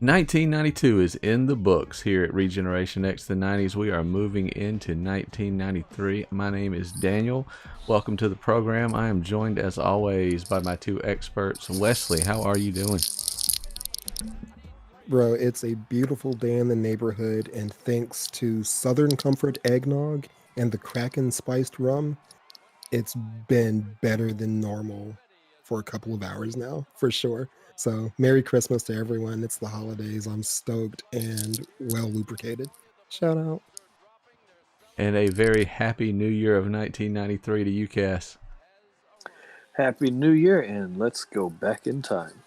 1992 is in the books here at Regeneration X, the 90s. We are moving into 1993. My name is Daniel. Welcome to the program. I am joined, as always, by my two experts. Wesley, how are you doing? Bro, it's a beautiful day in the neighborhood, and thanks to Southern Comfort Eggnog and the Kraken Spiced Rum, it's been better than normal for a couple of hours now, for sure. So, Merry Christmas to everyone. It's the holidays. I'm stoked and well lubricated. Shout out. And a very happy new year of 1993 to you, Cass. Happy New Year, and let's go back in time.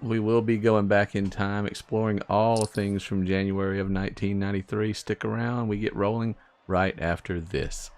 We will be going back in time, exploring all things from January of 1993. Stick around. We get rolling right after this.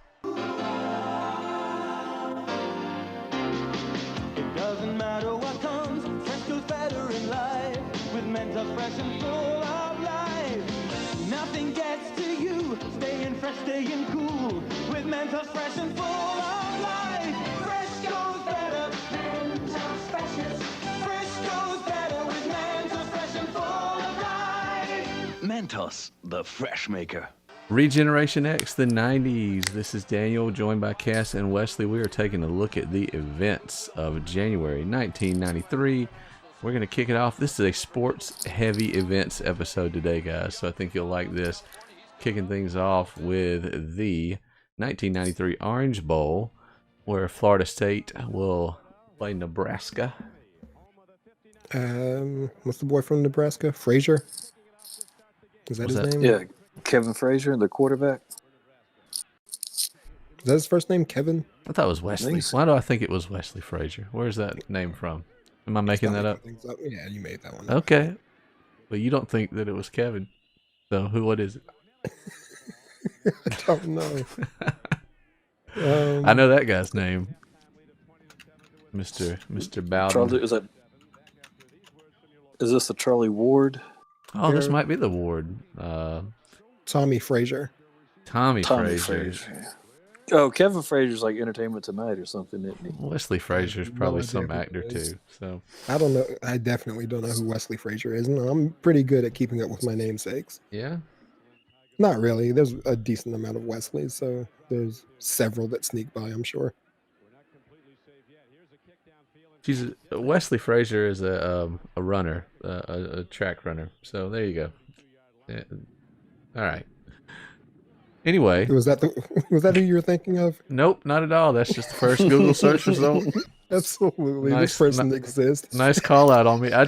Staying cool with Mentos fresh and full of life. Fresh goes better. Mentos freshness. Fresh goes better with Mentos fresh and full of life. Mentos, the fresh maker. Regeneration X, the 90s. This is Daniel, joined by Cass and Wesley. We are taking a look at the events of January 1993. We're going to kick it off. This is a sports-heavy events episode today, guys, so I think you'll like this. Kicking things off with the 1993 Orange Bowl, where Florida State will play Nebraska. What's the boy from Nebraska? Frazier? Is that his name? Yeah, Kevin Frazier, the quarterback. Is that his first name, Kevin? I thought it was Wesley. Why do I think it was Wesley Frazier? Where's that name from? Am I making that up? Yeah, you made that one. Okay. But you don't think that it was Kevin. So what is it? I don't know. I know that guy's name. Mr. Bowden. Charlie, is this the Charlie Ward? Oh, this might be the Ward. Tommy Frazier. Tommy Frazier. Oh, Kevin Frazier's like Entertainment Tonight or something, isn't he? Wesley Frazier's probably some actor too. So I don't know. I definitely don't know who Wesley Frazier is, and I'm pretty good at keeping up with my namesakes. Yeah. Not really. There's a decent amount of Wesleys, so there's several that sneak by, I'm sure. Wesley Frazier is a runner, a track runner. So there you go. Yeah. All right. Anyway, was that who you were thinking of? Nope, not at all. That's just the first Google search result. Absolutely, this person exists. Nice call out on me. I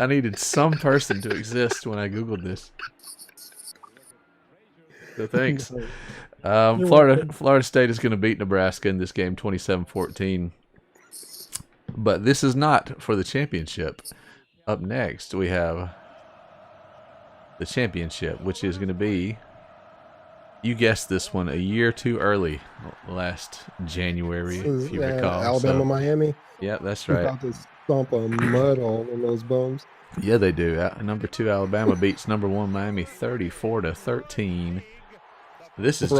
needed some person to exist when I Googled this. So thanks. Florida State is going to beat Nebraska in this game 27-14. But this is not for the championship. Up next, we have the championship, which is going to be, you guessed this one, a year too early, last January, if you recall. Alabama, Miami. Yeah, that's right. About to stomp a mud hole in those bums. Yeah, they do. Number 2 Alabama beats number 1 Miami 34-13. This is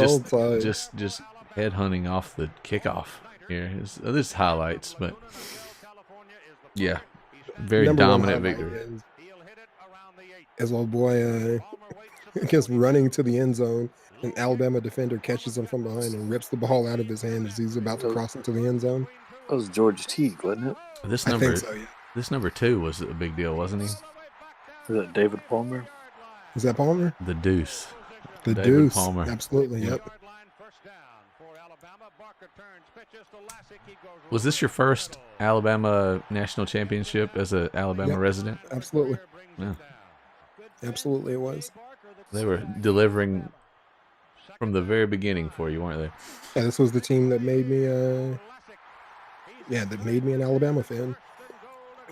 just headhunting off the kickoff here. This is highlights, but yeah, very dominant victory. As old boy, I guess running to the end zone, an Alabama defender catches him from behind and rips the ball out of his hand as he's about to cross into the end zone. That was George Teague, wasn't it? I think so, yeah. This number 2 was a big deal, wasn't he? Is that David Palmer? Is that Palmer? The Deuce. The Deuce. Palmer. Absolutely, yep. Was this your first Alabama national championship as an Alabama resident? Absolutely. Yeah. Absolutely, it was. They were delivering from the very beginning for you, weren't they? Yeah, this was the team that made me an Alabama fan.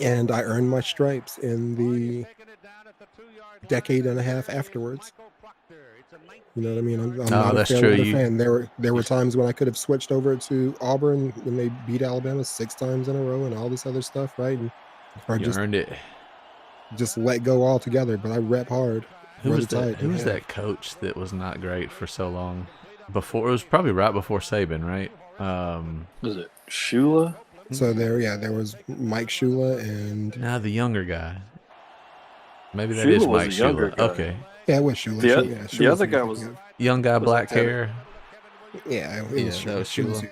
And I earned my stripes in the decade and a half afterwards. You know what I mean? I'm not a fan. There were times when I could have switched over to Auburn when they beat Alabama 6 times in a row and all this other stuff, right? And earned it. Just let go altogether, but I rep hard. Who was that coach that was not great for so long? It was probably right before Saban, right? Was it Shula? So there was Mike Shula and the younger guy. Maybe that Shula is was Mike a younger Shula. guy. Okay. Yeah, it was Shula. The, Shula, yeah, the Shula's other who guy you're was thinking of. Young guy, Was black that Tanner? hair. Yeah, it Yeah, was that Shula. was Shula's Shula. who you're thinking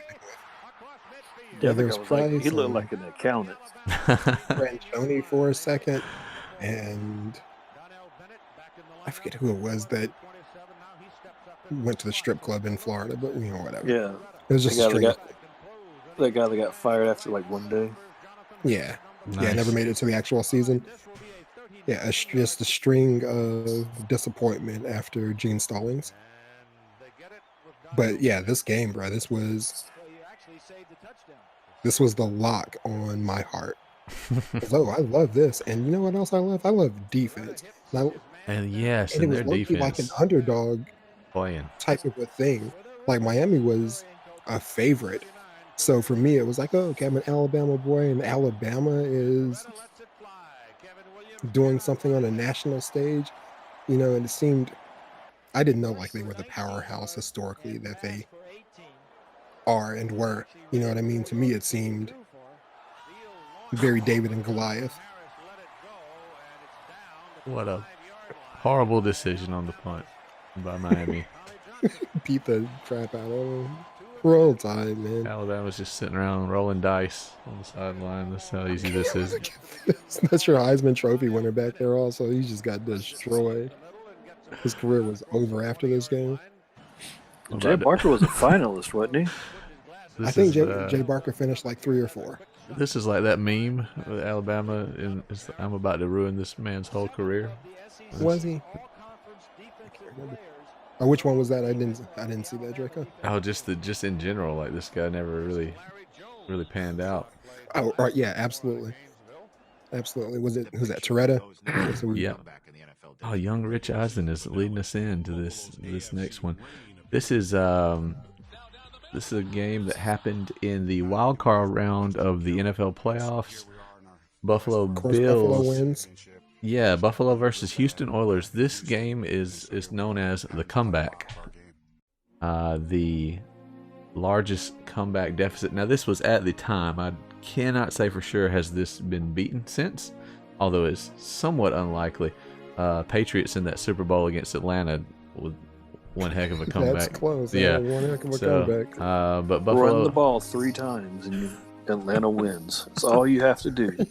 the Yeah, other there's guy was like he Price looked and- like an accountant. Franchoni for a second, and I forget who it was that went to the strip club in Florida, but whatever. Yeah, It was just a the guy string. that guy that got fired after like one day. Yeah, yeah, Nice. never made it to the actual season. Yeah, just a string of disappointment after Gene Stallings. But yeah, this game, bro, this was the lock on my heart. Oh, I love this, and you know what else I love? I love defense. Now, And yes, and it and was their low-key like an defense underdog playing. type of a thing. Like Miami was a favorite. So for me, it was like, oh, okay, I'm an Alabama boy, and Alabama is doing something on a national stage, and it seemed, I didn't know like they were the powerhouse historically that they are and were. You know what I mean? To me, it seemed very David and Goliath. What a horrible decision on the punt by Miami. Beat the crap out of them. Roll Tide, man. Alabama's just sitting around rolling dice on the sideline. That's how easy this is. That's your Heisman Trophy winner back there also. He just got destroyed. His career was over after this game. Jay Barker was a finalist, wasn't he? This I think is, Jay Barker finished like 3 or 4. This is like that meme with Alabama, and I'm about to ruin this man's whole career. Was he? I can't remember. Oh, which one was that? I didn't see that, Draco. Oh, just in general, like this guy never really panned out. Oh, right, yeah, absolutely. Absolutely. Who's that? Toretta? Yeah, so Yeah. Oh, young Rich Eisen is leading us into this next one. This is a game that happened in the wild card round of the NFL playoffs. Buffalo of course, Bills. Buffalo wins. Yeah, Buffalo versus Houston Oilers. This game is known as the comeback. The largest comeback deficit. Now, this was at the time. I cannot say for sure has this been beaten since, although it's somewhat unlikely. Patriots in that Super Bowl against Atlanta with one heck of a comeback. That's close. Yeah. One heck of a So, comeback. but Buffalo. Run the ball 3 times and Atlanta wins. That's all you have to do. It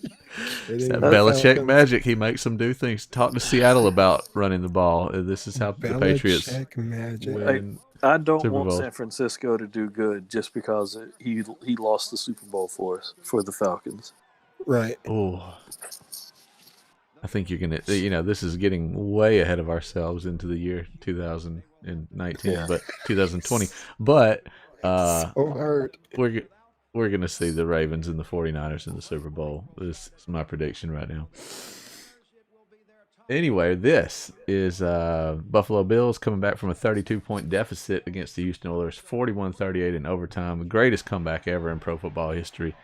That ain't Belichick Falcons. magic. He makes them do things. Talk to Seattle about running the ball. This is how the Patriots Belichick magic. win. I don't Super want Bowl. San Francisco to do good just because he lost the Super Bowl for us, for the Falcons. Right. Oh, I think you're gonna. This is getting way ahead of ourselves into the year 2019, Yeah. but 2020. But So hard. we're gonna see the Ravens and the 49ers in the Super Bowl. This is my prediction right now. Anyway, this is Buffalo Bills coming back from a 32-point deficit against the Houston Oilers, 41-38 in overtime. The greatest comeback ever in pro football history.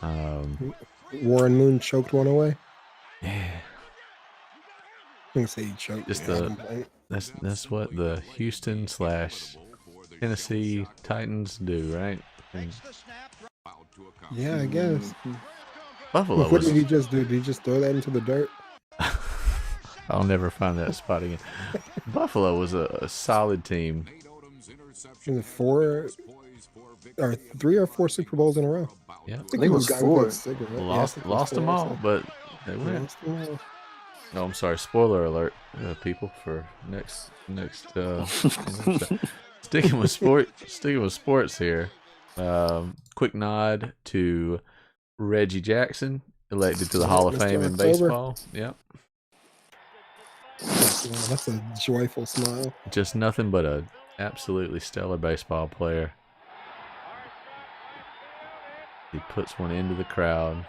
Warren Moon choked one away. Yeah, I'm gonna say he choked. Just Yeah, I the- don't blame- that's what the Houston/Tennessee Titans do, right? And Yeah, I guess. Buffalo What was. did he just do? Did he just throw that into the dirt? I'll never find that spot again. Buffalo was a solid team. Was it 4 or 3 or 4 Super Bowls in a row? Yeah, I think it was 4. lost them all, but they win. Lost them all. No, I'm sorry. Spoiler alert, people, for next. Sticking with sports here. Quick nod to Reggie Jackson, elected to the Hall of Mr. Fame in October. baseball. Yep, That's a joyful smile. just nothing but a absolutely stellar baseball player. He puts one into the crowd.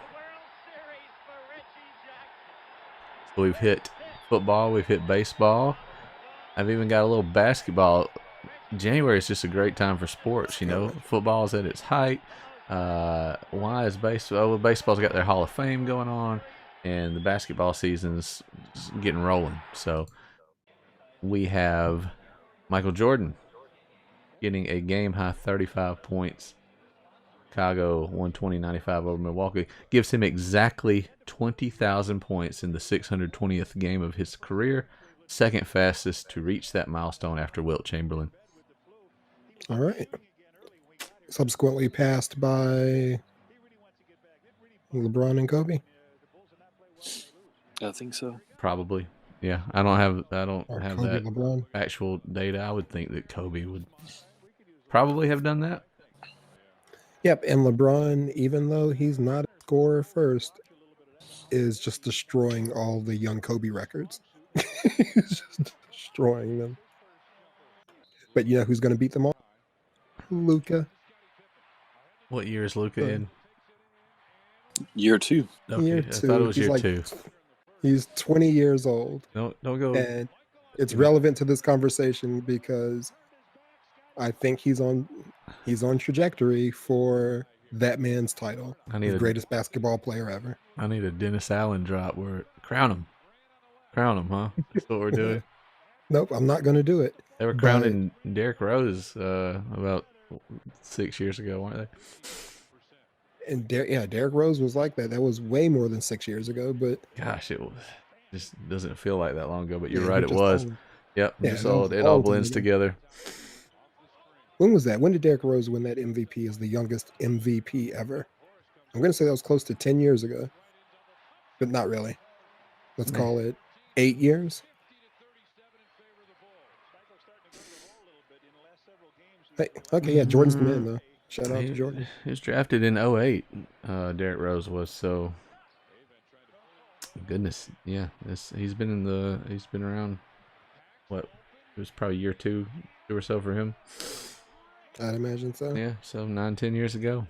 So we've hit football, we've hit baseball. I've even got a little basketball. January is just a great time for sports, Football's at its height. Why is baseball? Well, baseball's got their Hall of Fame going on, and the basketball season's getting rolling. So we have Michael Jordan getting a game-high 35 points Chicago 120-95 over Milwaukee. Gives him exactly 20,000 points in the 620th game of his career. Second fastest to reach that milestone after Wilt Chamberlain. All right. Subsequently passed by LeBron and Kobe. I think so. Probably. Yeah, I don't have Or have Kobe, that LeBron. actual data. I would think that Kobe would probably have done that. Yep, and LeBron, even though he's not a scorer first, is just destroying all the young Kobe records. He's just destroying them. But you know who's going to beat them all? Luca. What year is Luca in? Year 2. Okay, Year I two. thought it was He's year like- 2. He's 20 years old. Don't go. And it's Yeah. relevant to this conversation because I think he's on trajectory for that man's title. I need The a greatest basketball player ever. I need a Dennis Allen drop where crown him, huh? That's what we're doing. Nope, I'm not going to do it. They were crowning Derrick Rose about 6 years ago, weren't they? And Derrick Rose was like that. That was way more than 6 years ago. But Gosh, it was just doesn't feel like that long ago. But you're yeah, right, he it just was. owned- Yep, Yeah, just that all was it all all blends together. When was that? When did Derrick Rose win that MVP as the youngest MVP ever? I'm going to say that was close to 10 years ago, but not really. Let's Man. call it 8 years. Hey, okay, yeah, Jordan's the man, though. Shout out to Jordan. He was drafted in 08. Derrick Rose was, so goodness, yeah. He's been around. What? It was probably year 2 or so for him. I'd imagine so. Yeah, so 9-10 years ago.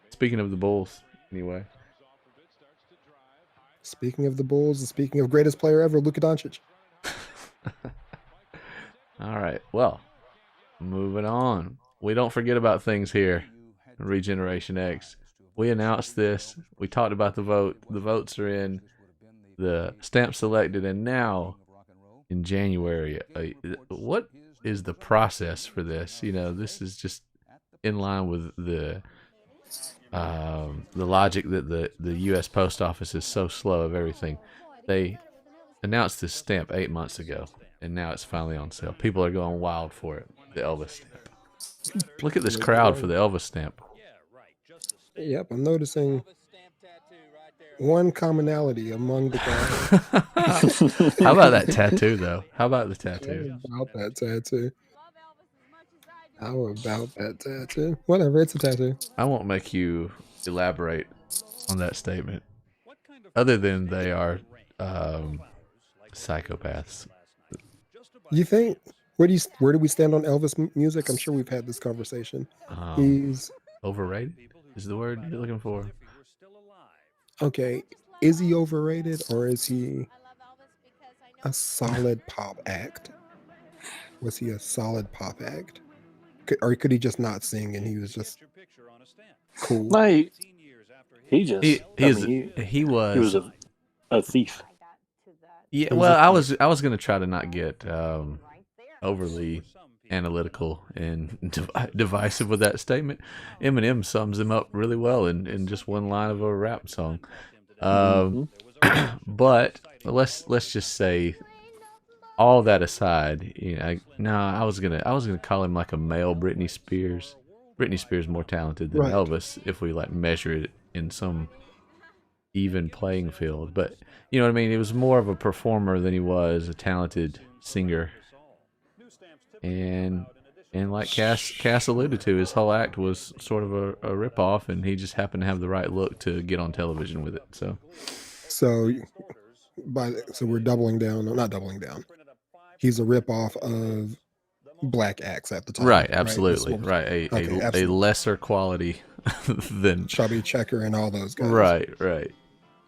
Speaking of the Bulls, anyway. Speaking of the Bulls and speaking of greatest player ever, Luka Doncic. All right, well, moving on. We don't forget about things here. Regeneration X. We announced this. We talked about the vote. The votes are in. The stamp selected, and now in January, what is the process for this? You know, this is just in line with the logic that the U.S. Post Office is so slow of everything. They announced this stamp 8 months ago, and now it's finally on sale. People are going wild for it. The Elvis stamp. Look at this crowd for the Elvis stamp. Yep, I'm noticing one commonality among the guys. How about that tattoo, though? How about the tattoo? How about that tattoo? How about that tattoo? Whatever, it's a tattoo. I won't make you elaborate on that statement. Other than they are psychopaths. You think? Where do we stand on Elvis music? I'm sure we've had this conversation. He's Overrated is the word you're looking for. okay. Is he overrated or is he a solid pop act? Was he a solid pop act? Or could he just not sing and he was just cool? Like, he just He was a thief. Yeah, He was well, a I was gonna try to not get overly analytical and divisive with that statement. Eminem sums him up really well in just one line of a rap song. But let's just say, all that aside, you know, I was gonna call him like a male Britney Spears. Britney Spears more talented than Right. Elvis if we like measure it in some even playing field. But you know what I mean? He was more of a performer than he was a talented singer. And like Cass alluded to, his whole act was sort of a ripoff, and he just happened to have the right look to get on television with it. So So we're doubling down. No, not doubling down. He's a ripoff of black acts at the time. right, absolutely, right. A absolutely. lesser quality than Chubby Checker and all those guys. right.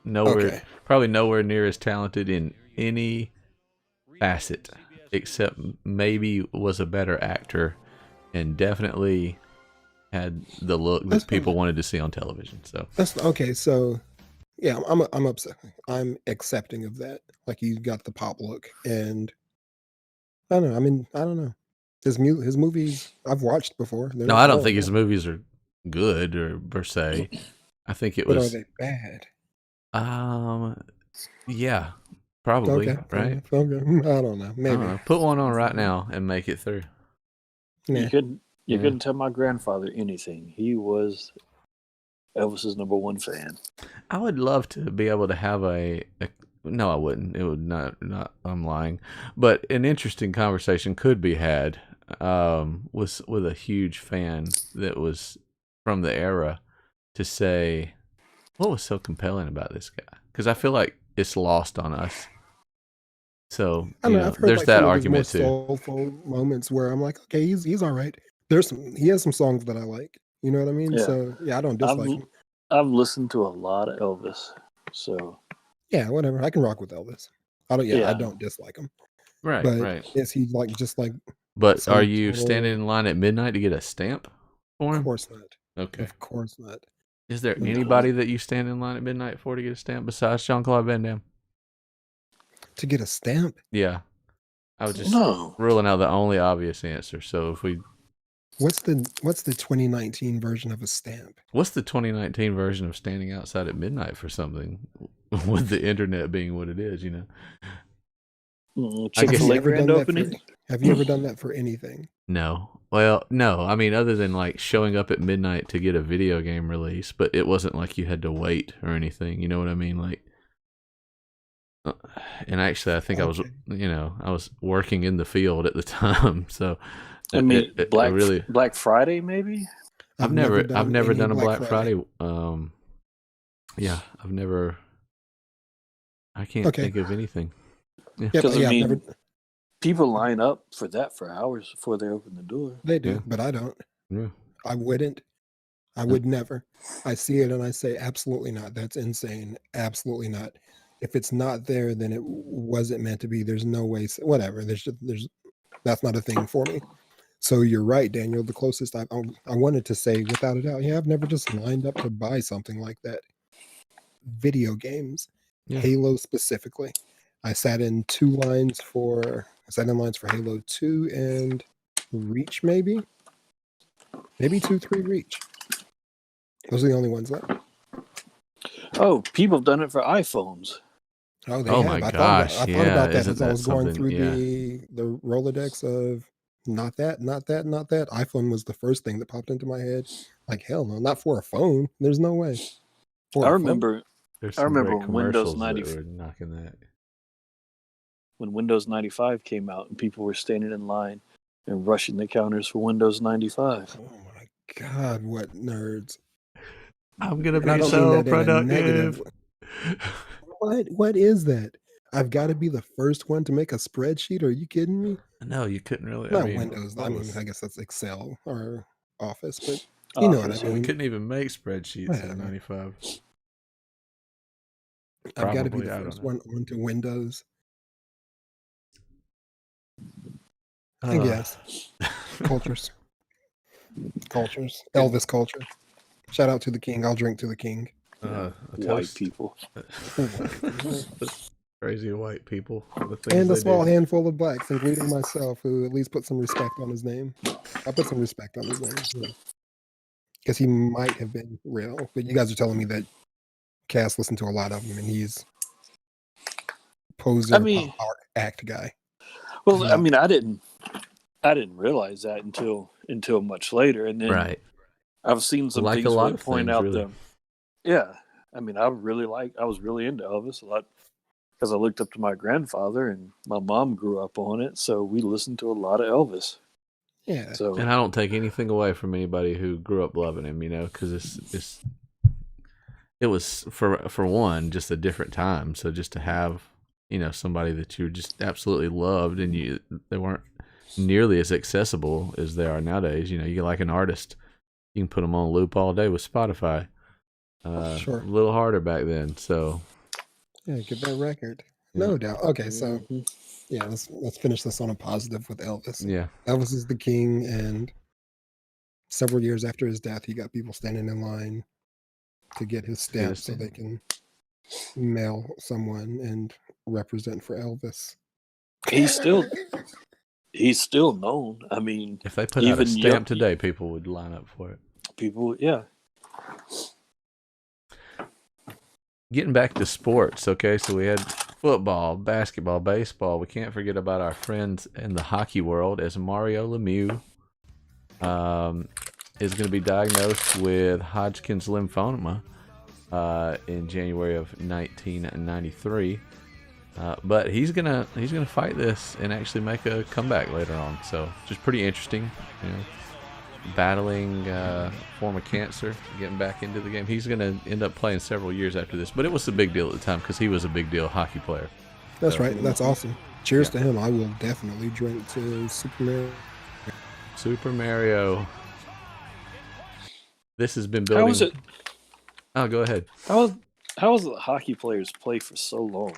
Okay. Probably nowhere near as talented in any facet, except maybe was a better actor, and definitely had the look that That's people fine. wanted to see on television. So That's okay. So yeah, I'm upset. I'm accepting of that. Like you got the pop look, and I don't know. I mean, I don't know. His movies I've watched before. They're no, not I don't think horrible. his movies are good or per se. I think it But are was. they bad? Yeah, probably Okay, fair right. enough. Okay, I don't know. I Maybe. don't know. Put one on right now and make it through. You Nah. couldn't you Yeah. couldn't tell my grandfather anything. He was Elvis's #1 fan. I would love to be able to have a no, I wouldn't. It would not. I'm lying, but an interesting conversation could be had with a huge fan that was from the era to say what was so compelling about this guy, because I feel like it's lost on us. So I know, I've heard there's like that some of his more argument too. soulful moments where I'm like, okay, he's all right. He has some songs that I like. You know what I mean? Yeah. So yeah, I don't dislike him. I've listened to a lot of Elvis, so Yeah, whatever. I can rock with Elvis. I Yeah. don't dislike him. Right, But right. is he like just like But some are you total- standing in line at midnight to get a stamp for Of him? course not. Okay. Of course not. Is there No. anybody that you stand in line at midnight for to get a stamp besides Jean-Claude Van Damme? To get a stamp? Yeah. I was just No. ruling out the only obvious answer. So if we What's the 2019 version of a stamp? what's the 2019 version of standing outside at midnight for something with the internet being what it is, you know? I guess- Chick-fil-A Have you ever grand done that opening? Have you ever done that for anything? No. Well, no. I mean, other than like showing up at midnight to get a video game release, but it wasn't like you had to wait or anything. You know what I mean? Like, and actually, I think I was, Okay. I was working in the field at the time. So, I mean, it Black Friday, maybe? I've never any done a Black Friday. Yeah, I've never. I can't Okay. think of anything. Yep, Because, yeah, I I've mean, never, people line up for that for hours before they open the door. they do, Yeah. but I don't. Yeah. I wouldn't. I would never. I see it and I say, absolutely not. That's insane. Absolutely not. If it's not there, then it wasn't meant to be. There's no way. Whatever. That's not a thing for me. So you're right, Daniel. The closest I wanted to say, without a doubt, yeah, I've never just lined up to buy something like that. Video games, Yeah. Halo specifically. I sat in lines for Halo 2 and Reach, maybe 2, 3 Reach. Those are the only ones left. Oh, people have done it for iPhones. Oh, they Oh have. my I gosh, thought yeah, about that isn't as I that was going something? through Yeah. the Rolodex of not that. iPhone was the first thing that popped into my head. Like, hell no, not for a phone. There's no way. For I a remember There's I some remember great when Windows commercials 90 that were knocking that. when Windows 95 came out and people were standing in line and rushing the counters for Windows 95. phone. Oh my God, what nerds. I'm gonna And I be don't so mean that in a negative productive. What is that? I've got to be the first one to make a spreadsheet. Are you kidding me? No, you couldn't really. Not I mean, Windows. what I mean, was- I guess that's Excel or Office, but you know what I Office. we mean. couldn't even make spreadsheets Whatever. in '95. I've got to be Probably, the I don't first know. one onto Windows. I Uh, guess. Cultures. Elvis culture. Shout out to the king. I'll drink to the king. a White toast. people. Crazy white people. The things And a they small do. handful of blacks, including myself, who at least put some respect on his name. I put some respect on his name. Because he might have been real. But you guys are telling me that Cass listened to a lot of them and he's poser I mean- pop art act guy. Well, Yeah. I mean, I didn't realize that until much later, and then Right. I've seen some Like a things lot where of they point things, out really. them. Yeah, I mean, I was really into Elvis a lot because I looked up to my grandfather, and my mom grew up on it, so we listened to a lot of Elvis. Yeah. So And I don't take anything away from anybody who grew up loving him, because it was for one just a different time. So just to have somebody that you just absolutely loved, and they weren't nearly as accessible as they are nowadays. You get like an artist, you can put them on loop all day with Spotify. Sure. A little harder back then. So Yeah, get that record. Yeah. No doubt. Okay, so Mhm. yeah, let's finish this on a positive with Elvis. yeah, Elvis is the king, and several years after his death, he got people standing in line to get his stamp so stamp. they can mail someone and represent for Elvis. he's still known. I mean, if they put out a Even stamp young- today, people would line up for it. People, yeah. Getting back to sports, okay, so we had football, basketball, baseball. We can't forget about our friends in the hockey world, as Mario Lemieux is going to be diagnosed with Hodgkin's lymphoma in January of 1993. But he's gonna fight this and actually make a comeback later on. So just pretty interesting, you know. Battling a form of cancer, getting back into the game. He's going to end up playing several years after this, but it was a big deal at the time because he was a big deal hockey player. That's right. That's awesome. Cheers to him. I will definitely drink to Super Mario. Super Mario. This has been building. How was it? Oh, go ahead. How was the hockey players play for so long?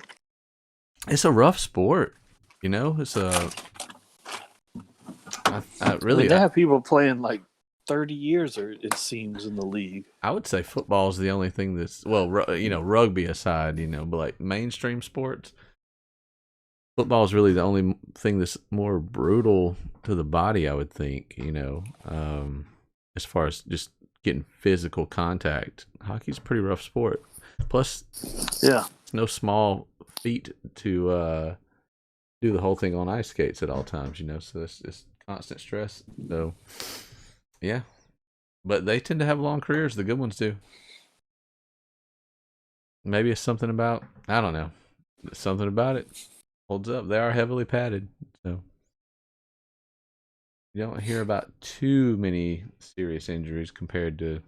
It's a rough sport, you know. It's a. They have people playing like 30 years, or it seems, in the league. I would say football is the only thing that's, well, you know, rugby aside, you know, but like mainstream sports, football is really the only thing that's more brutal to the body, I would think, you know, as far as just getting physical contact. Hockey's a pretty rough sport. Plus, yeah, it's no small feat to do the whole thing on ice skates at all times, you know, so it's just constant stress. So, yeah. But they tend to have long careers. The good ones do. Maybe it's something about, I don't know. Something about it holds up. They are heavily padded. So, you don't hear about too many serious injuries compared to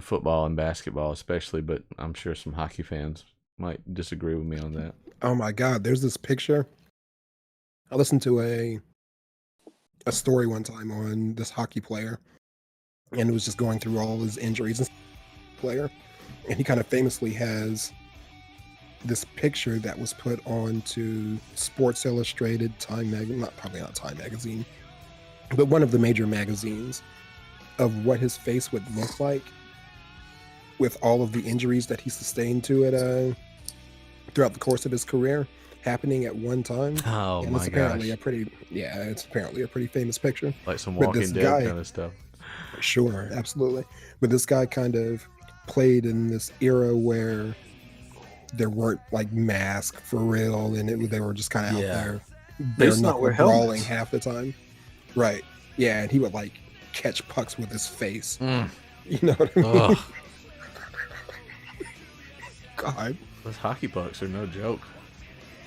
football and basketball, especially. But I'm sure some hockey fans might disagree with me on that. Oh my God. There's this picture. I listened to a story one time on this hockey player, and it was just going through all his injuries and player, and he kind of famously has this picture that was put onto Sports Illustrated, Time magazine, probably not Time magazine, but one of the major magazines, of what his face would look like with all of the injuries that he sustained to it throughout the course of his career, happening at one time. Oh and my it's apparently gosh. it's apparently a pretty famous picture. Like some But Walking this Dead guy- kind of stuff. Sure, absolutely. But this guy kind of played in this era where there weren't like masks for real, and they were just kind of out Yeah. there. They used to They're not wear brawling helmets. half the time. Right. Yeah, and he would like catch pucks with his face. Mm. You know what I mean? Ugh. God. Those hockey pucks are no joke.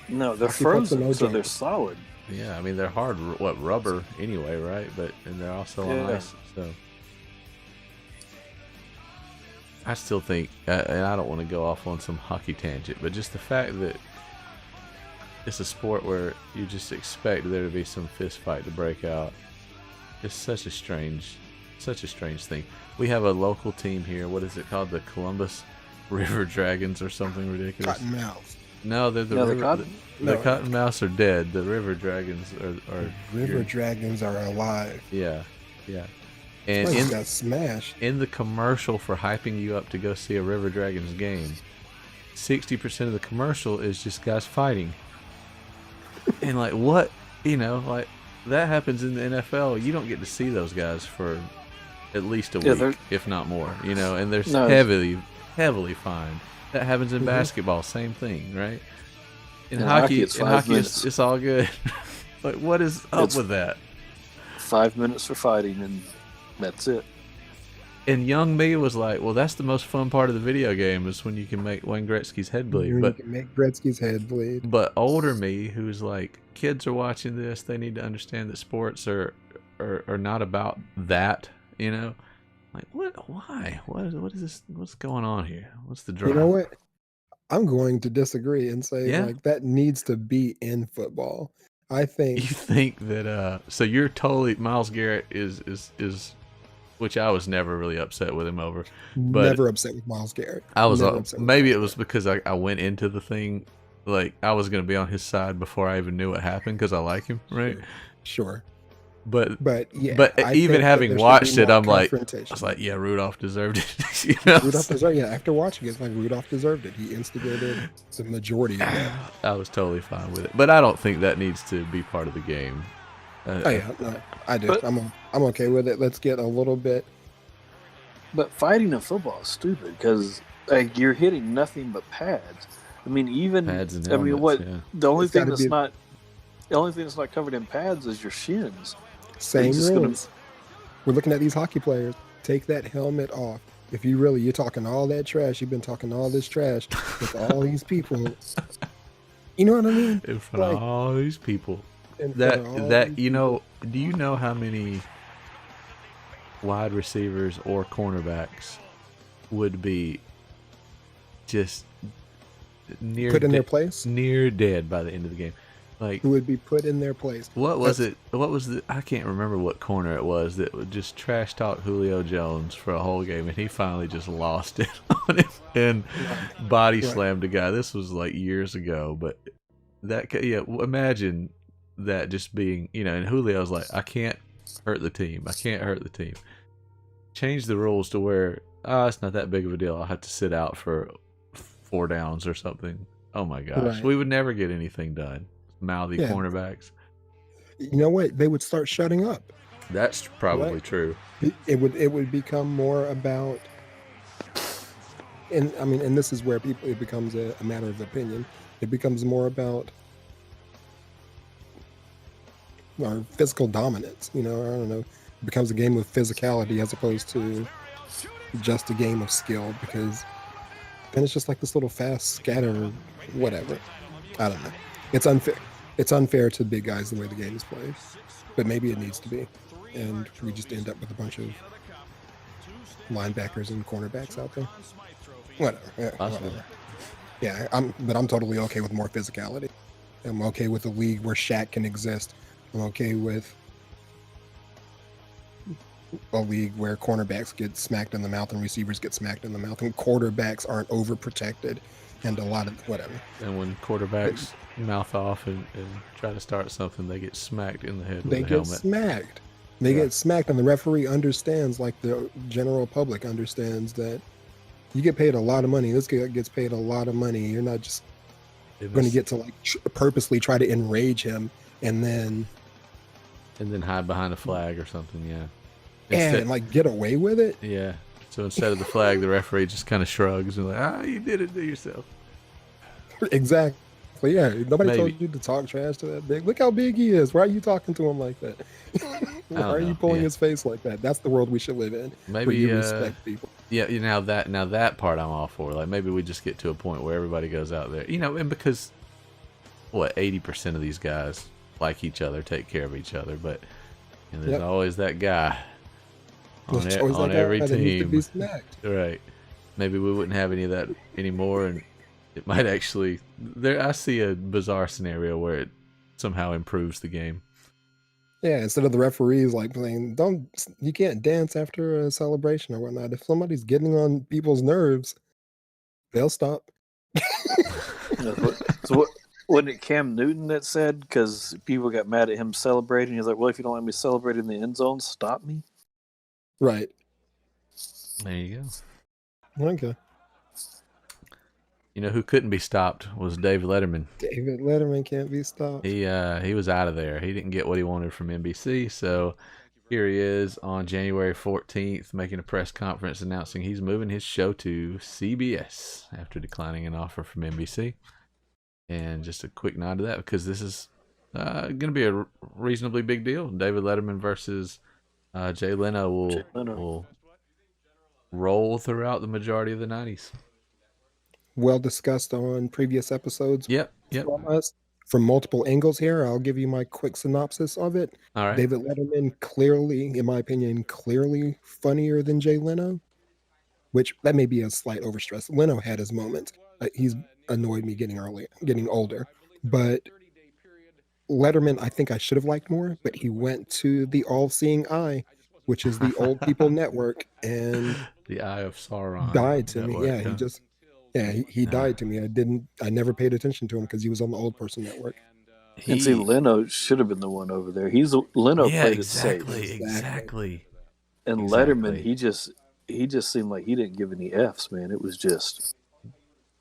No, they're Hockey pucks are frozen, no so joke. they're solid. Yeah, I mean they're hard, rubber anyway, right? And they're also on Yeah. ice. So I still think, and I don't want to go off on some hockey tangent, but just the fact that it's a sport where you just expect there to be some fist fight to break out. It's such a strange thing. We have a local team here. What is it called? The Columbus River Dragons or something ridiculous. Cottonmouths. No, they're the No, the river. Cotton- The no. Cottonmouths are dead. The River Dragons are River dragons are alive. yeah. And Place got smashed. in the commercial for hyping you up to go see a River Dragons game, 60% of the commercial is just guys fighting. And like, what, you know, like that happens in the NFL. You don't get to see those guys for at least a Yeah, week, they're- if not more, you know, and they're No. heavily fined. That happens in Mhm. basketball, same thing, right? In In hockey, hockey, it's 5 minutes. it's all good. Like, what is up It's- with that? 5 minutes for fighting, and that's it. And young me was like, well, that's the most fun part of the video game is when you can make Wayne Gretzky's head bleed. You But can make Gretzky's head bleed. But older me, who's like, kids are watching this, they need to understand that sports are not about that, you know? Like, what? Why? What is this? What's going on here? What's the drama? You know what? I'm going to disagree and say Yeah? like that needs to be in football. I think You think that? So you're totally Miles Garrett is which I was never really upset with him over. but- never upset with Miles Garrett. I was Never upset with maybe Miles it was because I went into the thing like I was gonna be on his side before I even knew what happened because I like him, right? Sure. But But yeah. But I even think that having there should be watched it, more I'm like, I confrontation. was like, yeah, Rudolph deserved it. You know? Rudolph deserved, yeah, after watching it, it's like Rudolph deserved it. He instigated the majority of that. I was totally fine with it, but I don't think that needs to be part of the game. Oh yeah, no, I do. But- I'm okay with it. Let's get a little bit But fighting in football is stupid because like you're hitting nothing but pads. I mean, even Pads and I mean, helmets, what yeah. the only It's thing gotta that's be- not the only thing that's not covered in pads is your shins. Same just gonna- rules. We're looking at these hockey players. Take that helmet off. If you're talking all that trash, you've been talking all this trash with all these people. You know what I mean? In front Like, of all these people. in front of all That these you know, do you know how many wide receivers or cornerbacks would be just near put in their place, near dead by the end of the game? Like, who would be put in their place. what was That's- it? What was the? I can't remember what corner it was that would just trash talk Julio Jones for a whole game, and he finally just lost it on him and body Right. slammed a guy. This was like years ago, but imagine that just being, and Julio's like, I can't hurt the team. I can't hurt the team. Change the rules to where it's not that big of a deal. I'll have to sit out for 4 downs or something. Oh my gosh, Right. we would never get anything done. Mouthy Yeah. cornerbacks. You know what? They would start shutting up. That's probably Right. true. It would become more about, and I mean, and this is where it becomes a matter of opinion. It becomes more about our physical dominance. I don't know. It becomes a game of physicality as opposed to just a game of skill, because then it's just like this little fast scatter, whatever. I don't know. It's unfair. It's unfair to big guys the way the game is played, but maybe it needs to be, and we just end up with a bunch of linebackers and cornerbacks out there. Whatever. Yeah, Possibly. whatever. Yeah, I'm totally okay with more physicality. I'm okay with a league where Shaq can exist. I'm okay with a league where cornerbacks get smacked in the mouth and receivers get smacked in the mouth, and quarterbacks aren't overprotected, and a lot of whatever. And when quarterbacks mouth off and try to start something, they get smacked in the head with They a get helmet. smacked. They get smacked, and the referee understands, like the general public understands, that you get paid a lot of money. This guy gets paid a lot of money. You're not just going to get to like purposely try to enrage him and then hide behind a flag or something. Yeah. and like get away with it. Yeah. So instead of the flag, the referee just kind of shrugs and like, you did it to yourself. Exactly. Yeah. Nobody Maybe. told you to talk trash to that big. Look how big he is. Why are you talking to him like that? Why don't are you know. pulling Yeah. his face like that? That's the world we should live in. Where Maybe you respect people. Yeah, now that part I'm all for. Like maybe we just get to a point where everybody goes out there, and because 80% of these guys like each other, take care of each other, but there's Yep. always that guy on, There's always on that guy every that needs to team. be smacked. Right. Maybe we wouldn't have any of that anymore, and it might actually. I see a bizarre scenario where it somehow improves the game. Yeah, instead of the referees like playing, you can't dance after a celebration or whatnot. If somebody's getting on people's nerves, they'll stop. So wasn't it Cam Newton that said, because people got mad at him celebrating, he's like, well, if you don't let me celebrate in the end zone, stop me. Right. There you go. Okay. You know who couldn't be stopped was David Letterman. David Letterman can't be stopped. He was out of there. He didn't get what he wanted from NBC, so here he is on January 14th making a press conference announcing he's moving his show to CBS after declining an offer from NBC. And just a quick nod to that, because this is going to be a reasonably big deal. David Letterman versus Jay Leno will roll throughout the majority of the 90s. Well discussed on previous episodes Yep. from us from multiple angles here. I'll give you my quick synopsis of it. All right. David Letterman clearly, in my opinion, clearly funnier than Jay Leno, which that may be a slight overstress. Leno had his moments. He's annoyed me getting older, but Letterman, I think I should have liked more, but he went to the All-Seeing Eye, which is the Old People Network, and The Eye of Sauron. died to me. Network, Yeah, he died to me. I never paid attention to him because he was on the Old Person Network. And see, Leno should have been the one over there. Leno played it safe. Exactly. And Exactly. Letterman, he just seemed like he didn't give any F's, man. It was just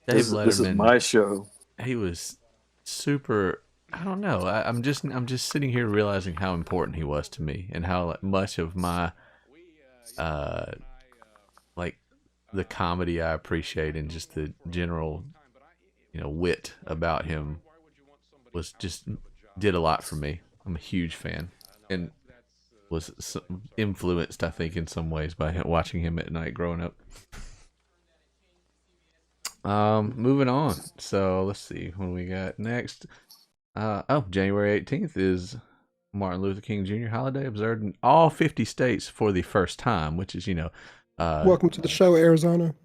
Dave this is Letterman, my show. he was super. I don't know. I'm just sitting here realizing how important he was to me and how much of my the comedy I appreciate and just the general, wit about him was just did a lot for me. I'm a huge fan and was influenced, I think, in some ways by watching him at night growing up. Moving on. So let's see what we got next. January 18th is Martin Luther King Jr. holiday observed in all 50 states for the first time, which is, Welcome to the show, Arizona.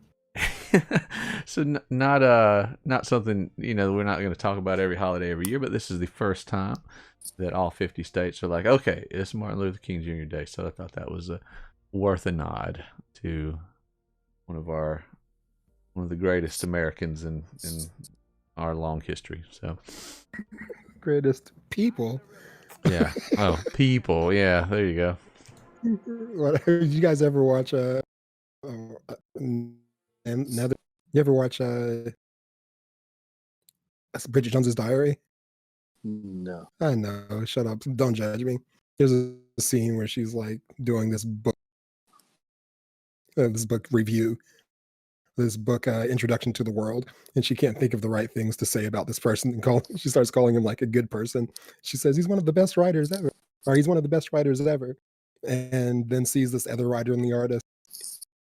so not something, we're not going to talk about every holiday every year, but this is the first time that all 50 states are like, okay, it's Martin Luther King Jr. Day. So I thought that was worth a nod to one of the greatest Americans in our long history. So Greatest people. yeah. Oh, people. Yeah, there you go. Did you guys ever watch another? You ever watch Bridget Jones's Diary? No. I know. Shut up. Don't judge me. There's a scene where she's like doing this book review, this book introduction to the world, and she can't think of the right things to say about this person, and she starts calling him like a good person. She says he's one of the best writers ever, or he's one of the best writers ever, and then sees this other writer in the artist,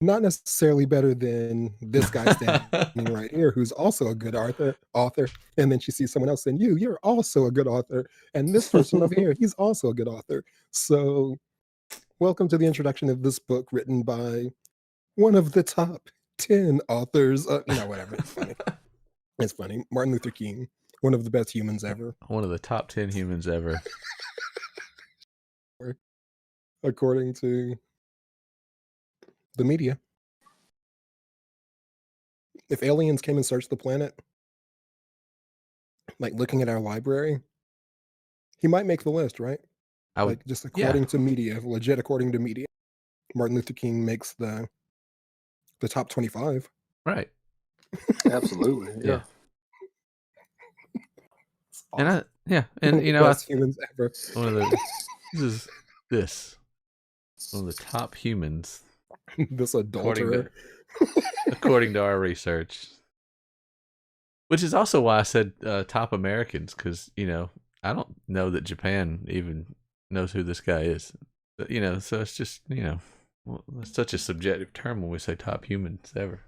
not necessarily better than this guy standing right here, who's also a good author. And then she sees someone else saying, you're also a good author, and this person over here, he's also a good author. So welcome to the introduction of this book written by one of the top 10 authors. Whatever. It's funny. It's funny. Martin Luther King, one of the best humans ever. One of the top 10 humans ever. According to the media. If aliens came and searched the planet, like looking at our library, he might make the list, right? I would, Like just according to media, legit according to media, Martin Luther King makes the top 25. Right. Absolutely. Yeah. And best humans ever. One of the top humans. This adulterer. According to our research. Which is also why I said top Americans, because, I don't know that Japan even knows who this guy is. But, so it's just, it's such a subjective term when we say top humans ever.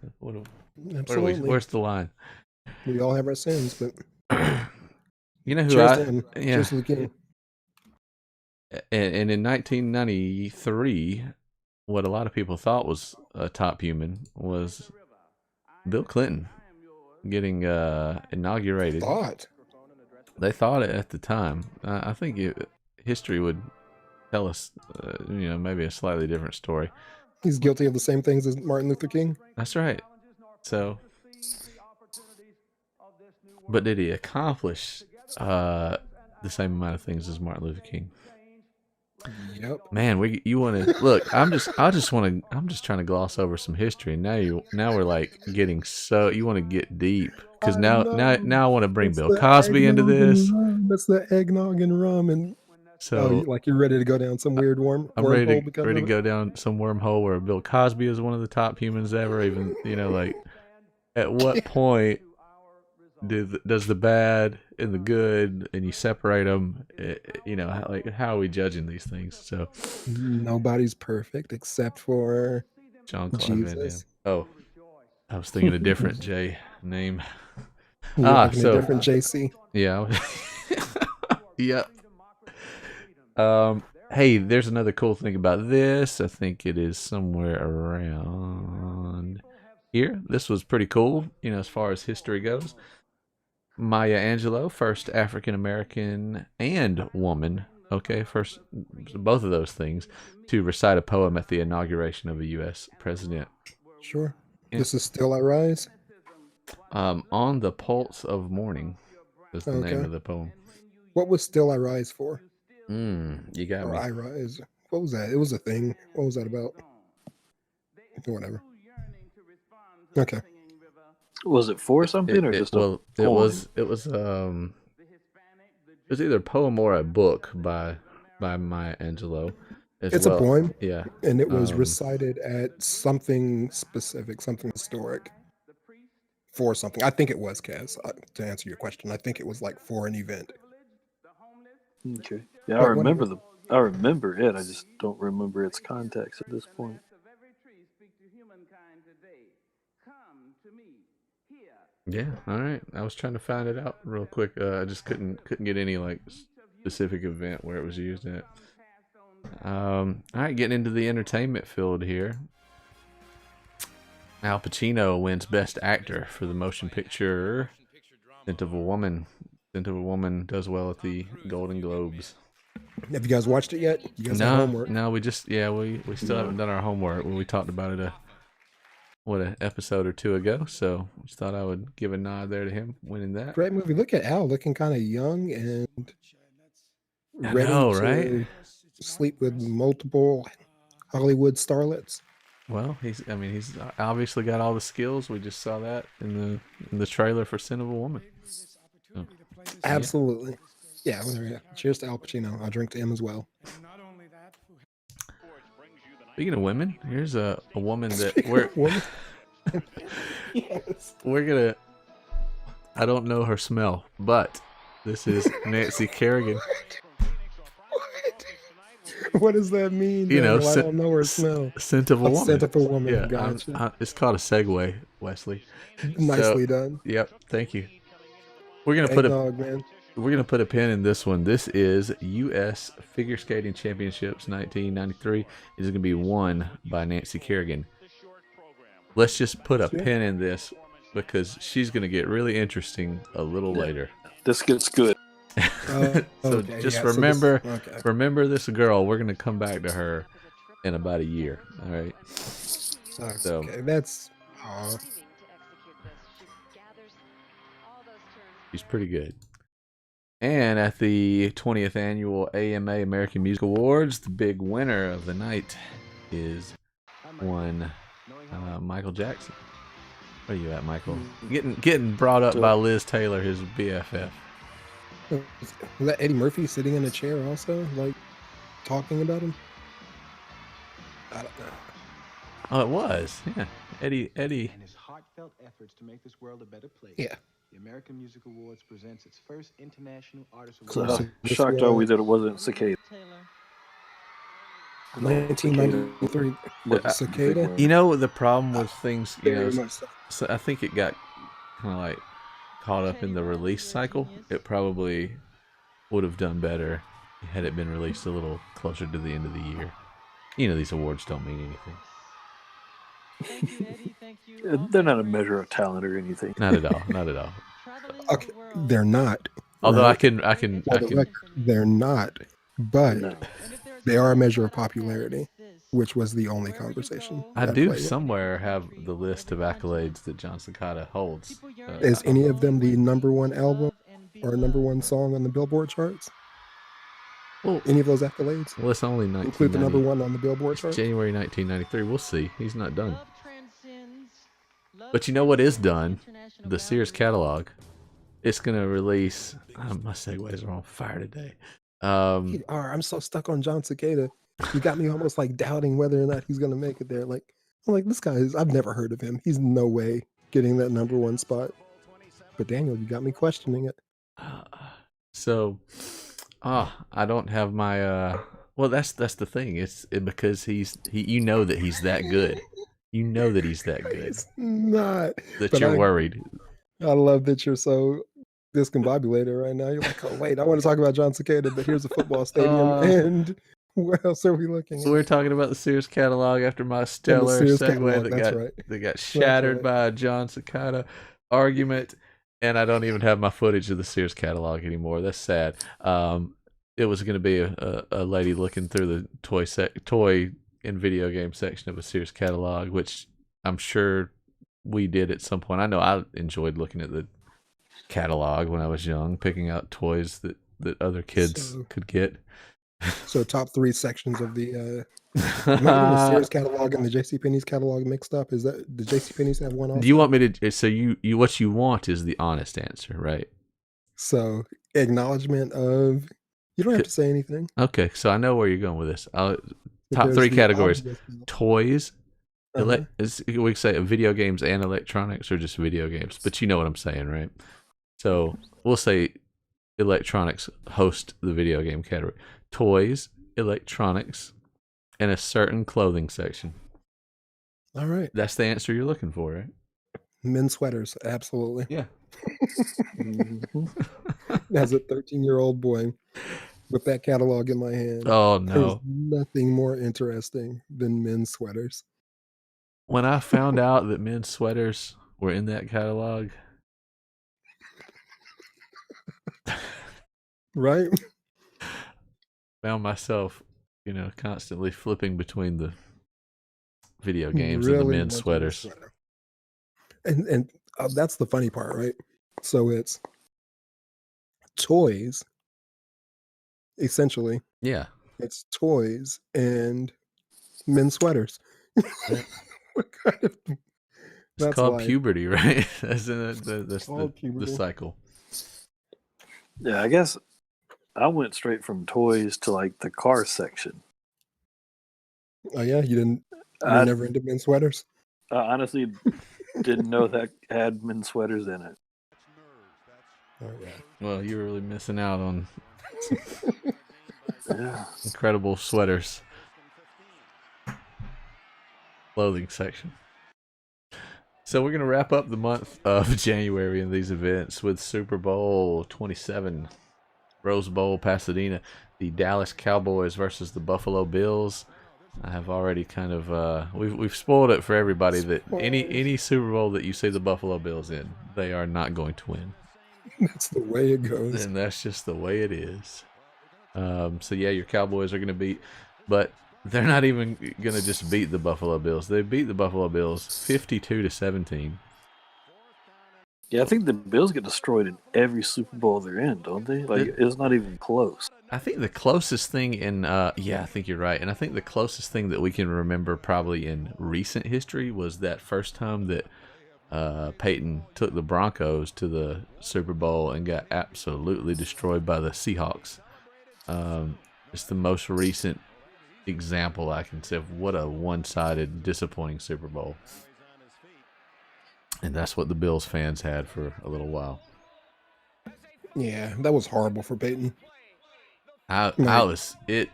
Absolutely. Where's the line? We all have our sins, but you know who cheers to the king. And in 1993, what a lot of people thought was a top human was Bill Clinton getting inaugurated. They thought it at the time. I think history would tell us, maybe a slightly different story. He's guilty of the same things as Martin Luther King. That's right. So, but did he accomplish the same amount of things as Martin Luther King? Yep. Man, you want to look? I'm just trying to gloss over some history. And now we're like getting so you want to get deep because now I want to bring Bill Cosby into this. That's the eggnog and rum, and so you're ready to go down some weird wormhole. I'm ready to go down some wormhole where Bill Cosby is one of the top humans ever. Even like at what point does the bad and the good and you separate them? How are we judging these things? So nobody's perfect except for Jean-Claude Van Jesus. Damme. Oh, I was thinking a different J name. A different JC. Yeah. Yep. Hey, there's another cool thing about this. I think it is somewhere around here. This was pretty cool, as far as history goes. Maya Angelou, first African American and woman, first both of those things, to recite a poem at the inauguration of a U.S. president. Sure. This is Still I Rise? On the Pulse of Morning is the name of the poem. What was Still I Rise for? You got me. I Rise. What was that? It was a thing. What was that about? Whatever. Okay. Was it for something or just it was either a poem or a book by Maya Angelou. as It's well. a poem, Yeah. and it was recited at something specific, something historic for something. I think it was, Kaz, to answer your question. I think it was like for an event. Okay. Yeah, Wait, what? I remember it. I just don't remember its context at this point. Yeah. All right. I was trying to find it out real quick. I just couldn't get any like specific event where it was used at. All right, getting into the entertainment field here. Al Pacino wins Best Actor for the motion picture Scent of a Woman. Scent of a Woman does well at the Golden Globes. Have you guys watched it yet? You guys have homework? No, we still haven't done our homework when we talked about it an episode or two ago. So just thought I would give a nod there to him winning that. Great movie. Look at Al looking kind of young and I ready know, to right? sleep with multiple Hollywood starlets. Well, he's obviously got all the skills. We just saw that in the trailer for Scent of a Woman. So, Absolutely. Yeah. Cheers to Al Pacino. I'll drink to him as well. Speaking of women, here's a woman that we're gonna. I don't know her smell, but this is Nancy Kerrigan. What does that mean? You know, I don't know her smell. Scent of a Woman. Scent of a Woman. Yeah, Gotcha. it's called a segue, Wesley. Nicely done. Yep, thank you. We're gonna put Eggnog, man. We're going to put a pin in this one. This is U.S. Figure Skating Championships 1993. It is going to be won by Nancy Kerrigan. Let's just put a pin in this because she's going to get really interesting a little later. This gets good. Remember this girl. We're going to come back to her in about a year. All right. Okay, that's... She's pretty good. And at the 20th annual AMA American Music Awards, the big winner of the night is one Michael Jackson. Where are you at, Michael? Getting brought up by Liz Taylor, his BFF. Was that Eddie Murphy sitting in a chair also, like, talking about him? I don't know. Oh, it was. Yeah. Eddie. And his heartfelt efforts to make this world a better place. Yeah. The American Music Awards presents its first International Artist So Award. how shocked are we that it wasn't Cicada? 1993. Cicada? You know, the problem with things, Very much so. so I think it got kind of like caught up in the release cycle. It probably would have done better had it been released a little closer to the end of the year. You know, these awards don't mean anything. They're not a measure of talent or anything. Not at all. Not at all. Okay, they're not. Although right? They're not, but No. they are a measure of popularity, which was the only conversation. I that do played it. somewhere have the list of accolades that John Cicada holds. Is any of them the #1 album or #1 song on the Billboard charts? Well, Any of those accolades? well, it's only Include the 1990. #1 on the Billboard charts? January 1993. We'll see. He's not done. But you know what is done? The Sears catalog. It's gonna release. My segues are on fire today. I'm so stuck on John Cicada. You got me almost like doubting whether or not he's gonna make it there. Like, I'm like, this guy is. I've never heard of him. He's no way getting that #1 spot. But Daniel, you got me questioning it. So, I don't have my. Well, that's the thing. It's because you know that he's that good. You know that he's that good. He's not. That But you're worried. I love that you're so discombobulated right now. You're like, oh wait, I want to talk about John Cicada, but here's a football stadium, and where else are we looking? So we're talking about the Sears catalog after my stellar Sears segue catalog, that got shattered by a John Cicada argument, and I don't even have my footage of the Sears catalog anymore. That's sad. It was going to be a lady looking through the toy and video game section of a Sears catalog, which I'm sure we did at some point. I know I enjoyed looking at the catalog when I was young, picking out toys that other kids could get. So top 3 sections of the the Sears catalog and the JCPenney's catalog mixed up. Is that the JCPenney's have one also? Do you want me to? So you what you want is the honest answer, right? So acknowledgement of You don't have to say anything. Okay, so I know where you're going with this. But Top there's 3 the categories: obvious one. toys, Uh-huh. we could say video games and electronics, or just video games. But you know what I'm saying, right? So we'll say electronics host the video game category. Toys, electronics, and a certain clothing section. All right. That's the answer you're looking for, right? Men's sweaters, absolutely. Yeah. Mhm. As a 13-year-old boy with that catalog in my hand, Oh there was no. nothing more interesting than men's sweaters. When I found out that men's sweaters were in that catalog, Right? found myself, constantly flipping between the video games and the Really men's wanting a sweaters. sweater. And that's the funny part, right? So it's toys, essentially. Yeah. It's toys and men's sweaters. Yeah. What kind of It's that's called life. puberty, right? That's Called the puberty. cycle. Yeah, I guess I went straight from toys to like the car section. Oh yeah, you were I, never into men's sweaters? I honestly didn't know that had men's sweaters in it. Oh yeah. Well, you're really missing out on Yeah. incredible sweaters. Clothing section. So we're going to wrap up the month of January in these events with Super Bowl 27, Rose Bowl, Pasadena, the Dallas Cowboys versus the Buffalo Bills. I have already kind of we've spoiled it for everybody that any Super Bowl that you see the Buffalo Bills in, they are not going to win. That's the way it goes. And that's just the way it is. So yeah, your Cowboys are going to beat, but they're not even going to just beat the Buffalo Bills. They beat the Buffalo Bills 52-17. Yeah, I think the Bills get destroyed in every Super Bowl they're in, don't they? Like, it's not even close. I think the closest thing in I think you're right. And I think the closest thing that we can remember probably in recent history was that first time that Peyton took the Broncos to the Super Bowl and got absolutely destroyed by the Seahawks. It's the most recent example I can say of what a one-sided, disappointing Super Bowl. And that's what the Bills fans had for a little while. Yeah, that was horrible for Peyton. I Right. was it.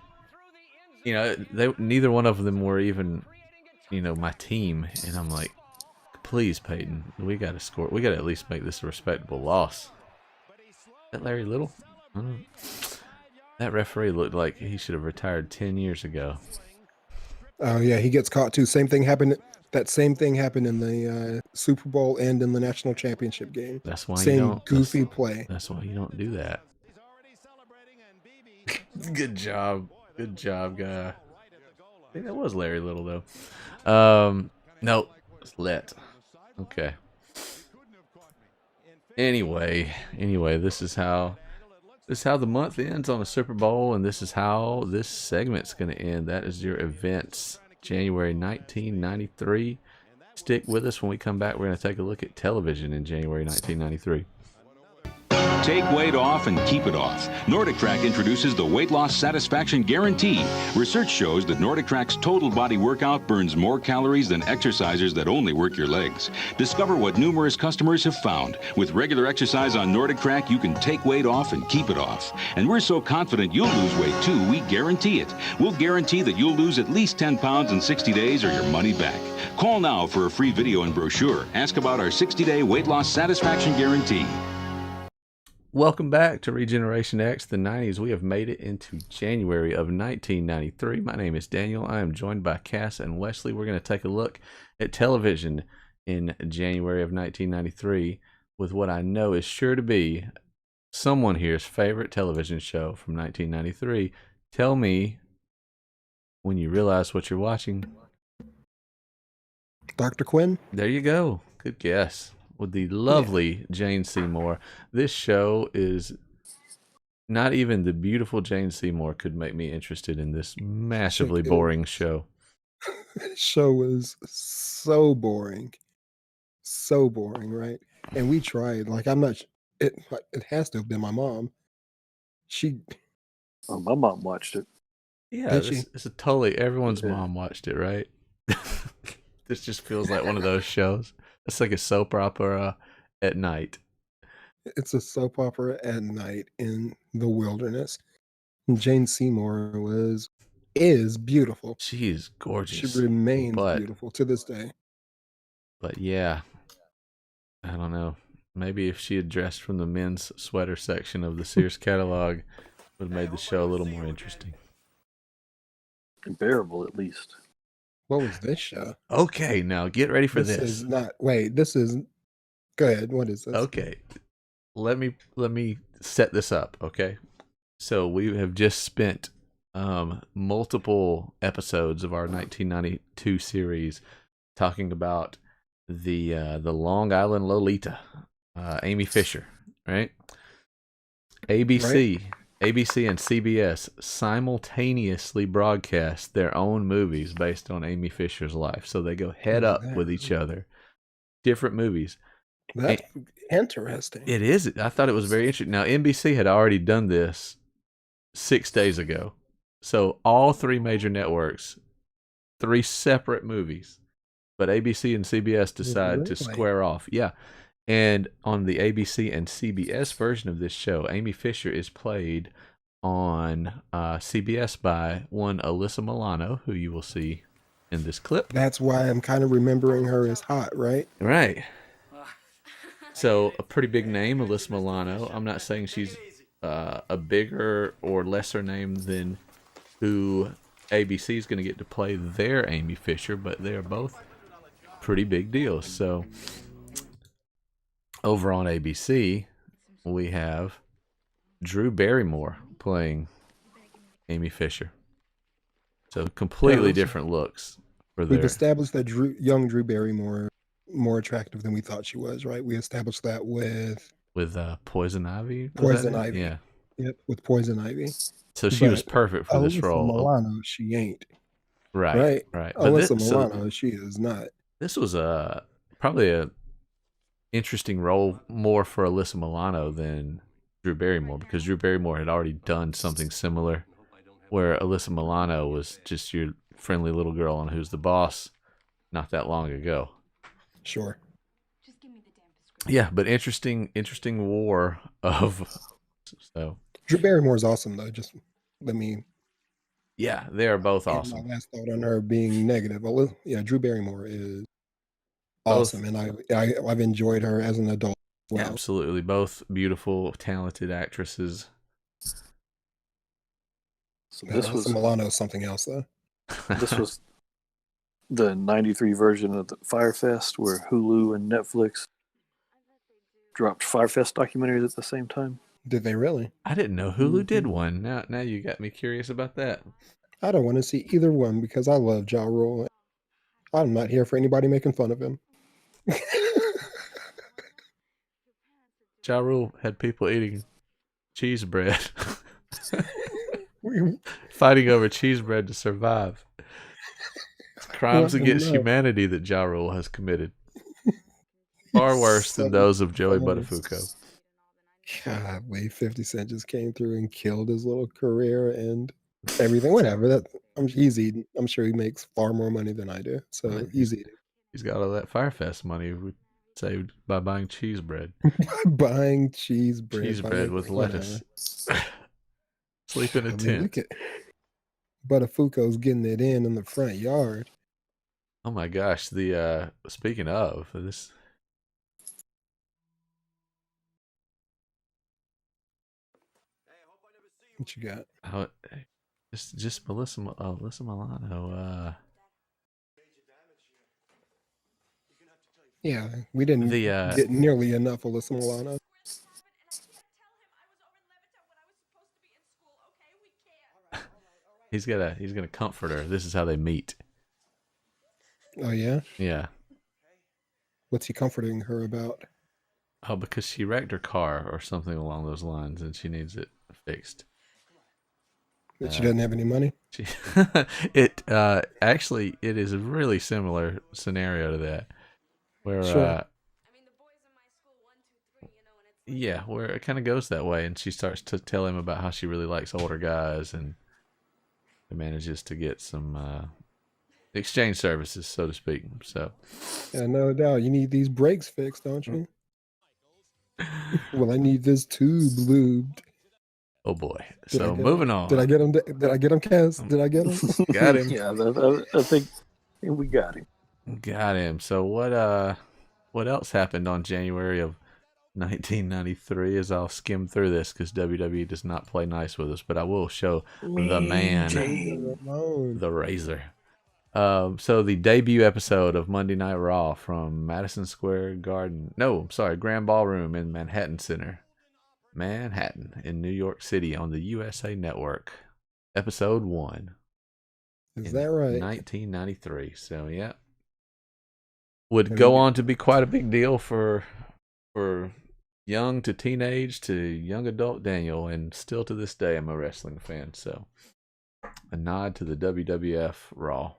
Neither one of them were even, my team, and I'm like, please, Peyton, we got to score. We got to at least make this a respectable loss. Is that Larry Little? I don't know. That referee looked like he should have retired 10 years ago. Oh yeah, he gets caught too. Same thing happened. That same thing happened in the Super Bowl and in the national championship game. That's why Same you don't. goofy play. That's why you don't do that. Good job, guy. I think that was Larry Little though. No, it's Let. Okay. Anyway, this is how the month ends on a Super Bowl, and this is how this segment's going to end. That is your events, January 1993. Stick with us when we come back. We're going to take a look at television in January 1993. Take weight off and keep it off. NordicTrack introduces the Weight Loss Satisfaction Guarantee. Research shows that NordicTrack's total body workout burns more calories than exercisers that only work your legs. Discover what numerous customers have found. With regular exercise on NordicTrack, you can take weight off and keep it off. And we're so confident you'll lose weight too, we guarantee it. We'll guarantee that you'll lose at least 10 pounds in 60 days or your money back. Call now for a free video and brochure. Ask about our 60-day Weight Loss Satisfaction Guarantee. Welcome back to Regeneration X, the 90s. We have made it into January of 1993. My name is Daniel. I am joined by Cass and Wesley. We're going to take a look at television in January of 1993 with what I know is sure to be someone here's favorite television show from 1993. Tell me when you realize what you're watching. Dr. Quinn? There you go. Good guess. With the lovely Jane Seymour. This show is not even the beautiful Jane Seymour could make me interested in this massively boring show. This show was so boring. So boring, right? And we tried. Like, I'm not. It has to have been my mom. She Oh, my mom watched it. Yeah, Did this she? is a totally everyone's Yeah. mom watched it, right? This just feels like one of those shows. It's like a soap opera at night. It's a soap opera at night in the wilderness. And Jane Seymour is beautiful. She is She gorgeous, remains but beautiful to this day. yeah, I don't know. Maybe if she had dressed from the men's sweater section of the Sears catalog, would have made the show a little more interesting. Bearable, at least. What was this show? Okay, now get ready for This this. is not. Wait, this is. Go ahead. What is this? Okay, let me set this up. Okay, so we have just spent multiple episodes of our 1992 series talking about the Long Island Lolita, Amy Fisher, right? ABC and CBS simultaneously broadcast their own movies based on Amy Fisher's life. So they go head Who's up that? with each other. Different movies. That's interesting. It is. I thought it was very interesting. Now, NBC had already done this 6 days ago. So all three major networks, 3 separate movies. But ABC and CBS decide to Really? square off. Yeah. And on the ABC and CBS version of this show, Amy Fisher is played on CBS by one Alyssa Milano, who you will see in this clip. That's why I'm kind of remembering her as hot, right? Right. So a pretty big name, Alyssa Milano. I'm not saying she's a bigger or lesser name than who ABC is going to get to play their Amy Fisher, but they are both pretty big deals. So over on ABC, we have Drew Barrymore playing Amy Fisher. So completely different looks for We've their established that young Drew Barrymore more attractive than we thought she was, right? We established that with Poison Ivy. Poison Ivy. Yeah. Yep, with Poison Ivy. So she was But perfect for this Alyssa role. Milano, she ain't. Right. Right? But Alyssa Milano, she is not. this was probably a interesting role more for Alyssa Milano than Drew Barrymore, because Drew Barrymore had already done something similar where Alyssa Milano was just your friendly little girl on Who's the Boss not that long ago. Sure. Yeah, but interesting war of so Drew Barrymore is awesome, though. Just let me yeah, they are both get awesome. my last thought on her being negative. Yeah, Drew Barrymore is Both- awesome, and I've enjoyed her as an adult. Well, Absolutely, both beautiful, talented actresses. So this Alyssa was Milano is something else, though. this was the '93 version of the Firefest, where Hulu and Netflix dropped Firefest documentaries at the same time. Did they really? I didn't know Hulu did one. Now you got me curious about that. I don't want to see either one because I love Ja Rule. I'm not here for anybody making fun of him. Ja Rule had people eating cheese bread, fighting over cheese bread to survive. Crimes What against the- humanity that Ja Rule has committed. Far worse than those of Joey Buttafuoco. Golly, 50 Cent just came through and killed his little career and everything. Whatever. He's eating. I'm sure he makes far more money than I do. So Right. he's eating. He's got all that Firefest money we saved by buying cheese bread. Buying cheese bread. Cheese bread with lettuce. Sleep in a tent. Look at Buttafuoco's getting it in the front yard. Oh my gosh, the speaking of this, What you got? just Alyssa Milano. Yeah, we didn't get nearly enough Alyssa Milano. He's gonna comfort her. This is how they meet. Oh yeah? Yeah. What's he comforting her about? Oh, because she wrecked her car or something along those lines, and she needs it fixed. That she doesn't have any money? Actually, it is a really similar scenario to that, where Sure. Yeah, where it kind of goes that way, and she starts to tell him about how she really likes older guys, and manages to get some exchange services, so to speak. So, Yeah, no doubt. You need these brakes fixed, don't you? Well, I need this tube lubed. oh boy. Did I So get moving 'em? on. Did I get him? Did I get him, Cass? Did I get him? Got him. Yeah, I think we got him. Got him. So what else happened on January of 1993? As I'll skim through this because WWE does not play nice with us, but I will show the man, Ramon. the Razor. So the debut episode of Monday Night Raw from Madison Square Garden. No, I'm sorry, Grand Ballroom in Manhattan Center, Manhattan in New York City on the USA Network. Episode 1. Is that right? 1993. So yeah. Would Have go you- on to be quite a big deal for young to teenage to young adult Daniel, and still to this day I'm a wrestling fan. So a nod to the WWF Raw.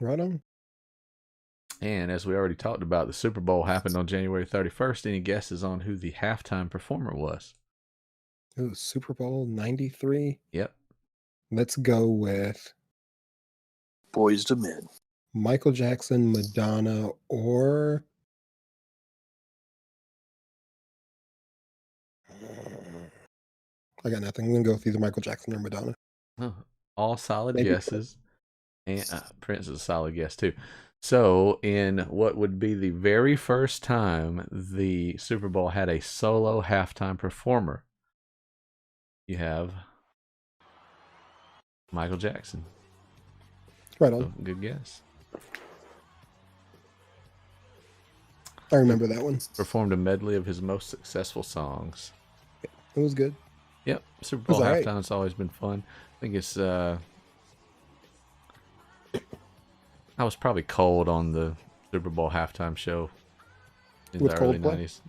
Right on. And as we already talked about, the Super Bowl happened on January 31st. Any guesses on who the halftime performer was? It was Super Bowl 93. Yep. Let's go with Boys to Men. Michael Jackson, Madonna, or I got nothing. I'm gonna go with either Michael Jackson or Madonna. Oh, all solid Maybe guesses. And Prince is a solid guess too. So, in what would be the very first time the Super Bowl had a solo halftime performer, you have Michael Jackson. Right on. So, good guess. I remember that one. Performed a medley of his most successful songs. It was good. Yep, Super Bowl was alright. halftime's always been fun. I think it's I was probably cold on the Super Bowl halftime show in With the early Coldplay? 90s.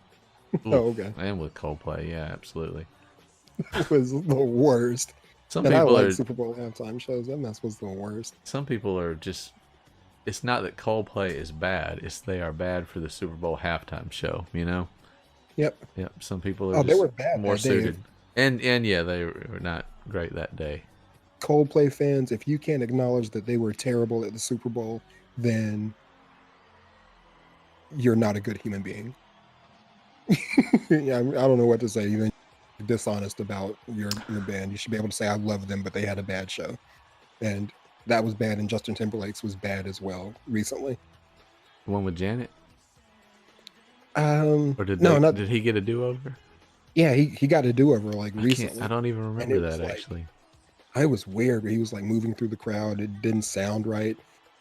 Oh, okay. And with Coldplay, yeah, absolutely. It was the worst. Some And I people like are Super Bowl halftime shows. That mess was the worst. some people are just, it's not that Coldplay is bad, it's they are bad for the Super Bowl halftime show, you know? Yep. Yep, some people are Oh, just they were bad more that day. suited. And yeah, they were not great that day. Coldplay fans, if you can't acknowledge that they were terrible at the Super Bowl, then you're not a good human being. Yeah, I don't know what to say. You're dishonest about your band. You should be able to say I love them, but they had a bad show, and that was bad. And Justin Timberlake's was bad as well recently. The one with Janet? Or Or did did he get a do-over? Yeah, he got a do-over like I recently. don't even And remember it was that like- actually. It was weird. He was like moving through the crowd. It didn't sound right.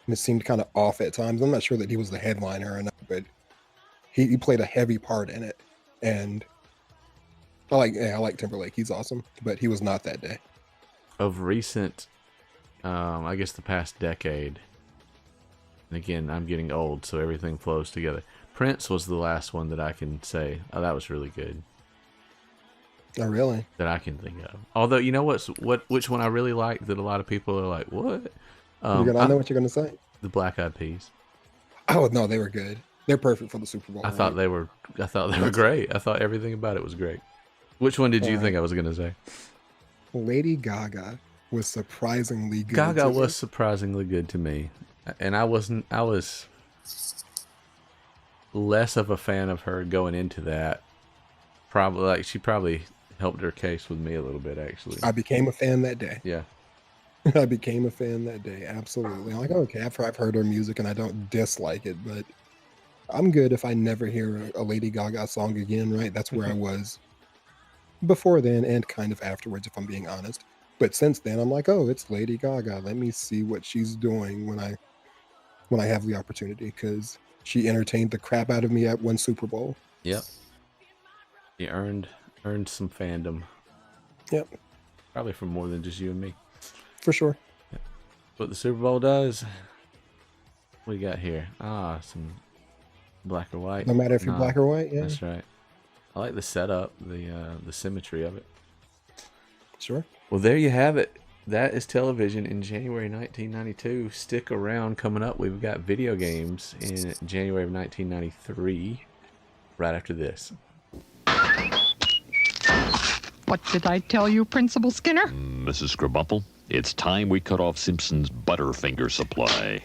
And it seemed kind of off at times. I'm not sure that he was the headliner or not, but he played a heavy part in it. And I like Timberlake. He's awesome, but he was not that day. Of recent, I guess the past decade, and again, I'm getting old, so everything flows together. Prince was the last one that I can say, oh, that was really good, Oh, really? that I can think of. Although, you know which one I really like that a lot of people are like, what? I know what you're gonna say. The Black Eyed Peas. Oh no, they were good. They're perfect for the Super Bowl. I thought they were great. I thought everything about it was great. Which one did you think I was going to say? Lady Gaga was surprisingly good. Gaga to me. was surprisingly good to me. And I was less of a fan of her going into that. She probably helped her case with me a little bit, actually. I became a fan that day. Yeah. I became a fan that day. Absolutely. I'm like, okay, I've heard her music and I don't dislike it, but I'm good if I never hear a Lady Gaga song again, right? That's where I was before then and kind of afterwards, if I'm being honest. But since then, I'm like, oh, it's Lady Gaga. Let me see what she's doing when I have the opportunity, because she entertained the crap out of me at one Super Bowl. Yep. She earned some fandom. Yep, Probably from more than just you and me. for sure. What the Super Bowl does. What we got here? Some black or white. No matter if you're black or white, yeah, That's right. I like the setup, the symmetry of it. sure. Well, there you have it. That is television in January 1992. Stick around. Coming up, we've got video games in January of 1993. Right after this. What did I tell you, Principal Skinner? Mrs. Scribumple, it's time we cut off Simpson's Butterfinger supply.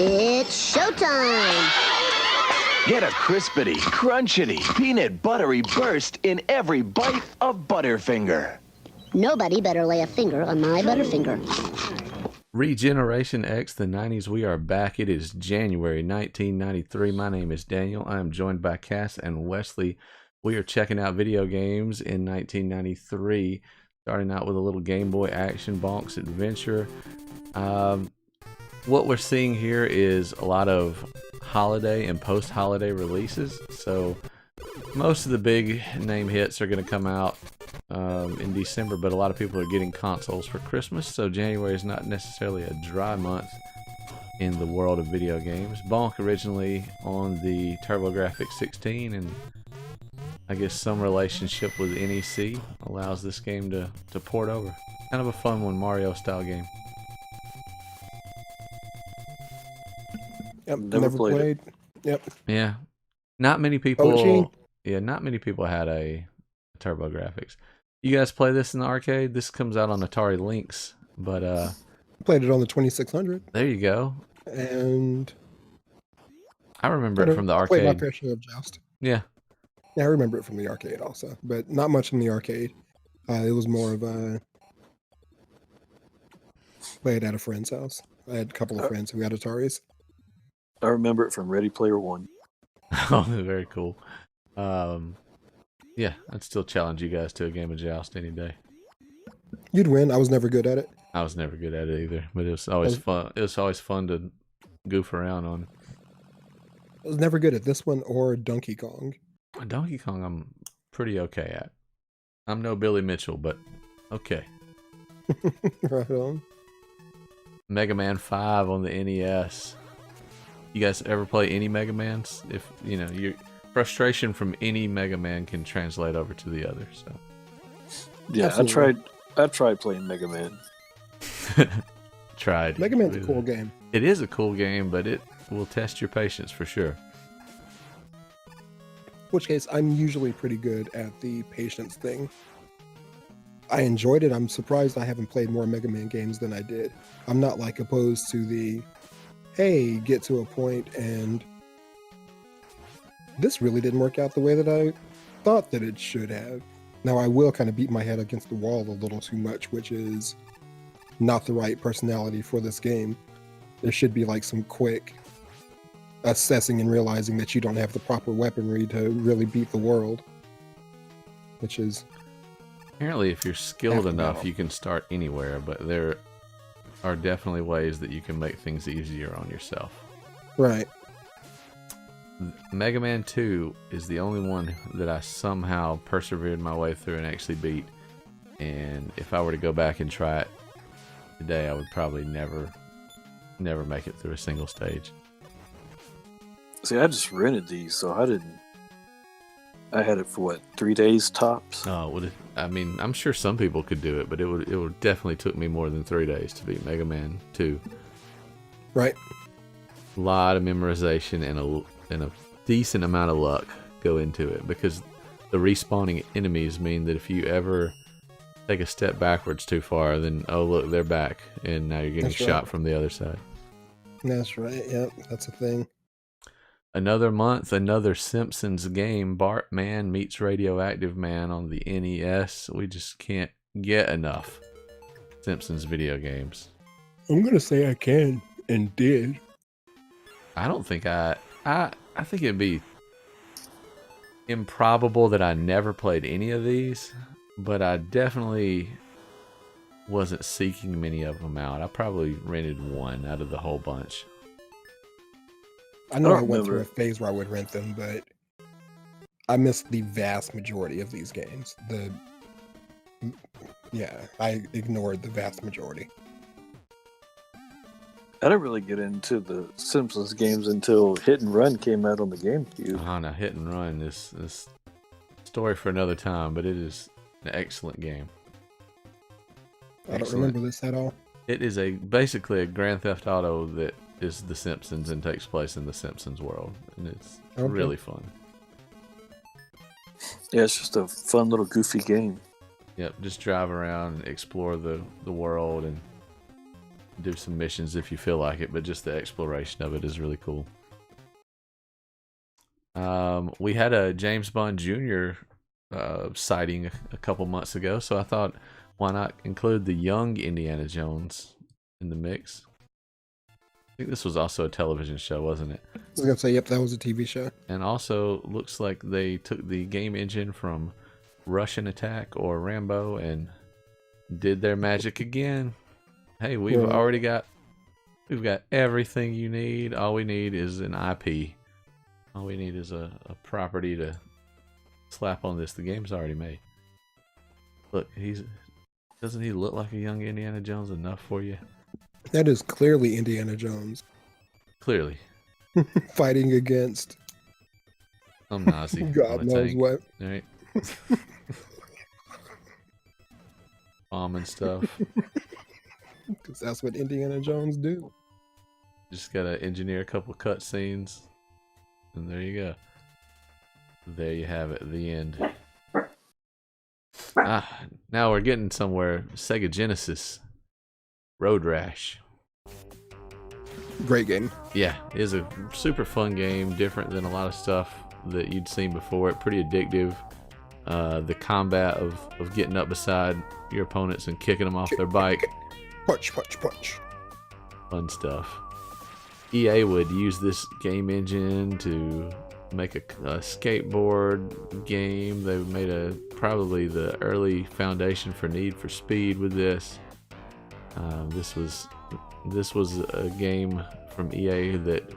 It's showtime! Get a crispity, crunchity, peanut buttery burst in every bite of Butterfinger. Nobody better lay a finger on my Butterfinger. Regeneration X, the 90s, we are back. It is January 1993. My name is Daniel. I am joined by Cass and Wesley. We are checking out video games in 1993, starting out with a little Game Boy Action Bonk's Adventure. What we're seeing here is a lot of holiday and post-holiday releases. So most of the big name hits are going to come out in December, but a lot of people are getting consoles for Christmas, so January is not necessarily a dry month in the world of video games. Bonk originally on the TurboGrafx 16, and I guess some relationship with NEC allows this game to port over. Kind of a fun one, Mario style game. Yep, never played. Yep. Yeah. Not many people OG. Yeah, not many people had a TurboGrafx. You guys play this in the arcade? This comes out on Atari Lynx, but Played it on the 2600. there you go. And I remember it from the I played my arcade. fair share of Joust. Yeah. Yeah, I remember it from the arcade also, but not much in the arcade. It was more of a played at a friend's house. I had a couple of friends who had Ataris. I remember it from Ready Player One. Oh, very cool. Yeah, I'd still challenge you guys to a game of Joust any day. You'd win. I was never good at it. I was never good at it either, but it was always fun. It was always fun to goof around on. I was never good at this one or Donkey Kong. Donkey Kong, I'm pretty okay at. I'm no Billy Mitchell, but okay. Right on. Mega Man 5 on the NES. You guys ever play any Mega Mans? If you know, your frustration from any Mega Man can translate over to the other. So Yeah, Absolutely. I tried playing Mega Man. tried. Mega Man's a cool game. It is a cool game, but it will test your patience for sure. In which case, I'm usually pretty good at the patience thing. I enjoyed it. I'm surprised I haven't played more Mega Man games than I did. I'm not like opposed to the, hey, get to a point and this really didn't work out the way that I thought that it should have. Now, I will kind of beat my head against the wall a little too much, which is not the right personality for this game. There should be like some quick assessing and realizing that you don't have the proper weaponry to really beat the world. Which is... Apparently, if you're skilled Half an enough, hour. you can start anywhere, but there are definitely ways that you can make things easier on yourself. Right. Mega Man 2 is the only one that I somehow persevered my way through and actually beat. And if I were to go back and try it today, I would probably never make it through a single stage. See, I just rented these, so I didn't. I had it for what, 3 days tops? I mean, I'm sure some people could do it, but it would definitely took me more than 3 days to beat Mega Man 2. Right. A lot of memorization and a decent amount of luck go into it, because the respawning enemies mean that if you ever take a step backwards too far, then oh look, they're back, and now you're getting That's shot right. from the other side. That's right. Yep, that's a thing. Another month, another Simpsons game. Bartman meets Radioactive Man on the NES. We just can't get enough Simpsons video games. I'm gonna say I can and did. I don't think I think it'd be improbable that I never played any of these, but I definitely wasn't seeking many of them out. I probably rented one out of the whole bunch. I know I don't went through a remember. phase where I would rent them, but I missed the vast majority of these games. I ignored the vast majority. I didn't really get into the Simpsons games until Hit and Run came out on the GameCube. Now Hit and Run is story for another time, but it is an excellent game. I don't Excellent. remember this at all. It is basically a Grand Theft Auto that is The Simpsons and takes place in The Simpsons world, and it's really fun. Yeah, it's just a fun little goofy game. Yep, just drive around and explore the world and do some missions if you feel like it, but just the exploration of it is really cool. We had a James Bond Jr. Sighting a couple months ago, so I thought, why not include the young Indiana Jones in the mix? I think this was also a television show, wasn't it? I was gonna say, yep, that was a TV show. And also looks like they took the game engine from Russian Attack or Rambo and did their magic again. Hey, we've got everything you need. All we need is an IP. All we need is a property to slap on this. The game's already made. Look, doesn't he look like a young Indiana Jones enough for you? That is clearly Indiana Jones. Clearly. Fighting against some Nazi. God knows what. Right? Bombing stuff. Because that's what Indiana Jones do. Just gotta engineer a couple cutscenes, and there you go. There you have it. The end. Now we're getting somewhere. Sega Genesis. Road Rash. Great game. Yeah, it is a super fun game, different than a lot of stuff that you'd seen before. Pretty addictive. The combat of getting up beside your opponents and kicking them off their bike. Punch, punch, punch. Fun stuff. EA would use this game engine to make a skateboard game. They made probably the early foundation for Need for Speed with this. This was a game from EA that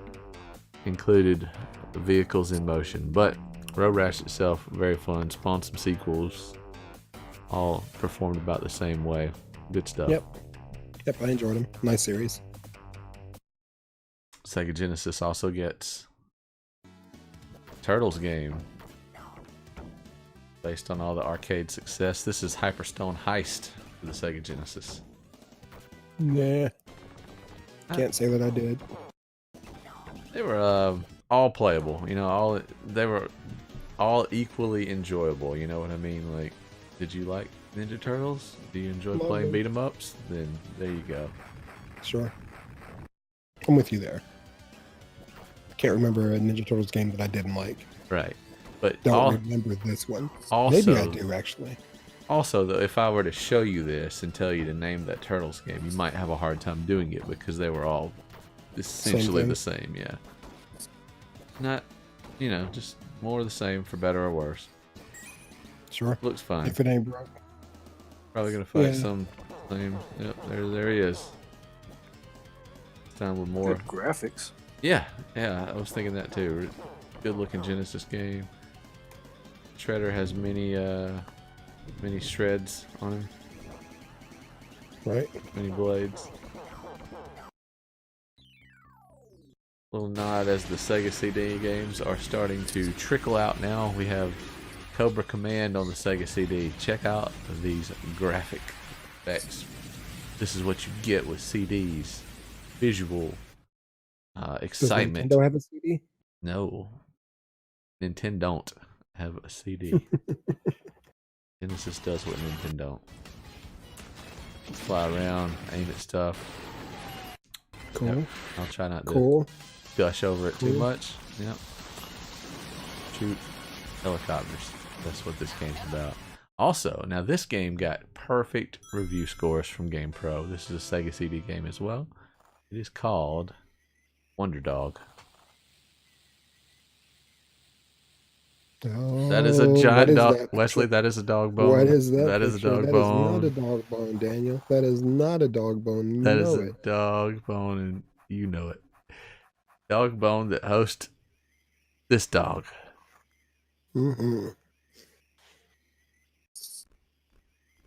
included vehicles in motion, but Road Rash itself very fun. Spawned some sequels, all performed about the same way. Good stuff. Yep, I enjoyed them. Nice series. Sega Genesis also gets Turtles game based on all the arcade success. This is Hyperstone Heist for the Sega Genesis. Nah. Can't say that I did. They were all playable, you know, they were all equally enjoyable, you know what I mean? Like, did you like Ninja Turtles? Do you enjoy playing beat 'em ups? Then there you go. Sure. I'm with you there. Can't remember a Ninja Turtles game that I didn't like. Right. But don't remember this one. Also, maybe I do actually. Also, though, if I were to show you this and tell you to name that Turtles game, you might have a hard time doing it because they were all essentially the same, yeah. Not, you know, just more of the same for better or worse. Sure. Looks fine. If it ain't broke. Probably gonna fight some same. Yep, there he is. This time with more good graphics. Yeah, I was thinking that too. Good looking Genesis game. Shredder has many shreds on him. Right. Many blades. Little nod as the Sega CD games are starting to trickle out now. We have Cobra Command on the Sega CD. Check out these graphic effects. This is what you get with CDs. Visual excitement. Does Nintendo have a CD? No. Nintendo don't have a CD. Genesis does what Nintendo don't. Fly around, aim at stuff. Cool. Yep. I'll try not to gush over it too much. Yep. Shoot helicopters. That's what this game's about. Also, now this game got perfect review scores from GamePro. This is a Sega CD game as well. It is called Wonder Dog. Oh, that is a giant dog. Wesley, that is a dog bone. What is that? That is a dog bone. That is not a dog bone, Daniel. That is not a dog bone. You that is know a it. dog bone, and you know it. Dog bone that hosts this dog. Mm-hmm.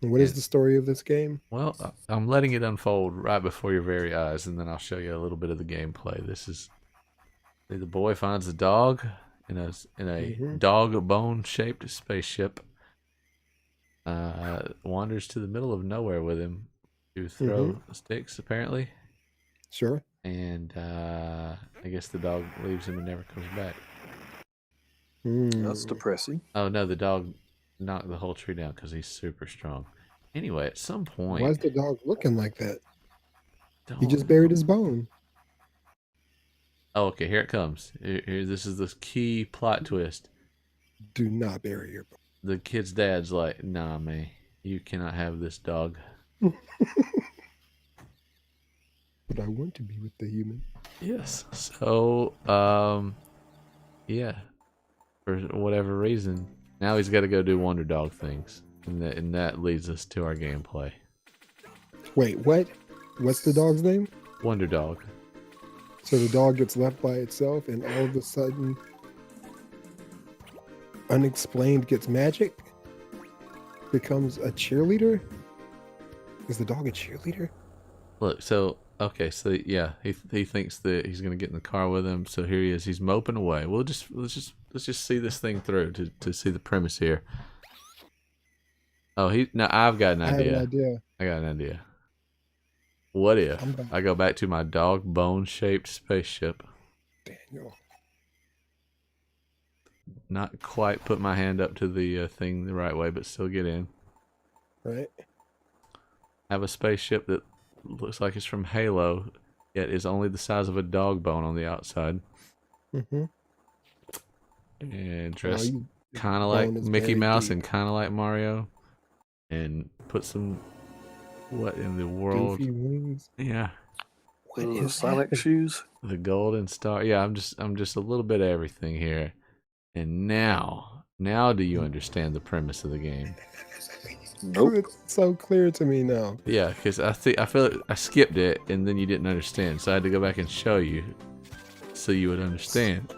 What is the story of this game? Well, I'm letting it unfold right before your very eyes, and then I'll show you a little bit of the gameplay. This is the boy finds a dog in a dog bone shaped spaceship. Wanders to the middle of nowhere with him, to throw sticks, apparently. Sure. And I guess the dog leaves him and never comes back. That's depressing. Oh no, the dog knocked the whole tree down because he's super strong. Anyway, at some point, Why is the dog looking like that? He just buried his bone. Oh, okay, here it comes. Here, this is the key plot twist. Do not bury your bone. The kid's dad's like, "Nah, man, you cannot have this dog." But I want to be with the human. Yes. So, yeah, for whatever reason, now he's got to go do Wonder Dog things, and that leads us to our gameplay. Wait, what? What's the dog's name? Wonder Dog. So the dog gets left by itself, and all of a sudden, unexplained gets magic? Becomes a cheerleader? Is the dog a cheerleader? Look, so okay, so yeah, he thinks that he's gonna get in the car with him. So here he is. He's moping away. Let's just see this thing through to see the premise here. Oh, now I've got an idea. I got an idea. What if I go back to my dog bone-shaped spaceship? Daniel. Not quite put my hand up to the thing the right way, but still get in. Right. Have a spaceship that looks like it's from Halo, yet is only the size of a dog bone on the outside. And dress kind of like Mickey Mouse and kind of like Mario. And put some, what in the world? Goofy wings. Yeah. What is Sonic that? shoes? The golden star. Yeah, I'm just a little bit of everything here. And now do you understand the premise of the game? Nope. It's so clear to me now. Yeah, because I feel like I skipped it and then you didn't understand, so I had to go back and show you so you would understand.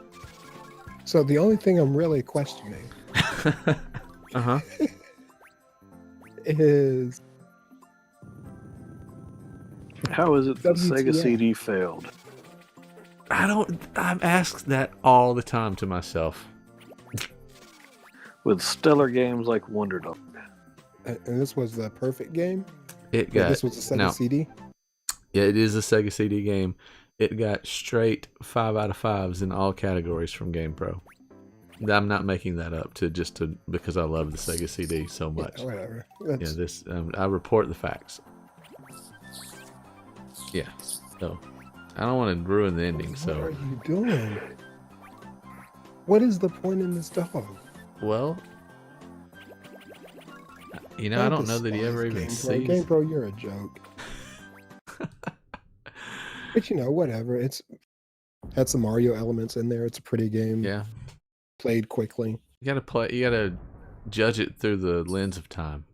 So the only thing I'm really questioning is how is it that Sega CD failed? I've asked that all the time to myself. With stellar games like Wonder Dog. and this was the perfect game? This was a Sega CD? Yeah, it is a Sega CD game. It got straight 5 out of 5s in all categories from GamePro. I'm not making that up because I love the Sega CD so much. Yeah, whatever. I report the facts. Yeah, so I don't want to ruin the ending. What So are you doing? What is the point in this dog? well, I don't know that he ever even sees. GamePro, you're a joke. But whatever. It's had some Mario elements in there. It's a pretty game. Yeah. Played quickly. You gotta judge it through the lens of time.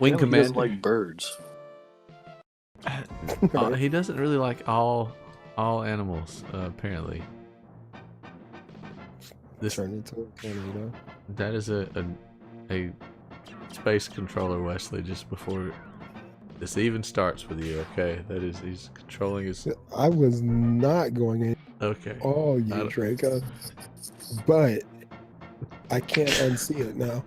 Wing He Commander doesn't like birds. he doesn't really like all animals, apparently. This Turn into a tornado. That is a space controller, Wesley, just before this even starts with you, okay? That is, he's controlling his... I was not going in. Okay. Oh, you Draco. But I can't unsee it now.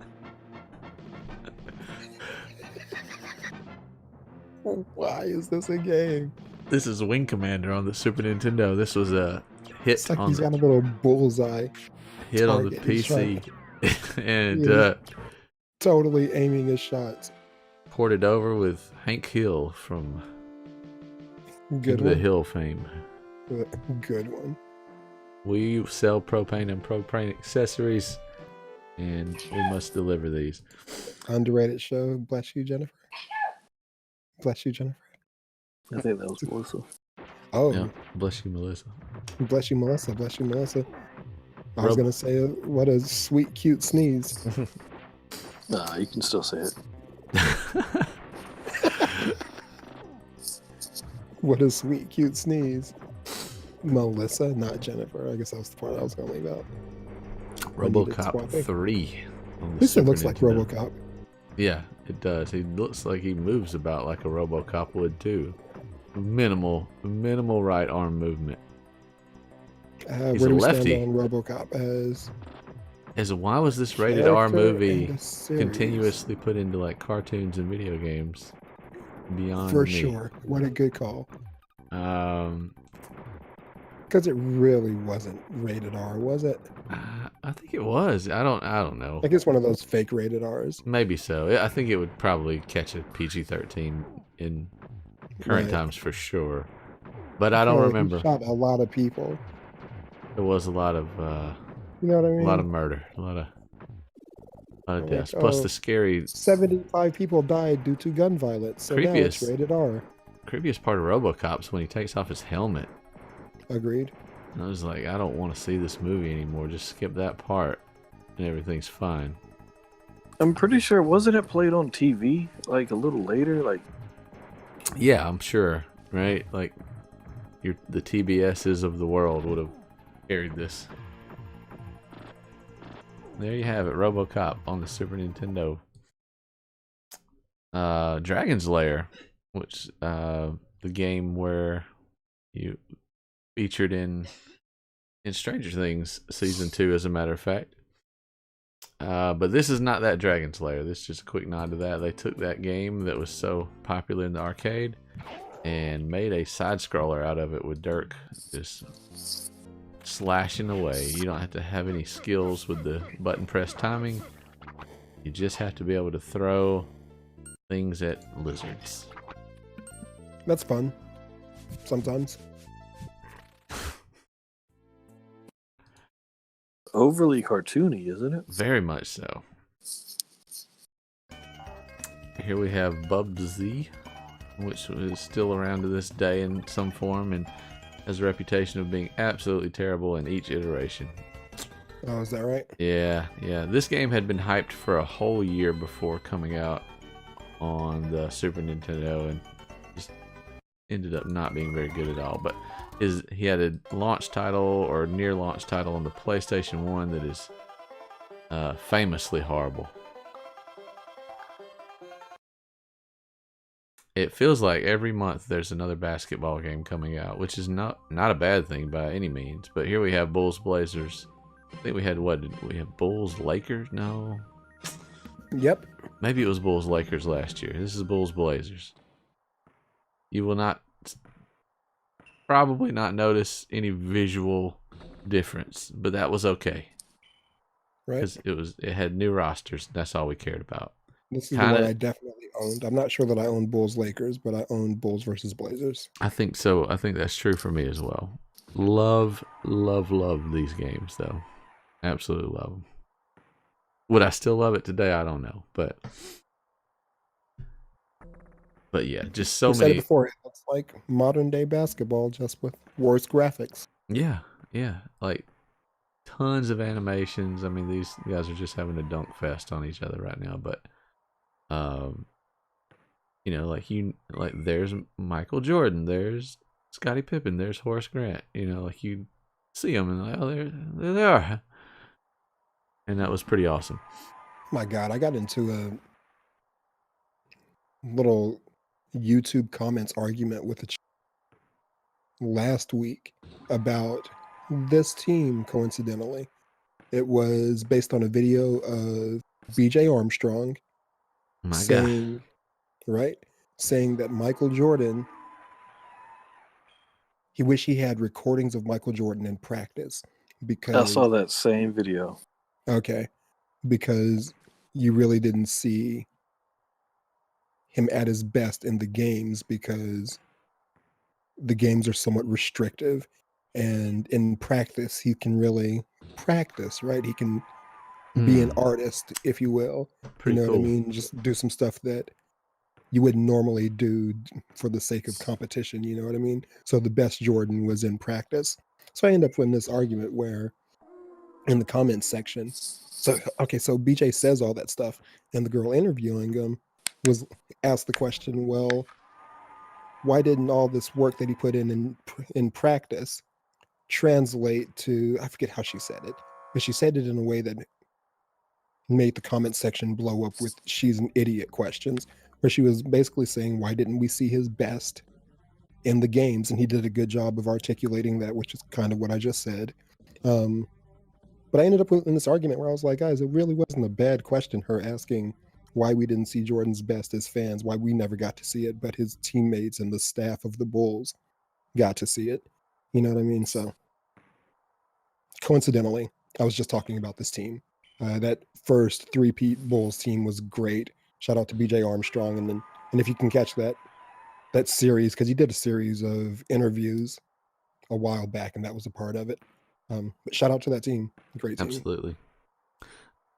Why is this a game? This is Wing Commander on the Super Nintendo. This was a hit It's like he's got a little bullseye. Hit on the PC. And totally aiming his shots. Ported over with Hank Hill from the Hill fame. Good one. We sell propane and propane accessories, and we must deliver these. Underrated show. Bless you, Jennifer. Bless you, Jennifer. I think that was Melissa. Oh. Yeah, bless you, Melissa. Bless you, Melissa. Bless you, Melissa. I was going to say, what a sweet, cute sneeze. Nah, you can still say it. What a sweet, cute sneeze. Melissa, not Jennifer. I guess that was the part I was going to leave out. RoboCop 3. At least it looks like RoboCop. Yeah, it does. He looks like he moves about like a RoboCop would too. Minimal right arm movement. Where do we stand on RoboCop as why was this rated R movie continuously put into like cartoons and video games? beyond For me. sure. What a good call. Um, Because it really wasn't rated R, was it? I think it was. I don't know. Like it's one of those fake rated Rs. Maybe so. I think it would probably catch a PG-13 in current Right. times for sure. But I don't remember. He shot a lot of people. There was a lot of You know what I mean? a lot of murder, a lot of Like, deaths. Plus oh, the scary 75 people died due to gun violence. So now it's Creepiest. rated R. creepiest part of RoboCop's when he takes off his helmet. Agreed. And I was like, I don't want to see this movie anymore. Just skip that part, and everything's fine. I'm pretty sure, wasn't it played on TV like a little later? Like, Yeah, I'm sure, right? Like, the TBSs of the world would have carried this. There you have it, RoboCop on the Super Nintendo. Dragon's Lair, which the game where you featured in Stranger Things season 2, as a matter of fact. But this is not that Dragon's Lair. This is just a quick nod to that. They took that game that was so popular in the arcade and made a side scroller out of it with Dirk just slashing away. You don't have to have any skills with the button press timing. You just have to be able to throw things at lizards. That's fun. Sometimes. overly cartoony, isn't it? Very much so. Here we have Bubsy, which is still around to this day in some form and has a reputation of being absolutely terrible in each iteration. Oh, is that right? Yeah. This game had been hyped for a whole year before coming out on the Super Nintendo and just ended up not being very good at all. But he had a launch title or near launch title on the PlayStation 1 that is famously horrible. It feels like every month there's another basketball game coming out, which is not a bad thing by any means. But here we have Bulls Blazers. I think we had, what did we have? Bulls Lakers? No. Yep. Maybe it was Bulls Lakers last year. This is Bulls Blazers. You will probably not notice any visual difference, but that was okay. Right. Because it had new rosters. That's all we cared about. This is the one I definitely owned. I'm not sure that I owned Bulls Lakers, but I owned Bulls versus Blazers. I think so. I think that's true for me as well. Love these games, though. Absolutely love them. Would I still love it today? I don't know, but yeah, just so many. Said it before. It looks like modern day basketball, just with worse graphics. Yeah, like tons of animations. I mean, these guys are just having a dunk fest on each other right now, but like there's Michael Jordan, there's Scottie Pippen, there's Horace Grant. Like you see them and like, oh, there they are, and that was pretty awesome. My God, I got into a little YouTube comments argument with last week about this team. Coincidentally, it was based on a video of BJ Armstrong saying that Michael Jordan, he wished he had recordings of Michael Jordan in practice because I saw that same video. Okay, because you really didn't see him at his best in the games because the games are somewhat restrictive, and in practice he can really practice, right? He can be an artist, if you will. Pretty what I cool. mean? Just do some stuff that you wouldn't normally do for the sake of competition, you know what I mean? So the best Jordan was in practice. So I end up in this argument where in the comments section, so BJ says all that stuff, and the girl interviewing him was asked the question, well, why didn't all this work that he put in practice translate to, I forget how she said it, but she said it in a way that made the comment section blow up with she's an idiot questions, where she was basically saying, why didn't we see his best in the games? And he did a good job of articulating that, which is kind of what I just said. But I ended up in this argument where I was like, guys, it really wasn't a bad question, her asking why we didn't see Jordan's best as fans, why we never got to see it, but his teammates and the staff of the Bulls got to see it. You know what I mean? So coincidentally, I was just talking about this team. That first three-peat Bulls team was great. Shout out to BJ Armstrong, and if you can catch that series, because he did a series of interviews a while back, and that was a part of it. But shout out to that team. Great team. Absolutely.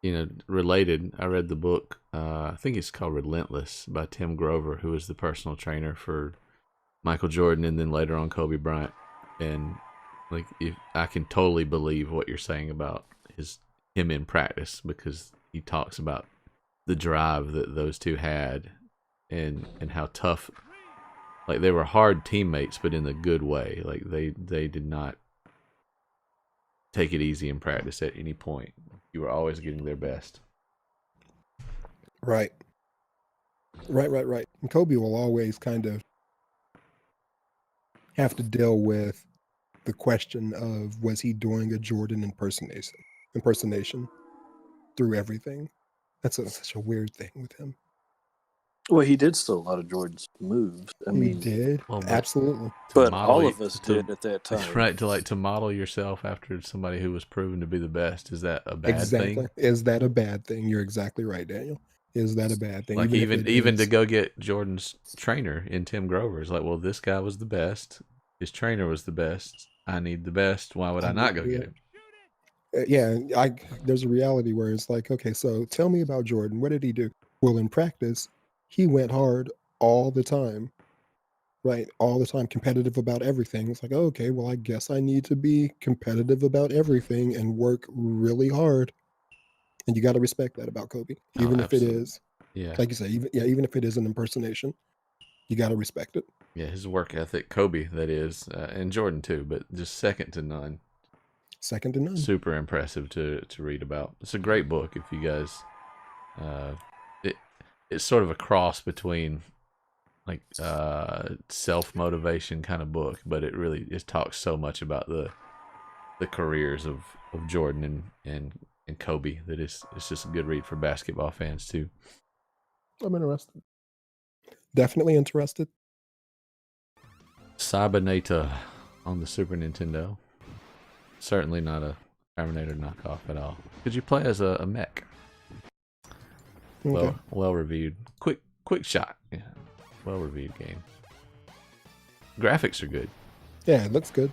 You know, related, I read the book, I think it's called Relentless by Tim Grover, who was the personal trainer for Michael Jordan and then later on Kobe Bryant. And like, I can totally believe what you're saying about him in practice, because he talks about the drive that those two had and how tough, like they were hard teammates, but in a good way. Like they did not take it easy in practice at any point. You were always getting their best. Right. And Kobe will always kind of have to deal with the question of, was he doing a Jordan impersonation through everything? That's such a weird thing with him. Well, he did steal a lot of Jordan's moves. I He mean, did. Well, Absolutely. but all of us did at that time. Right, to model yourself after somebody who was proven to be the best, is that a bad thing? Is that a bad thing? You're exactly right, Daniel. Is that a bad thing? Like even is, to go get Jordan's trainer in Tim Grover is like, well, this guy was the best. His trainer was the best. I need the best. Why would I not go get him? Yeah, there's a reality where it's like, okay, so tell me about Jordan. What did he do? Well, in practice, he went hard all the time, right? All the time, competitive about everything. It's like, okay, well, I guess I need to be competitive about everything and work really hard. And you got to respect that about Kobe, even if it is, like you say, even if it is an impersonation, you got to respect it. Yeah, his work ethic, Kobe, that is, and Jordan too, but just second to none. Second to none. Super impressive to read about. It's a great book if you guys. It's sort of a cross between like self-motivation kind of book, but it talks so much about the careers of Jordan and Kobe that it's just a good read for basketball fans too. I'm interested. Definitely interested. Cybernator on the Super Nintendo. Certainly not a Terminator knockoff at all. Could you play as a mech? Okay. Well reviewed. Quick shot. Yeah. Well reviewed game. Graphics are good. Yeah, it looks good.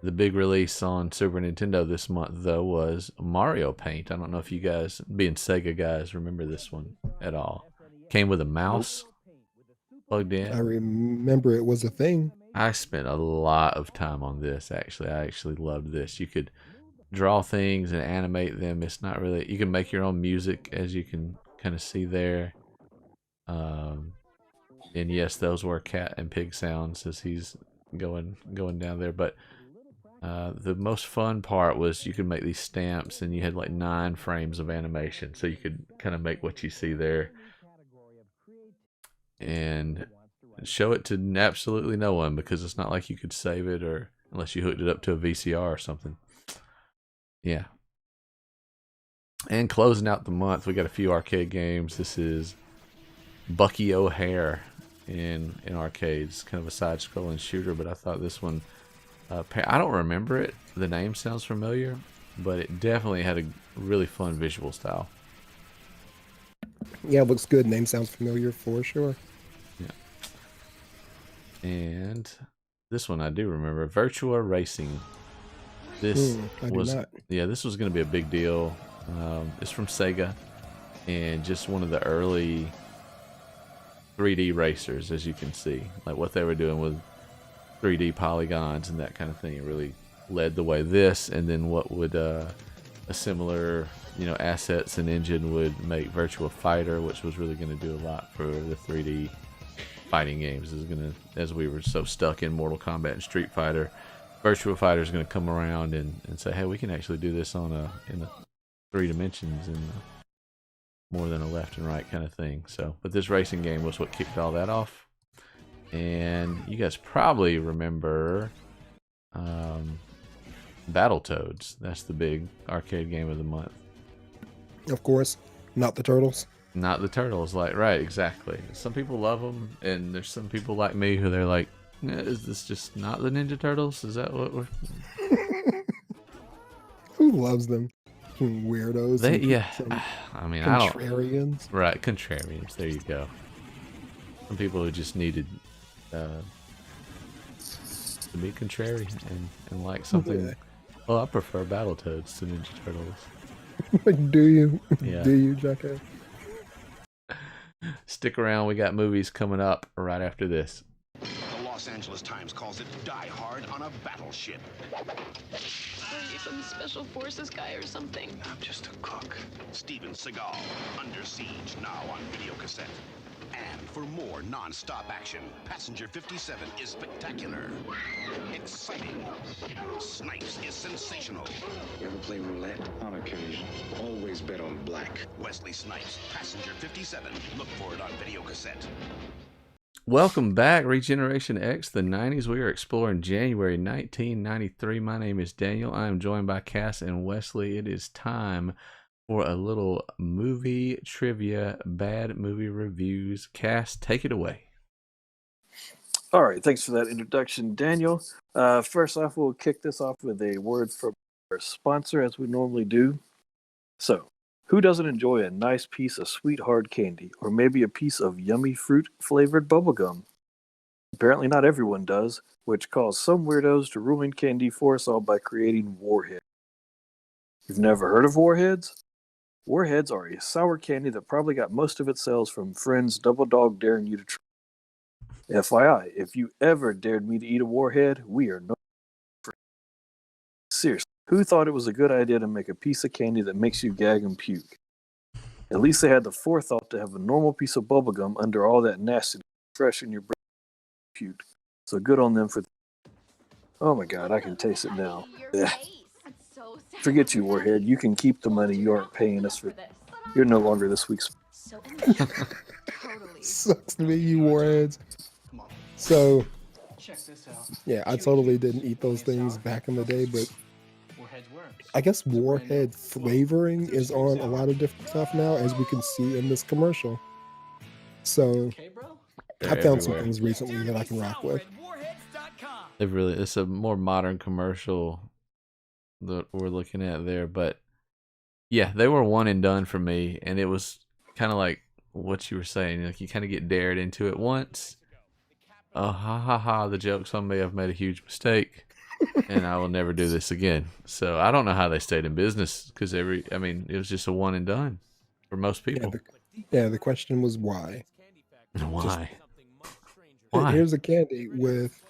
The big release on Super Nintendo this month, though, was Mario Paint. I don't know if you guys, being Sega guys, remember this one at all. Came with a mouse plugged in. I remember it was a thing. I spent a lot of time on this, actually. I actually loved this. You could draw things and animate them. It's not really... You can make your own music, as you can kind of see there. And yes, those were cat and pig sounds as he's going down there. But the most fun part was you could make these stamps, and you had like 9 frames of animation. So you could kind of make what you see there. And show it to absolutely no one, because it's not like you could save it, or unless you hooked it up to a VCR or something. Yeah. And closing out the month, we got a few arcade games. This is Bucky O'Hare in arcades. Kind of a side-scrolling shooter, but I thought this one... I don't remember it. The name sounds familiar, but it definitely had a really fun visual style. Yeah, it looks good. Name sounds familiar for sure. Yeah. And this one I do remember, Virtua Racing. This was going to be a big deal. It's from Sega, and just one of the early 3D racers, as you can see. Like what they were doing with 3D polygons and that kind of thing. It really led the way. This, and then what would a similar, assets and engine would make Virtua Fighter, which was really going to do a lot for the 3D fighting games. Is going to, as we were so stuck in Mortal Kombat and Street Fighter, Virtua Fighter is going to come around and say, hey, we can actually do this in the 3 dimensions and more than a left and right kind of thing. So, but this racing game was what kicked all that off. And you guys probably remember Battletoads. That's the big arcade game of the month. Of course, not the turtles. Not the turtles, like, right, exactly. Some people love them, and there's some people like me who they're like, is this just not the Ninja Turtles? Is that what we're... Who loves them? Weirdos. They, and yeah, some I mean, I don't... contrarians. Right, contrarians, there you go. Some people who just needed to be contrary and like something... Yeah. Well, I prefer Battletoads to Ninja Turtles. Like, do you? Yeah. Do you, Jacko? Stick around, we got movies coming up right after this. The Los Angeles Times calls it Die Hard on a Battleship. Are you some special forces guy or something? I'm just a cook. Steven Seagal, Under Siege, now on video cassette. And for more non-stop action, Passenger 57 is spectacular. Exciting. Snipes is sensational. You ever play roulette? On occasion. Always bet on black. Wesley Snipes, Passenger 57. Look for it on video cassette. Welcome back, Regeneration X, the 90s. We are exploring January 1993. My name is Daniel. I am joined by Cass and Wesley. It is time for a little movie trivia, bad movie reviews. Cass, take it away. All right, thanks for that introduction, Daniel. First off, we'll kick this off with a word from our sponsor, as we normally do. So, who doesn't enjoy a nice piece of sweet hard candy, or maybe a piece of yummy fruit-flavored bubblegum? Apparently not everyone does, which caused some weirdos to ruin candy for us all by creating Warheads. You've never heard of Warheads? Warheads are a sour candy that probably got most of its sales from friends double dog daring you to try. FYI, if you ever dared me to eat a Warhead, we are no friends. Seriously, who thought it was a good idea to make a piece of candy that makes you gag and puke? At least they had the forethought to have a normal piece of bubblegum under all that nastiness fresh in your brain puke. So good on them for that. Oh my god, I can taste it now. Yeah. Forget you, Warhead. You can keep the money you aren't paying us for. You're no longer this week's. Sucks to be you, Warheads. So, yeah, I totally didn't eat those things back in the day, but I guess Warhead flavoring is on a lot of different stuff now, as we can see in this commercial. So, I found some things recently that I can rock with. It's a more modern commercial that we're looking at there, but yeah, they were one and done for me, and it was kind of like what you were saying, like you kind of get dared into it once. Oh, ha ha ha, the joke's on me, I've made a huge mistake and I will never do this again. So I don't know how they stayed in business, because it was just a one and done for most people. Yeah, the question was why. Why? Why? Here's a candy with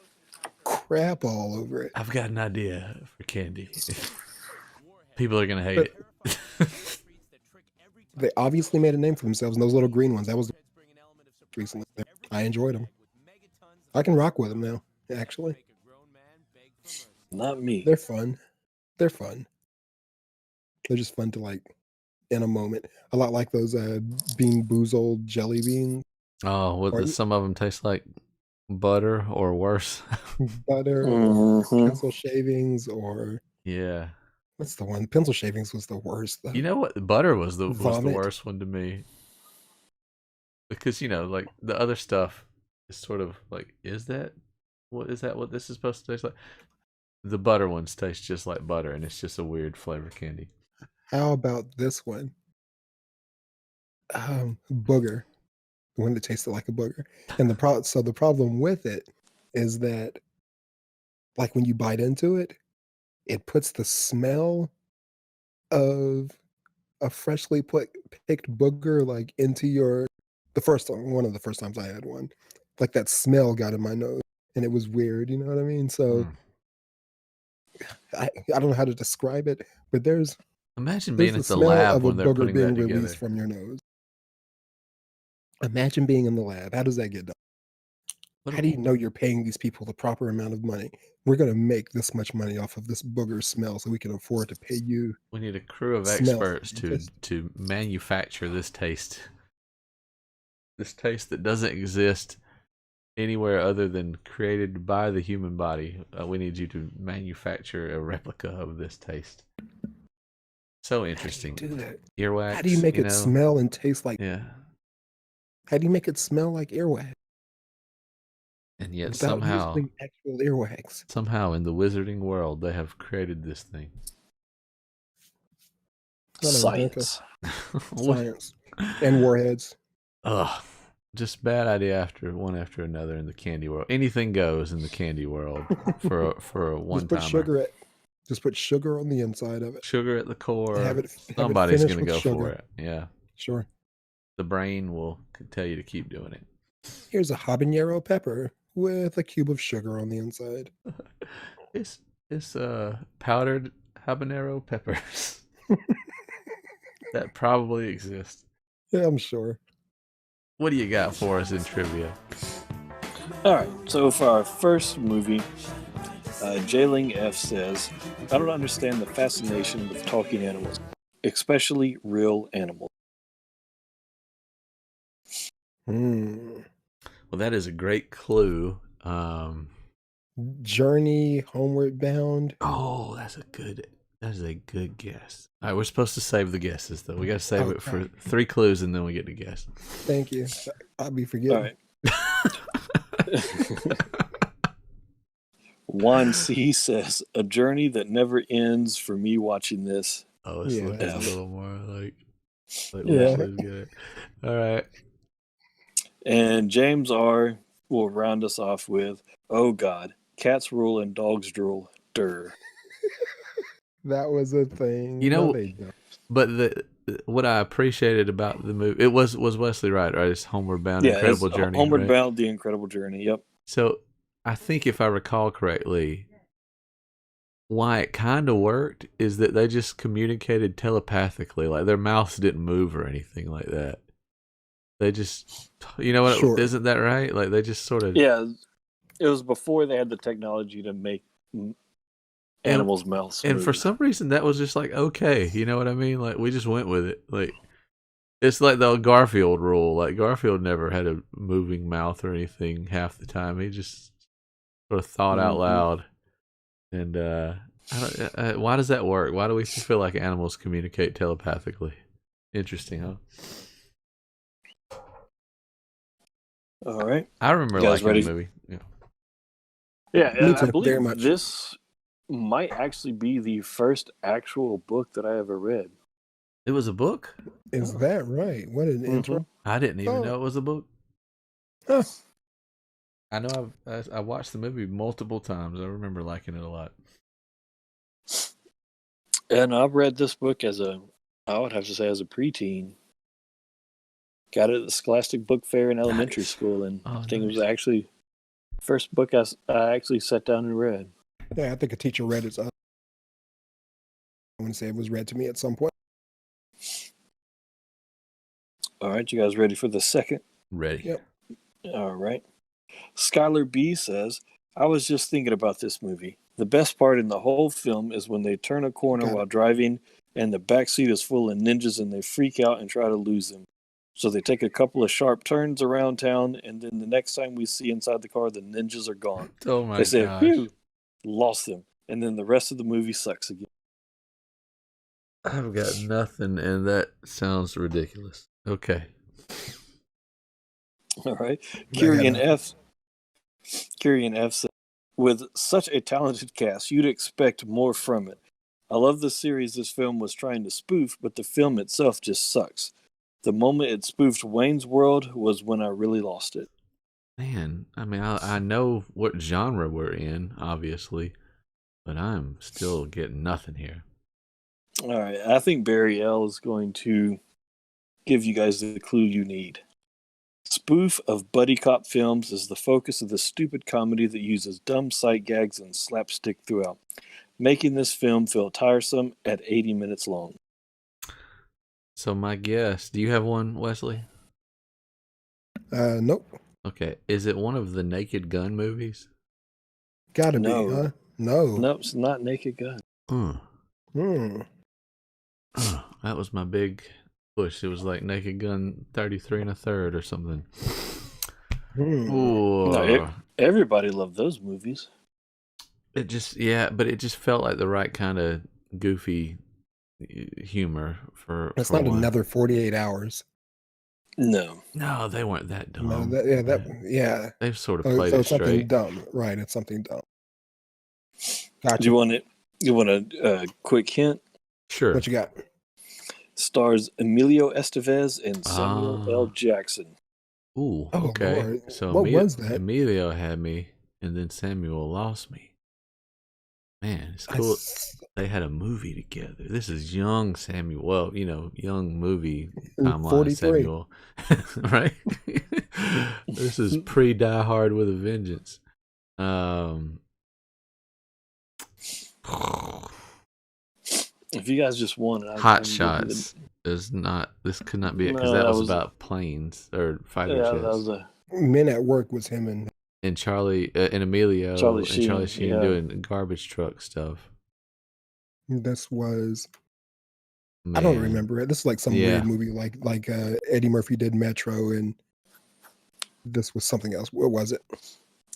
crap all over it. I've got an idea for candy. People are gonna hate it. They obviously made a name for themselves, and those little green ones, that was recently. I enjoyed them. I can rock with them now, actually. Not me. They're fun. They're fun. They're just fun to like in a moment. A lot like those Bean Boozled jelly beans. Oh, some of them taste like butter or worse. Butter, or pencil shavings, or yeah. What's the one? Pencil shavings was the worst, though. You know what? Butter was the worst one to me. Because, like the other stuff is sort of like, is that what this is supposed to taste like? The butter ones taste just like butter, and it's just a weird flavor candy. How about this one? Booger. The one that tasted like a booger. And the problem with it is that, like, when you bite into it, it puts the smell of a freshly picked booger like into one of the first times I had one. Like, that smell got in my nose, and it was weird, you know what I mean? So I don't know how to describe it, but imagine being at the lab when they're putting that together. Released from your nose. Imagine being in the lab. How does that get done? How do you know you're paying these people the proper amount of money? We're going to make this much money off of this booger smell, so we can afford to pay you. We need a crew of experts to manufacture this taste. This taste that doesn't exist anywhere other than created by the human body. We need you to manufacture a replica of this taste. So interesting. Do that. Earwax. How do you make it smell and taste like? Yeah. How do you make it smell like earwax? And yet Without somehow, using actual earwax. somehow in the wizarding world, they have created this thing. Science. Science. And warheads. Ugh. Just bad idea after another in the candy world. Anything goes in the candy world for a one timer. Just put sugar on the inside of it. Sugar at the core. Have it Somebody's finished gonna with go sugar. for it. Yeah. Sure. The brain will tell you to keep doing it. Here's a habanero pepper with a cube of sugar on the inside. It's powdered habanero peppers. That probably exists. Yeah, I'm sure. What do you got for us in trivia? All right. So for our first movie, Jailing F says, I don't understand the fascination with talking animals, especially real animals. Hmm. Well, that is a great clue. Journey, Homeward Bound. Oh, that is a good guess. All right, we're supposed to save the guesses though. We got to save it for 3 clues and then we get to guess. Thank you. I'll be forgetting. All right. Juan C says, a journey that never ends for me watching this. Oh, it's looking a little more like yeah. Good. All right. And James R will round us off with, oh God, cats rule and dogs drool. Durr. That was a thing. You know, No, they don't. but what I appreciated about the movie, it was Wesley right? It's Homeward Bound, Incredible Journey. Homeward right? Bound, The Incredible Journey. Yep. So I think if I recall correctly, why it kind of worked is that they just communicated telepathically, like their mouths didn't move or anything like that. They just, you know what? Sure. Isn't that right? Like they just sort of. Yeah, it was before they had the technology to make animals' mouths. And for some reason, that was just like okay, you know what I mean? Like we just went with it. Like it's like the Garfield rule. Like Garfield never had a moving mouth or anything half the time. He just sort of thought out loud. And why does that work? Why do we feel like animals communicate telepathically? Interesting, huh? All right. I remember liking the movie. Yeah. Yeah, and I very believe much. this might actually be the first actual book that I ever read. It was a book? Is that right? What an intro. I didn't even know it was a book. Huh. I know I watched the movie multiple times. I remember liking it a lot. And I read this book I would have to say as a preteen. Got it at the Scholastic Book Fair in elementary school, and I think it was actually the first book I actually sat down and read. Yeah, I think a teacher read it. I want to say it was read to me at some point. All right, you guys ready for the second? Ready. Yep. All right. Skylar B says, I was just thinking about this movie. The best part in the whole film is when they turn a corner while driving and the backseat is full of ninjas and they freak out and try to lose them. So they take a couple of sharp turns around town, and then the next time we see inside the car, the ninjas are gone. Oh my They say, gosh. phew, lost them. And then the rest of the movie sucks again. I've got nothing, and that sounds ridiculous. Okay. All right. Kyrian F said, with such a talented cast, you'd expect more from it. I love the series this film was trying to spoof, but the film itself just sucks. The moment it spoofed Wayne's World was when I really lost it. Man, I mean, I know what genre we're in, obviously, but I'm still getting nothing here. All right. I think Barry L. is going to give you guys the clue you need. Spoof of buddy cop films is the focus of the stupid comedy that uses dumb sight gags and slapstick throughout, making this film feel tiresome at 80 minutes long. So my guess, do you have one, Wesley? Nope. Okay, is it one of the Naked Gun movies? Gotta No. be, huh? No. Nope, it's not Naked Gun. That was my big push. It was like Naked Gun 33 1/3 or something. Ooh. No, everybody loved those movies. It just, but it just felt like the right kind of goofy humor for. It's for not one. another 48 hours. No. No, they weren't that dumb. No, yeah. They've sort of So, played so it it's something straight. dumb, right? It's something dumb. Gotcha. Do you want it? You want a quick hint? Sure. What you got? Stars Emilio Estevez and Samuel L. Jackson. Ooh, Oh, okay. Lord. So What was that? Emilio had me, and then Samuel lost me. Man, it's cool. They had a movie together. This is young Samuel. Well, young movie timeline 43. Samuel, right? This is pre Die Hard with a Vengeance. If you guys just want it, Hot Shots is not. This could not be it because No, that that was was- about planes or fighter Yeah, jets. that was a Men at Work was him And Charlie and Emilio Charlie and Charlie Sheen, Sheen yeah. doing garbage truck stuff. this was. I don't Man. remember it. This is like some Yeah. weird movie, like Eddie Murphy did Metro, and this was something else. What was it?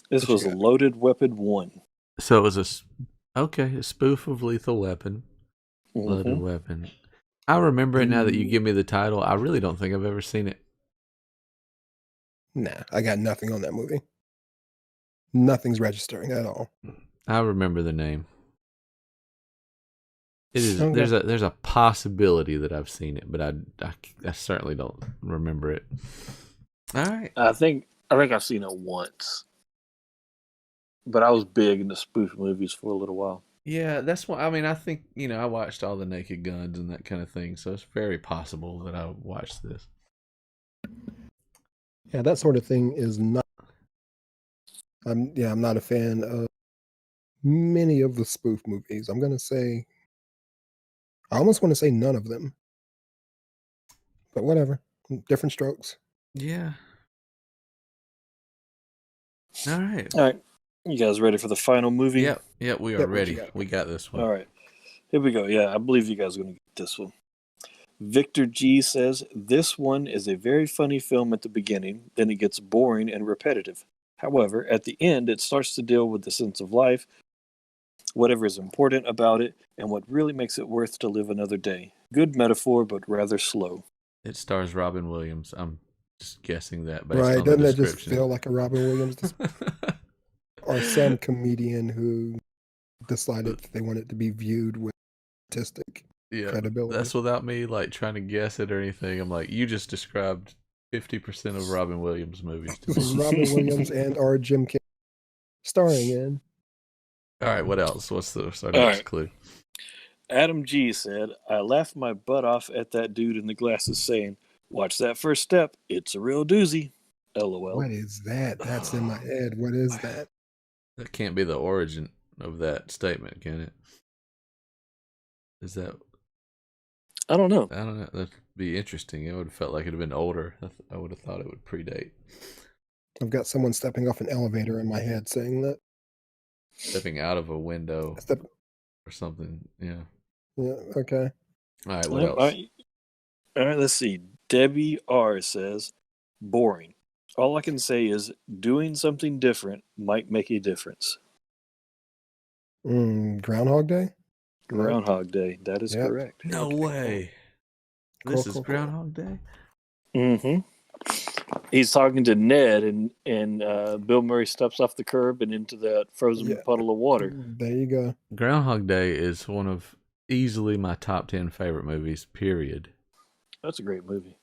This What you was got? Loaded Weapon 1. So it was a spoof of Lethal Weapon, Loaded Mhm. Weapon. I remember it now that you give me the title. I really don't think I've ever seen it. Nah, I got nothing on that movie. Nothing's registering at all. I remember the name. It is. Okay. There's a possibility that I've seen it, but I certainly don't remember it. All right. I think I've seen it once. But I was big into spoof movies for a little while. Yeah, that's what I mean. I think I watched all the Naked Guns and that kind of thing, so it's very possible that I watched this. Yeah, that sort of thing is not. I'm not a fan of many of the spoof movies. I'm gonna say. I almost want to say none of them. But whatever. Different strokes. Yeah. All right. All right. You guys ready for the final movie? Yep, we are Yep, what you ready. got? We got this one. All right. Here we go. Yeah, I believe you guys are going to get this one. Victor G says, this one is a very funny film at the beginning, then it gets boring and repetitive. However, at the end, it starts to deal with the sense of life, whatever is important about it, and what really makes it worth to live another day. Good metaphor, but rather slow. It stars Robin Williams. I'm just guessing that based Right? on the Doesn't that just description. feel like a Robin Williams or some comedian who decided they wanted to be viewed with artistic credibility? That's without me trying to guess it or anything. I'm like, you just described 50% of Robin Williams movies to me. Robin Williams and or Jim Carrey starring in. All right, what else? What's our next right. clue? Adam G said, I laughed my butt off at that dude in the glasses saying, watch that first step. It's a real doozy. LOL. What is that? That's in my head. What is that? That can't be the origin of that statement, can it? Is that? I don't know. I don't know. That'd be interesting. It would have felt like it'd have been older. I would have thought it would predate. I've got someone stepping off an elevator in my head saying that. Stepping out of a window Step. or something. Yeah. Yeah. Okay. All right. What All else? right, let's see. Debbie R says, boring. All I can say is doing something different might make a difference. Groundhog Day. Groundhog Day. That is Yep. correct. No way. This is Groundhog Day? Mm-hmm. He's talking to Ned, and Bill Murray steps off the curb and into that frozen puddle of water. There you go. Groundhog Day is one of easily my top 10 favorite movies, period. That's a great movie.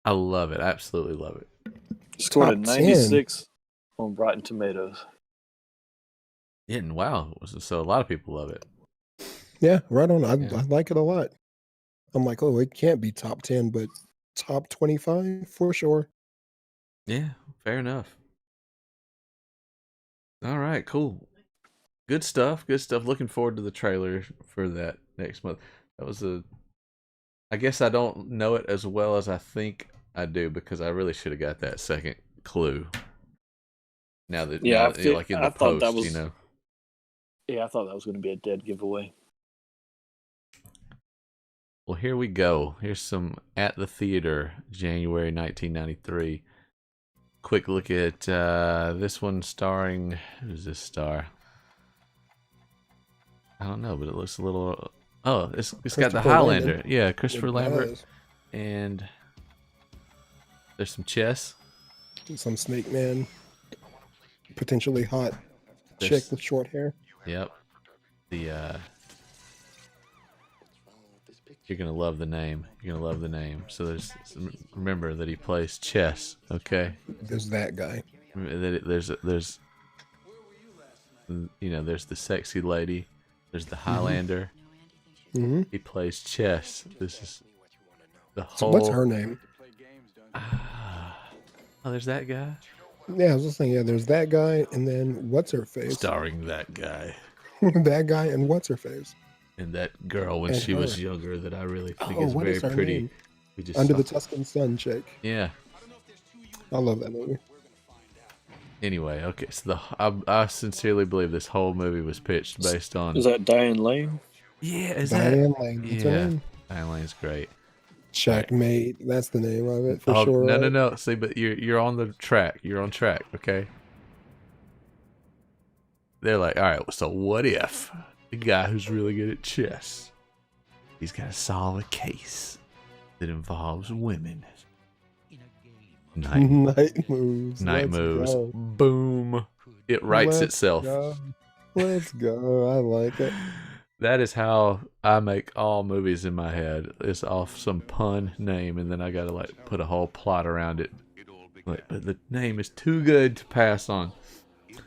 I love it. Absolutely love it. Scored a Top 96 on Rotten Tomatoes. Yeah, and wow. So a lot of people love it. Yeah, right on. I Yeah. like it a lot. I'm like, oh, it can't be top 10, but top 25 for sure. Yeah, fair enough. All right, cool. Good stuff. Good stuff. Looking forward to the trailer for that next month. That was I guess I don't know it as well as I think I do because I really should have got that second clue. Now that Yeah, like in the I thought post, that was, Yeah, I thought that was going to be a dead giveaway. Well, here we go. Here's some At the Theater, January 1993. Quick look at this one starring... Who's this star? I don't know, but it looks a little Oh, it's got the Christopher Highlander. Lambert. Yeah, Christopher It Lambert. does. And there's some chess. Some Snake Man. Potentially hot chick There's- with short hair. Yep. You're gonna love the name. You're gonna love the name. So remember that he plays chess. Okay. There's that guy. There's there's the sexy lady. There's the Highlander. Mm-hmm. He plays chess. This is the whole. So what's her name? Oh, there's that guy. Yeah, I was just saying. Yeah, there's that guy, and then what's her face? Starring that guy. That guy and what's her face? And that girl when And she was her. younger that I really think Oh, is what very is her pretty. name? We just Under saw- the Tuscan Sun chick. Yeah. I love that movie. Anyway, okay. So I sincerely believe this whole movie was pitched based on. Is that Diane Lane? Yeah, is Diane that? Lane. That's her Yeah, name. Diane Lane's great. Checkmate. That's the name of it for Oh, sure. no, no, right? no. See, but you're on the track. You're on track. Okay. They're like, all right. So what if the guy who's really good at chess, he's got to solve a case that involves women. Night moves. Night Let's moves. go. Boom. It writes Let's itself. go. Let's go. I like it. That is how I make all movies in my head. It's off some pun name, and then I gotta like put a whole plot around it. Like, but the name is too good to pass on.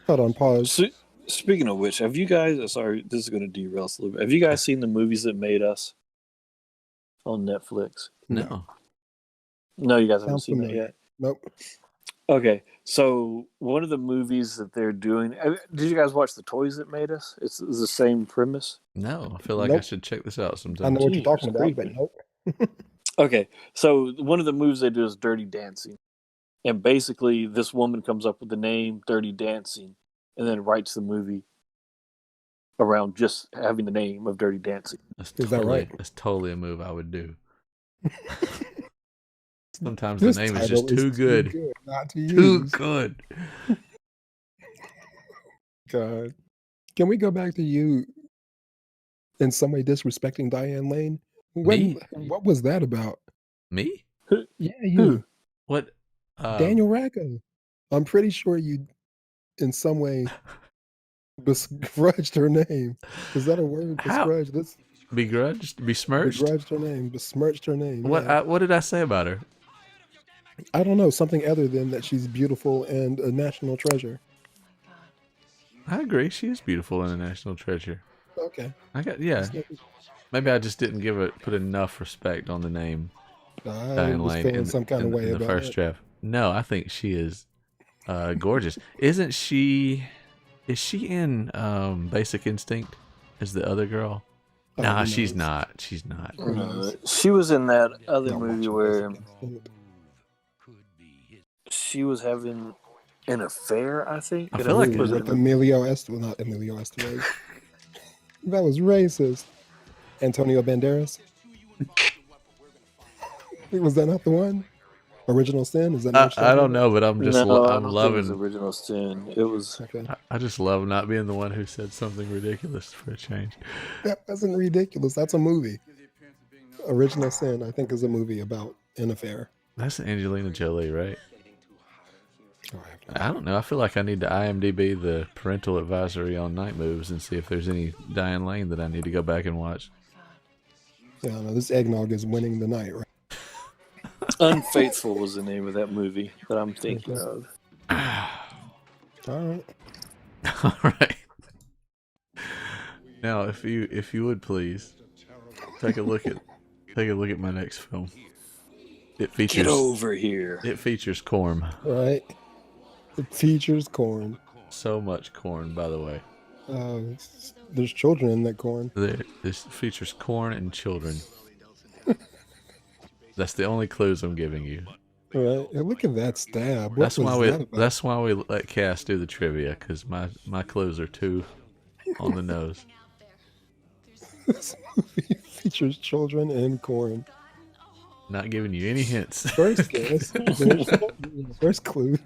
Hold on, pause. Speaking of which, have you guys? Sorry, this is going to derail us a little bit. Have you guys seen the movies that made us on Netflix? No. No, you guys haven't Sounds seen that familiar. yet. Nope. Okay, so one of the movies that they're doing. Did you guys watch The Toys That Made Us? It's the same premise. No, I feel like I Nope. should check this out sometime. I know what you're talking about, creepy. but nope. Okay, so one of the moves they do is Dirty Dancing. And basically, this woman comes up with the name Dirty Dancing and then writes the movie around just having the name of Dirty Dancing. That's Is that totally, right? That's totally a move I would do. Sometimes This the name is just title too good. not to Too use. good. God. Can we go back to you in some way disrespecting Diane Lane? Me? What was that about? Me? Yeah, you. What? Daniel Racco. I'm pretty sure you, in some way, begrudged her name. Is that a word? How? Begrudged? This Begrudged? Besmirched? begrudged her name. Besmirched her name. What? yeah. What did I say about her? I don't know. Something other than that she's beautiful and a national treasure. I agree. She is beautiful and a national treasure. Okay. Yeah. Maybe I just didn't put enough respect on the name I Diane was Lane feeling in, some kind in- of way in the about first it. draft. No, I think she is gorgeous. Isn't she? Is she in Basic Instinct? Is the other girl? Oh, Nah, who she's knows? not. She's not. Who knows? She was in that other Not movie watching where Basic Instinct. she was having an affair, I think. I And feel like was with it Emilio Estevez. Well, not Emilio Estevez. That was racist. Antonio Banderas. Was that not the one? Original Sin? Is that? not what you're I talking don't know, but I'm just No, I I'm don't think it was loving. Original Sin. It was. about? Okay. I just love not being the one who said something ridiculous for a change. That wasn't ridiculous. That's a movie. Original Sin, I think, is a movie about an affair. That's Angelina Jolie, right? Oh, I have no I don't know. I feel like I need to IMDb the parental advisory on Night Moves and see if there's any Diane Lane that I need to go back and watch. Yeah, no, this eggnog is winning the night, right? Unfaithful was the name of that movie that I'm thinking of. All right. All right. Now, if you would please take a look at my next film. It features Get over here. It features corn. Right. It features corn. So much corn, by the way. There's children in that corn. This features corn and children. That's the only clues I'm giving you. Right. And look at that stab. What That's was why we that about? that's why we let Cass do the trivia, because my clues are too on the nose. This movie features children and corn. Not giving you any hints. First guess. First clue.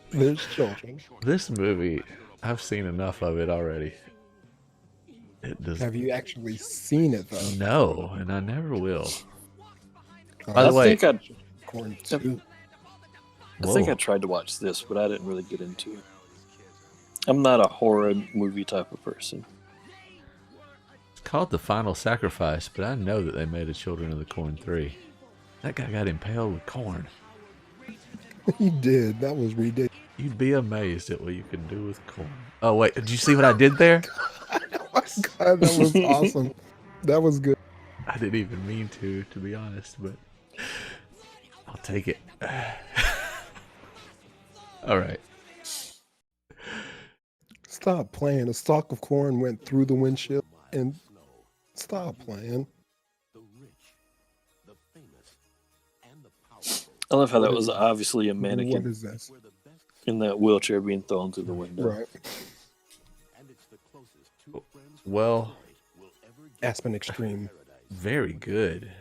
There's children. This movie, I've seen enough of it already. It does. Have you actually seen it though? No, and I never will. Oh, By the way, Corn too. I think I tried to watch this, but I didn't really get into it. I'm not a horror movie type of person. It's called The Final Sacrifice, but I know that they made a Children of the Corn 3. That guy got impaled with corn. He did. That was ridiculous. You'd be amazed at what you can do with corn. Oh, wait. Did you see what I did there? Oh my God, that was awesome. That was good. I didn't even mean to be honest, but I'll take it. All right. Stop playing. A stalk of corn went through the windshield and stop playing. I love how that was obviously a mannequin. What is this? In that wheelchair being thrown through the window. Right. Well, Aspen Extreme. Very good.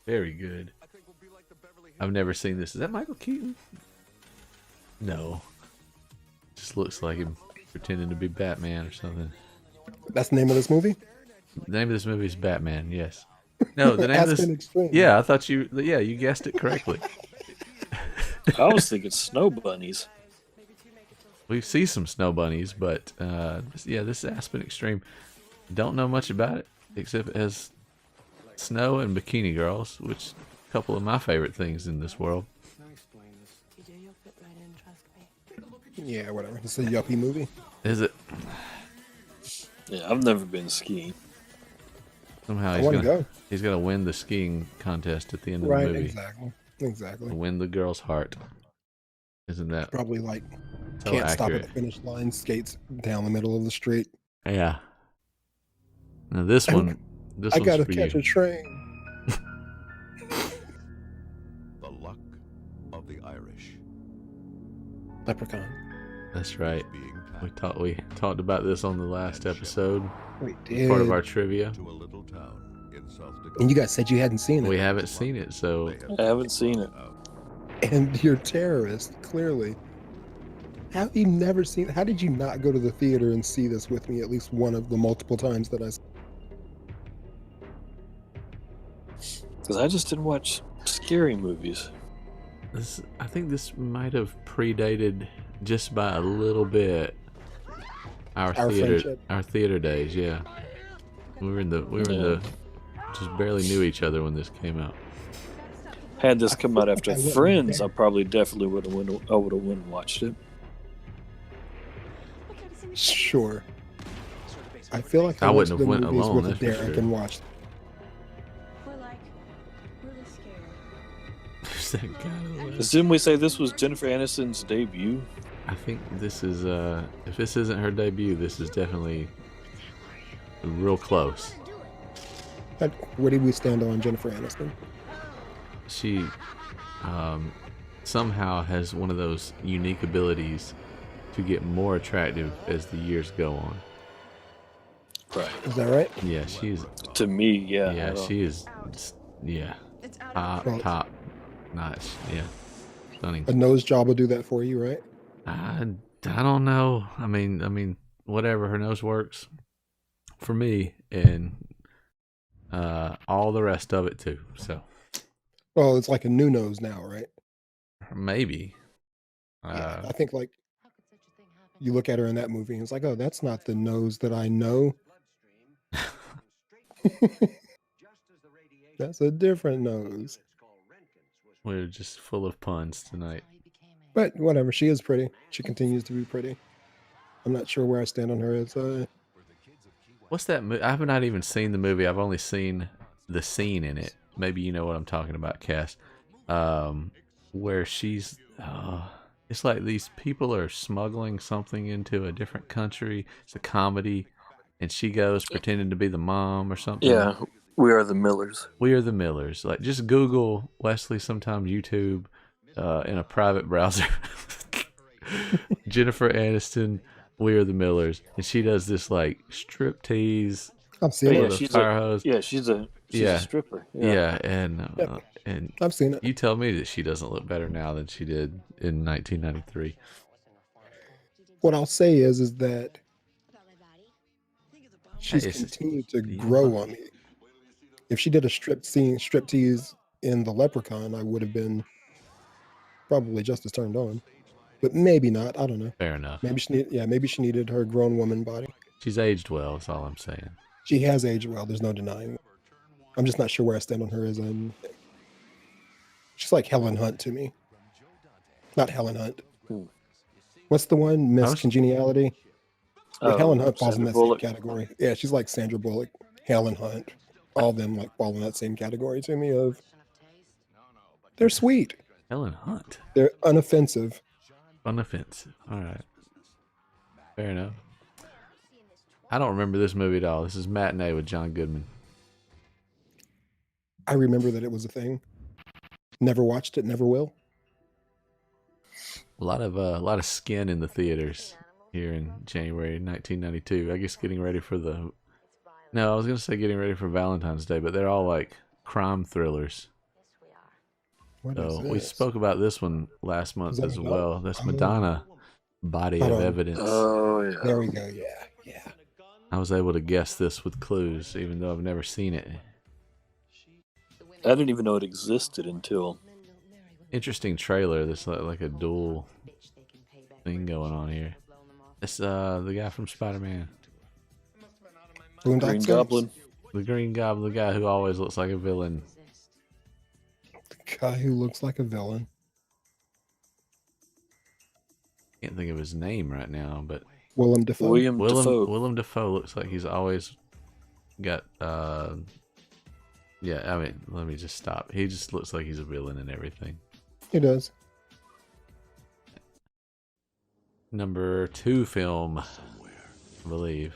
Very good. I've never seen this. Is that Michael Keaton? No. Just looks like him pretending to be Batman or something. That's the name of this movie? The name of this movie is Batman, yes. No, the name of Aspen this... Extreme. Yeah, I thought you... Yeah, you guessed it correctly. I was thinking snow bunnies. We see some snow bunnies, but yeah, this is Aspen Extreme. Don't know much about it, except it has snow and bikini girls, which a couple of my favorite things in this world. Yeah, whatever. It's a yuppie movie. Is it? Yeah, I've never been skiing. Somehow he's gonna win the skiing contest at the end of the movie. Exactly. Win the girl's heart. Isn't that probably like so can't accurate? Stop at the finish line, skates down the middle of the street. Yeah. Now this one, I gotta for catch you. a train. The luck of the Irish. Leprechaun. That's right. We talked about this on the last episode. We did. Part of our trivia. And you guys said you hadn't seen it. We haven't seen it, so I haven't seen it. And you're terrorist, clearly. How have you never seen? How did you not go to the theater and see this with me at least one of the multiple times that I saw? Because I just didn't watch scary movies. I think this might have predated just by a little bit our theater days. Yeah, we were in the just barely knew each other when this came out. Had this come out after Friends, I probably definitely would have went and watched it. Sure. I feel like I wouldn't the have went movies alone, with that's for Derek sure. and watched. Didn't we say this was Jennifer Aniston's debut? I think this is if this isn't her debut, this is definitely real close. Where did we stand on Jennifer Aniston? She somehow has one of those unique abilities to get more attractive as the years go on. Right. Is that right? Yeah, she's to me. Yeah. Yeah, she is. Yeah, top notch. Yeah, stunning. A nose job will do that for you, right? I don't know. I mean, whatever. Her nose works for me, and all the rest of it too. So. Well, it's like a new nose now, right? Maybe. Yeah, I think like you look at her in that movie and it's like, oh, that's not the nose that I know. That's a different nose. We're just full of puns tonight. But whatever, she is pretty. She continues to be pretty. I'm not sure where I stand on her as What's that movie? I have not even seen the movie. I've only seen the scene in it. Maybe you know what I'm talking about, Cass. Where she's... it's like these people are smuggling something into a different country. It's a comedy. And she goes pretending to be the mom or something. Yeah, We Are the Millers. We Are the Millers. Like, just Google Wesley, sometimes YouTube, in a private browser. Jennifer Aniston, We Are the Millers. And she does this, like, striptease. I've seen it. She's a stripper. Yeah, and I've seen it. You tell me that she doesn't look better now than she did in 1993. What I'll say is that She's It's just- continued to grow on me. If she did a striptease in The Leprechaun, I would have been probably just as turned on. But maybe not. I don't know. Fair enough. Maybe she needed her grown woman body. She's aged well. That's all I'm saying. She has aged well. There's no denying it. I'm just not sure where I stand on her as she's like Helen Hunt to me. Not Helen Hunt. What's the one? Miss Congeniality? Helen Hunt falls in that same category. Yeah, she's like Sandra Bullock, Helen Hunt. All of them like fall in that same category to me of they're sweet. Helen Hunt. They're unoffensive. Unoffensive. All right. Fair enough. I don't remember this movie at all. This is Matinee with John Goodman. I remember that it was a thing. Never watched it, never will. A lot of skin in the theaters here in January 1992. I guess getting ready for the... No, I was going to say getting ready for Valentine's Day, but they're all like crime thrillers. So we spoke about this one last month as well. That's Madonna, Body of Evidence. Oh, yeah. There we go. Yeah. I was able to guess this with clues, even though I've never seen it. I didn't even know it existed until... Interesting trailer. There's like a dual thing going on here. It's the guy from Spider-Man. Green Goblin. The Green Goblin, the guy who always looks like a villain. The guy who looks like a villain. Can't think of his name right now, but Willem Dafoe. Willem Dafoe looks like he's always got yeah, I mean, let me just stop. He just looks like he's a villain and everything. He does. Number 2 film, I believe.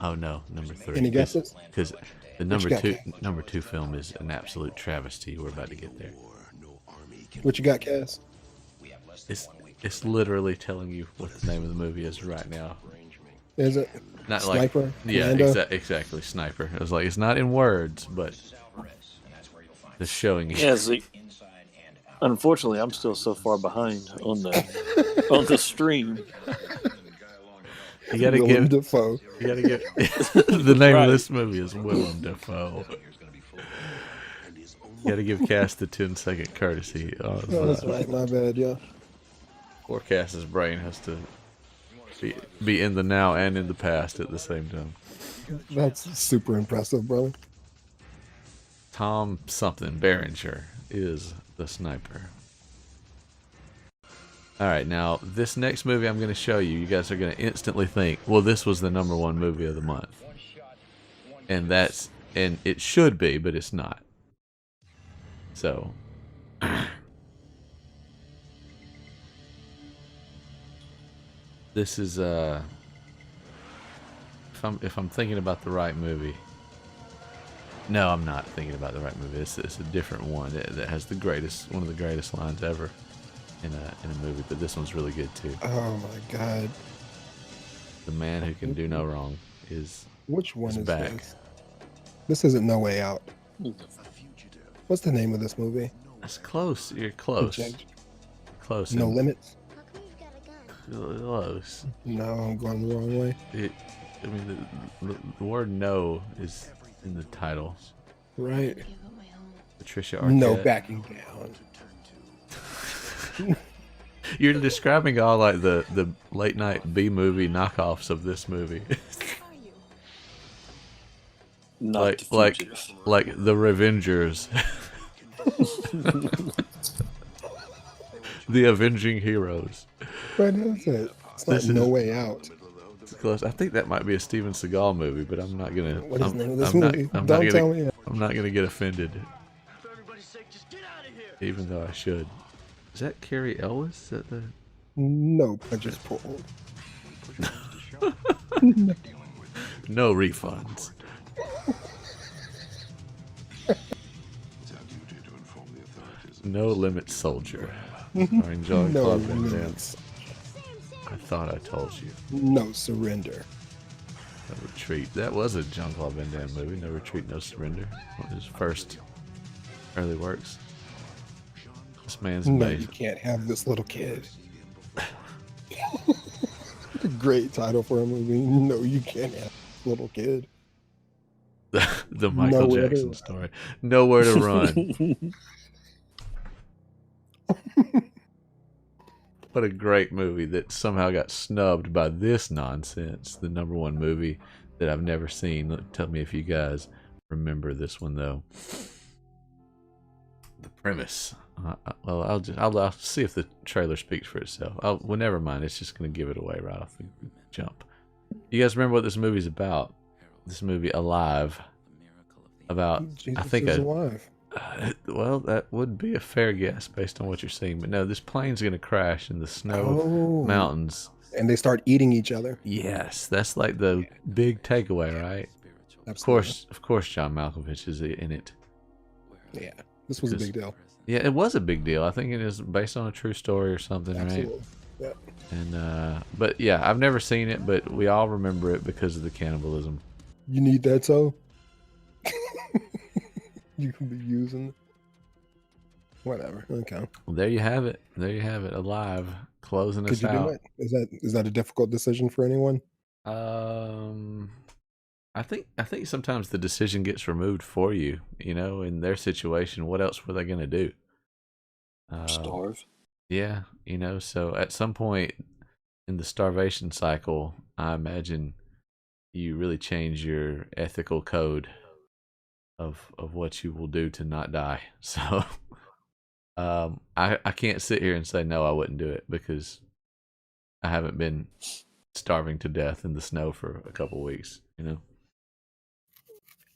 Oh no, number 3. Any guesses? Because the number two film is an absolute travesty. We're about to get there. What you got, Cass? It's literally telling you what the name of the movie is right now. Is it? Not Sniper? like yeah, exactly. Sniper. It was like it's not in words, but just showing you. Yeah, see, unfortunately, I'm still so far behind on the stream. You gotta Willem give Dafoe. You gotta give the name of this movie is Willem Dafoe. You gotta give Cass the 10-second courtesy. Oh, that's right. My bad. Yeah. Poor Cass's brain has to be in the now and in the past at the same time. That's super impressive, brother. Tom something Berenger is the sniper. Alright, now this next movie I'm going to show you, you guys are going to instantly think, well, this was the number 1 movie of the month. And it should be, but it's not. So this is if I'm thinking about the right movie. No, I'm not thinking about the right movie. It's a different one that has one of the greatest lines ever in a movie, but this one's really good too. Oh my god. The man who can do no wrong is back. This? This isn't No Way Out. What's the name of this movie? That's close. You're close. Close. No Limits? Close. No, I'm going the wrong way. I mean, the word no is in the title. Right. Patricia Arquette. No backing down. You're describing all like the late night B movie knockoffs of this movie. like the Revengers. The Avenging Heroes. Right, that's it. It's like No Way Out. It's close. I think that might be a Steven Seagal movie, but I'm not gonna. What is the name of this movie? Don't tell me. I'm not gonna get offended. Even though I should. Is that Carrie Ellis? Is that the? No punches pulled. No refunds. No Limit Soldier. Starring Jean-Claude Van Damme. I thought I told you. No Surrender. No Retreat. That was a Jean-Claude Van Damme movie. No Retreat, No Surrender. One of his first early works. This man's No, amazing. you can't have this little kid. Great title for a movie. No, you can't have a little kid. The Michael Nowhere to Jackson Run. story. Nowhere to Run. What a great movie that somehow got snubbed by this nonsense. The number one movie that I've never seen. Tell me if you guys remember this one though. The premise. Well, I'll see if the trailer speaks for itself. Well, never mind. It's just going to give it away right off the jump. You guys remember what this movie's about? This movie, Alive. About, Jesus I think, is alive. Well, that would be a fair guess based on what you're seeing. But no, this plane's going to crash in the snow mountains. And they start eating each other. Yes, that's like the big takeaway, right? Absolutely. Of course, John Malkovich is in it. Yeah, this was a big deal. Yeah, it was a big deal. I think it is based on a true story or something, Absolutely. right? Yeah. And but yeah, I've never seen it, but we all remember it because of the cannibalism. You need that, so you can be using whatever. Okay. Well, there you have it. There you have it. Alive, closing Could us you do out. it? Is that a difficult decision for anyone? I think sometimes the decision gets removed for you. You know, in their situation, what else were they going to do? Starve. Yeah, you know. So at some point in the starvation cycle, I imagine you really change your ethical code of what you will do to not die. So I can't sit here and say no, I wouldn't do it because I haven't been starving to death in the snow for a couple weeks, you know.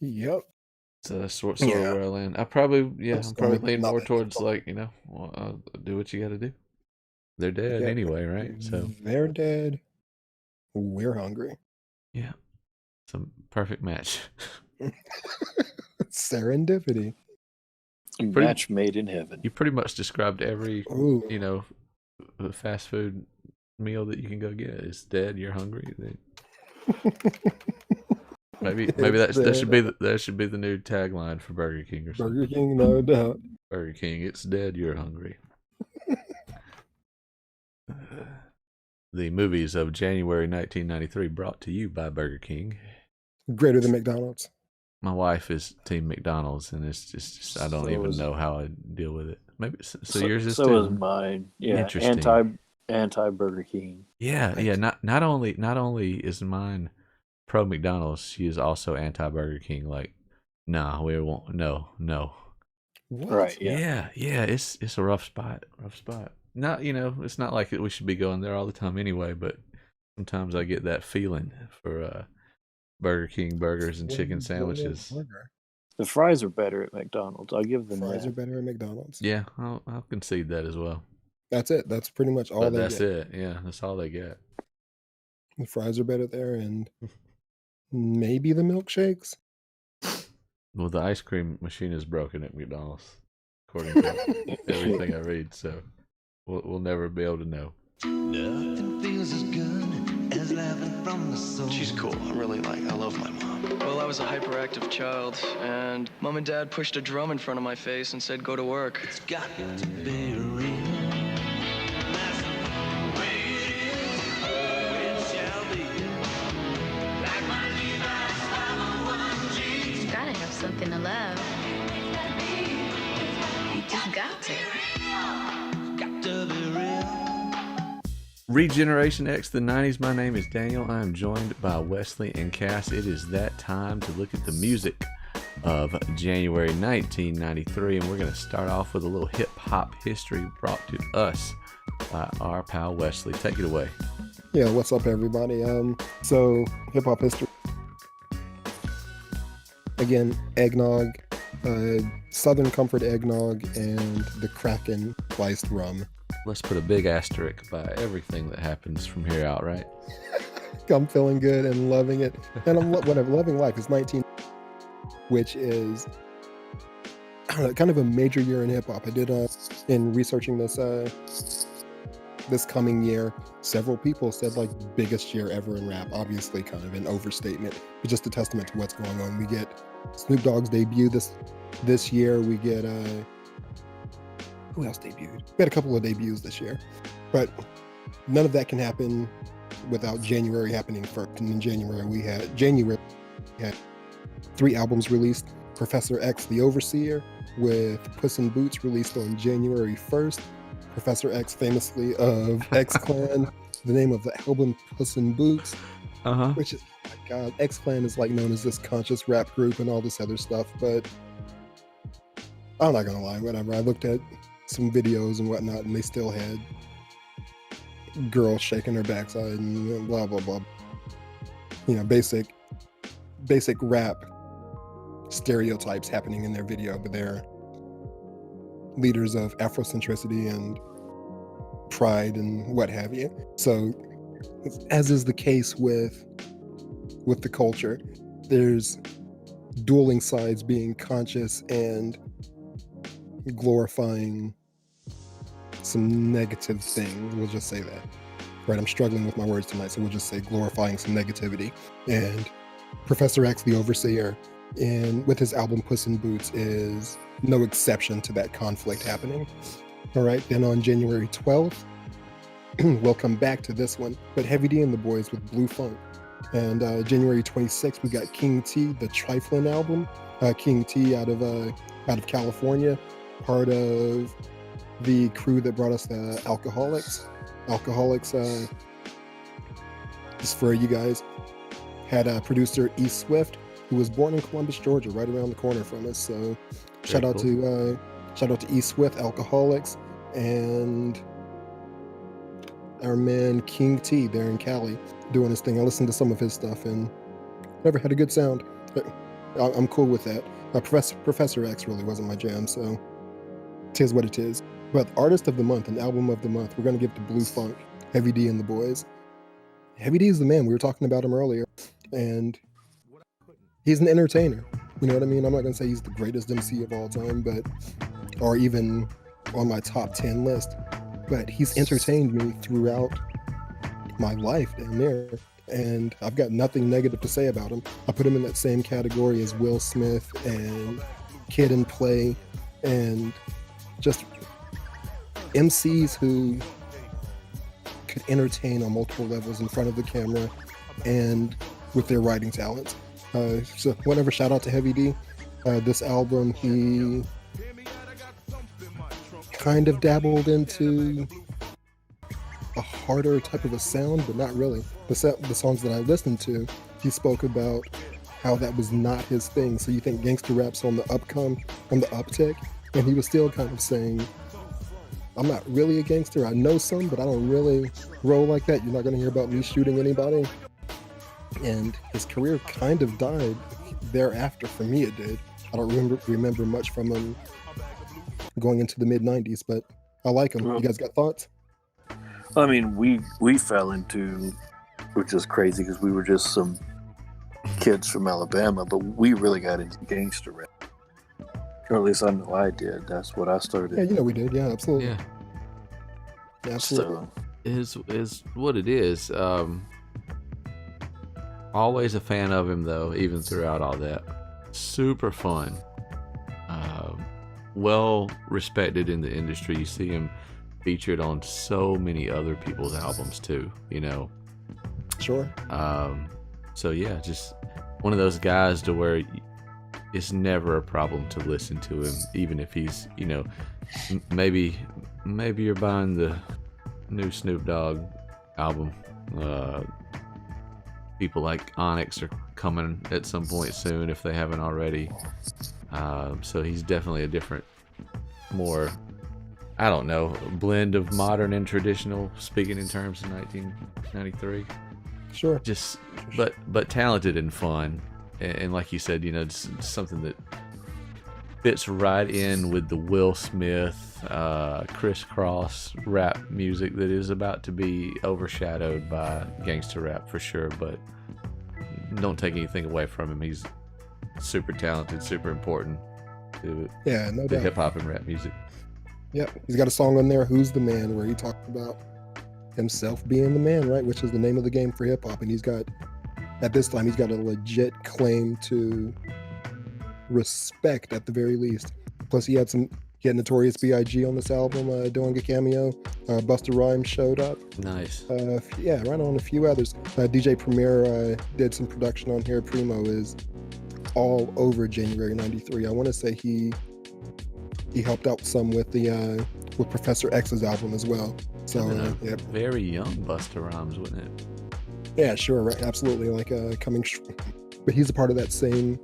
Yep. So that's sort of where I land. I'm probably leaning more towards difficult. like, you know, do what you got to do. They're dead anyway, right? So they're dead. We're hungry. yeah, some perfect match. Serendipity. Match made in heaven. You pretty much described every Ooh. you know fast food meal that you can go get. It's dead. You're hungry. Maybe that should be the new tagline for Burger King or something. Burger King, no doubt. Burger King, it's dead. You're hungry. The movies of January 1993 brought to you by Burger King. Greater than McDonald's. My wife is Team McDonald's, and it's just I don't even know how I deal with it. Maybe so yours is so too. is mine. Yeah, Interesting. anti Burger King. Yeah. Not only is mine pro McDonald's, she is also anti Burger King. Like, nah, we won't. No. What? Right. Yeah. Yeah. It's a rough spot. Not it's not like we should be going there all the time anyway. But sometimes I get that feeling for Burger King burgers and chicken sandwiches. The fries are better at McDonald's. I'll give them Fries that. are better at McDonald's. Yeah, I'll concede that as well. That's it. That's pretty much all But they that's get. it. Yeah, that's all they get. The fries are better there, and maybe the milkshakes. Well, the ice cream machine is broken at McDonald's, according to everything I read. So we'll never be able to know. Nothing feels as good as laughing from the soul. She's cool. I love my mom. Well, I was a hyperactive child, and Mom and Dad pushed a drum in front of my face and said, go to work. It's got to be real. You gotta have something to love. You just got to. Got to be real. Regeneration X, the 90s. My name is Daniel. I am joined by Wesley and Cass. It is that time to look at the music of January 1993, and we're going to start off with a little hip-hop history brought to us by our pal Wesley. Take it away. Yeah, what's up, everybody? So hip-hop history. Again, eggnog, Southern Comfort eggnog, and the Kraken spiced rum. Let's put a big asterisk by everything that happens from here out, right? I'm feeling good and loving it, and I'm loving life. It's 19, which is I don't know, kind of a major year in hip hop. I did in researching this this coming year. Several people said like biggest year ever in rap. Obviously, kind of an overstatement, but just a testament to what's going on. We get Snoop Dogg's debut this year. We get who else debuted? We had a couple of debuts this year, but none of that can happen without January happening first. And in January we had 3 albums released. Professor X, The Overseer, with Puss in Boots released on January 1st. Professor X, famously of X Clan, the name of the album Puss in Boots, which is, oh my God, X Clan is like known as this conscious rap group and all this other stuff. But I'm not gonna lie, whatever. I looked at some videos and whatnot, and they still had girls shaking their backside and blah blah blah. You know, basic rap stereotypes happening in their video, but they're leaders of Afrocentricity and pride and what have you. So, as is the case with the culture, there's dueling sides being conscious and glorifying some negative things. We'll just say that. Right, I'm struggling with my words tonight, so we'll just say glorifying some negativity. And Professor X, The Overseer, with his album Puss in Boots, is no exception to that conflict happening. All right, then on January 12th, we'll come back to this one, but Heavy D and the Boys with Blue Funk. And January 26th, we got King T, the Triflin album. King T out of California, part of the crew that brought us the Alcoholics. Alcoholics, just for you guys, had producer E Swift, who was born in Columbus, Georgia, right around the corner from us. So shout out to E Swift, Alcoholics, and our man King T there in Cali doing his thing. I listened to some of his stuff and never had a good sound. I'm cool with that. Professor X really wasn't my jam, so tis what it is. But Artist of the Month and Album of the Month, we're going to give to Blue Funk, Heavy D and the Boys. Heavy D is the man. We were talking about him earlier, and he's an entertainer. You know what I mean? I'm not going to say he's the greatest MC of all time, or even on my top 10 list, but he's entertained me throughout my life down there, and I've got nothing negative to say about him. I put him in that same category as Will Smith and Kid and Play, and just MCs who could entertain on multiple levels in front of the camera and with their writing talents. So whatever, shout out to Heavy D. This album, he kind of dabbled into a harder type of a sound, but not really. The songs that I listened to, he spoke about how that was not his thing. So you think gangster rap's on the uptick, and he was still kind of saying, I'm not really a gangster. I know some, but I don't really roll like that. You're not going to hear about me shooting anybody. And his career kind of died thereafter. For me, it did. I don't remember much from him going into the mid-90s, but I like him. You guys got thoughts? I mean, we fell into, which is crazy because we were just some kids from Alabama, but we really got into gangster rap. Or at least I know I did. That's what I started. Yeah, you know we did. Yeah, absolutely. Yeah. Absolutely. So, is what it is. Always a fan of him, though, even throughout all that. Super fun. Well respected in the industry. You see him featured on so many other people's albums too, you know. Sure. So yeah, just one of those guys to where it's never a problem to listen to him, even if he's, you know, maybe you're buying the new Snoop Dogg album. People like Onyx are coming at some point soon if they haven't already. So he's definitely a different, more, I don't know, blend of modern and traditional, speaking in terms of 1993. Sure. Just, but talented and fun, and like you said, you know, just something that fits right in with the Will Smith, crisscross rap music that is about to be overshadowed by gangster rap for sure. But don't take anything away from him. He's super talented, super important to no doubt. hip hop and rap music. Yep, he's got a song on there, "Who's the Man," where he talks about himself being the man, right? Which is the name of the game for hip hop, and he's got, at this time, he's got a legit claim to respect at the very least. Plus, he had some He had Notorious B.I.G. on this album doing a cameo. Busta Rhymes showed up. Nice. Yeah, right on a few others. DJ Premier did some production on here. Primo is all over January '93. I want to say he helped out some with the with Professor X's album as well. So yeah, very young Busta Rhymes, wasn't it? Yeah, sure, right, absolutely. Like but he's a part of that same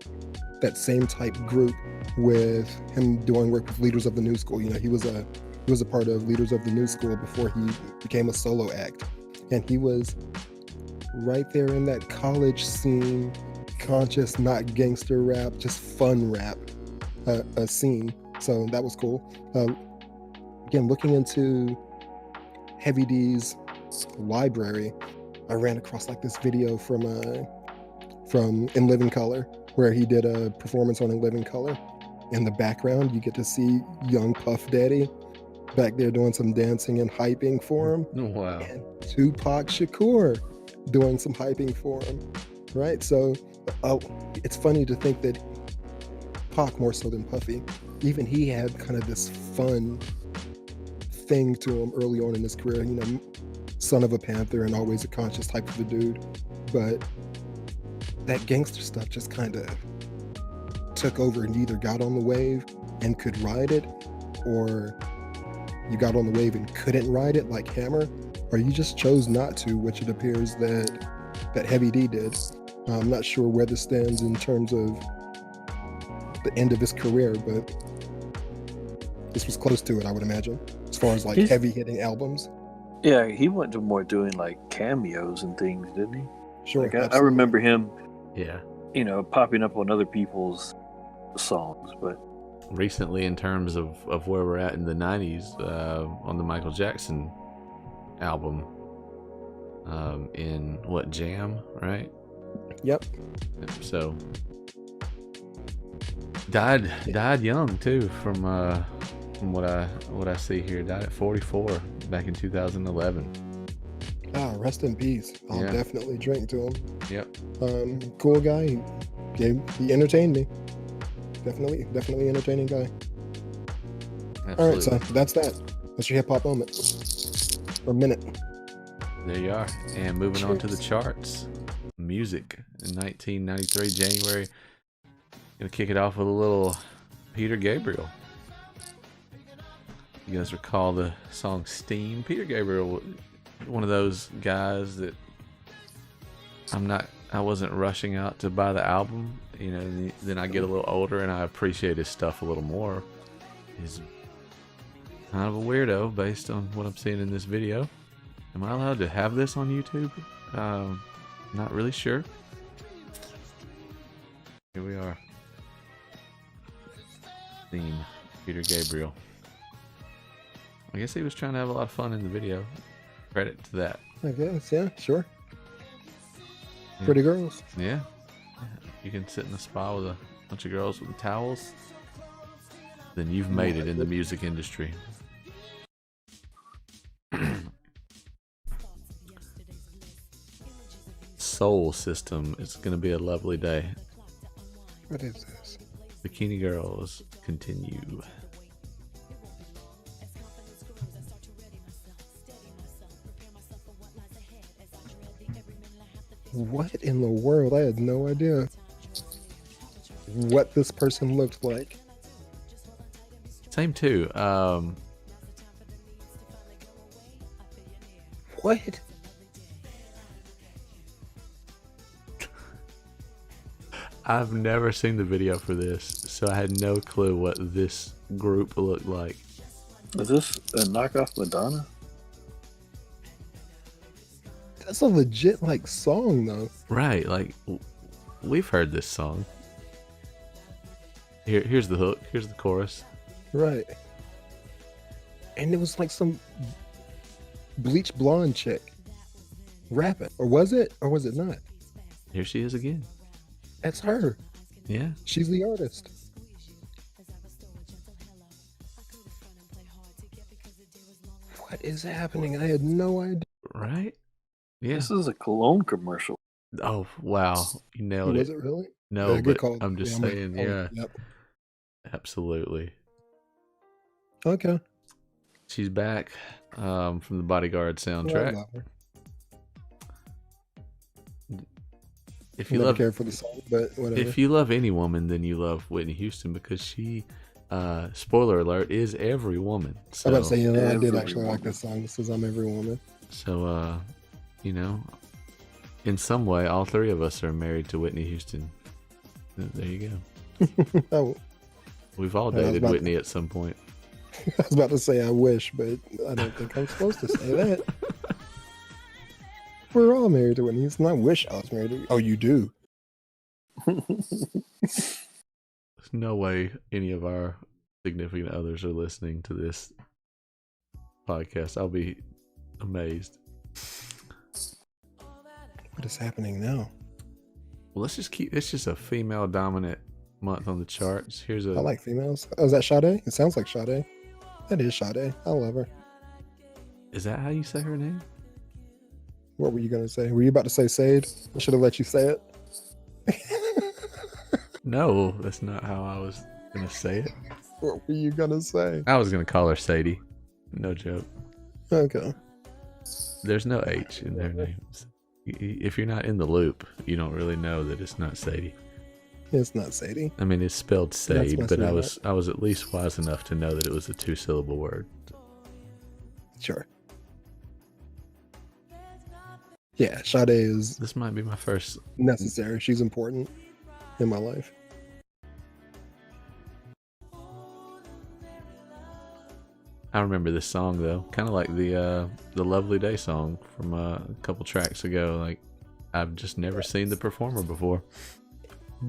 type group with him doing work with Leaders of the New School. You know, he was a part of Leaders of the New School before he became a solo act, and he was right there in that college scene, conscious, not gangster rap, just fun rap scene. So that was cool. Again, looking into Heavy D's library, I ran across like this video from In Living Color, where he did a performance on In Living Color. In the background, you get to see young Puff Daddy back there doing some dancing and hyping for him. Wow. And Tupac Shakur doing some hyping for him, right? So it's funny to think that Pac, more so than Puffy, even he had kind of this fun thing to him early on in his career. You know, son of a Panther and always a conscious type of a dude. But that gangster stuff just kind of took over, and either got on the wave and could ride it, or you got on the wave and couldn't ride it like Hammer, or you just chose not to, which it appears that Heavy D did. I'm not sure where this stands in terms of the end of his career, but this was close to it, I would imagine, as far as like heavy hitting albums. Yeah, he went to more doing like cameos and things, didn't he? Sure. Like, I remember him, yeah, you know, popping up on other people's songs. But recently, in terms of where we're at in the 90s, on the Michael Jackson album, in what, Jam, right? Yep. So died young too, from what I see here. Died at 44 back in 2011. Rest in peace. I'll definitely drink to him. Yep. Cool guy. He entertained me. Definitely entertaining guy. Absolutely. All right, so that's that. That's your hip hop moment. For a minute. There you are. And moving on to the charts. Music in 1993 January. Gonna kick it off with a little Peter Gabriel. You guys recall the song Steam? Peter Gabriel, one of those guys that I wasn't rushing out to buy the album. You know, then I get a little older and I appreciate his stuff a little more. He's kind of a weirdo based on what I'm seeing in this video. Am I allowed to have this on YouTube? Not really sure. Here we are. Theme, Peter Gabriel. I guess he was trying to have a lot of fun in the video. Credit to that. I guess, yeah, sure. Yeah. Pretty girls. Yeah. You can sit in a spa with a bunch of girls with towels. Then you've made it in the music industry. Soul System. It's going to be a lovely day. What is this? Bikini Girls continue. What in the world? I had no idea what this person looked like. Same too. What? I've never seen the video for this, so I had no clue what this group looked like. Is this a knockoff Madonna? That's a legit like song though. Right, like we've heard this song. Here's the hook, here's the chorus. Right. And it was like some bleach blonde chick rapping. Or was it? Or was it not? Here she is again. That's her. Yeah. She's the artist. What is happening? I had no idea. Right? Yeah. This is a cologne commercial. Oh, wow. You nailed it. Was it really? No, Yeah, good but call. I'm just Yeah, saying, I'm yeah. yep. Absolutely. Okay. She's back from the Bodyguard Yeah, I soundtrack. love her. If you Never love, cared for the song, but whatever. if you love any woman, then you love Whitney Houston because she, spoiler alert, is every woman. So, I was about to say, I did Every actually like woman. this song. This is I'm Every Woman. So, in some way, all three of us are married to Whitney Houston. There you go. Oh, We've all I was dated about Whitney at some point. I was about to say I wish, but I don't think I'm supposed to say that. We're all married to Whitney Houston. I wish I was married to. Oh, you do. There's no way any of our significant others are listening to this podcast. I'll be amazed. What is happening now? Well, it's just a female dominant month on the charts. Here's I a like females. Oh, is that Sade? It sounds like Sade. That is Sade. I love her. Is that how you say her name? What were you gonna say? Were you about to say Sade? I should have let you say it. No, that's not how I was gonna say it. What were you gonna say? I was gonna call her Sadie. No joke. Okay. There's no H in their names. If you're not in the loop, you don't really know that it's not Sadie. It's not Sadie. I mean, it's spelled Sade, That's but my I was at least wise enough to know that it was a 2-syllable word. Sure. Yeah, Sade is This might be my first. necessary. She's important in my life. I remember this song though, kind of like the Lovely Day song from a couple tracks ago. Like, I've just never seen the performer before.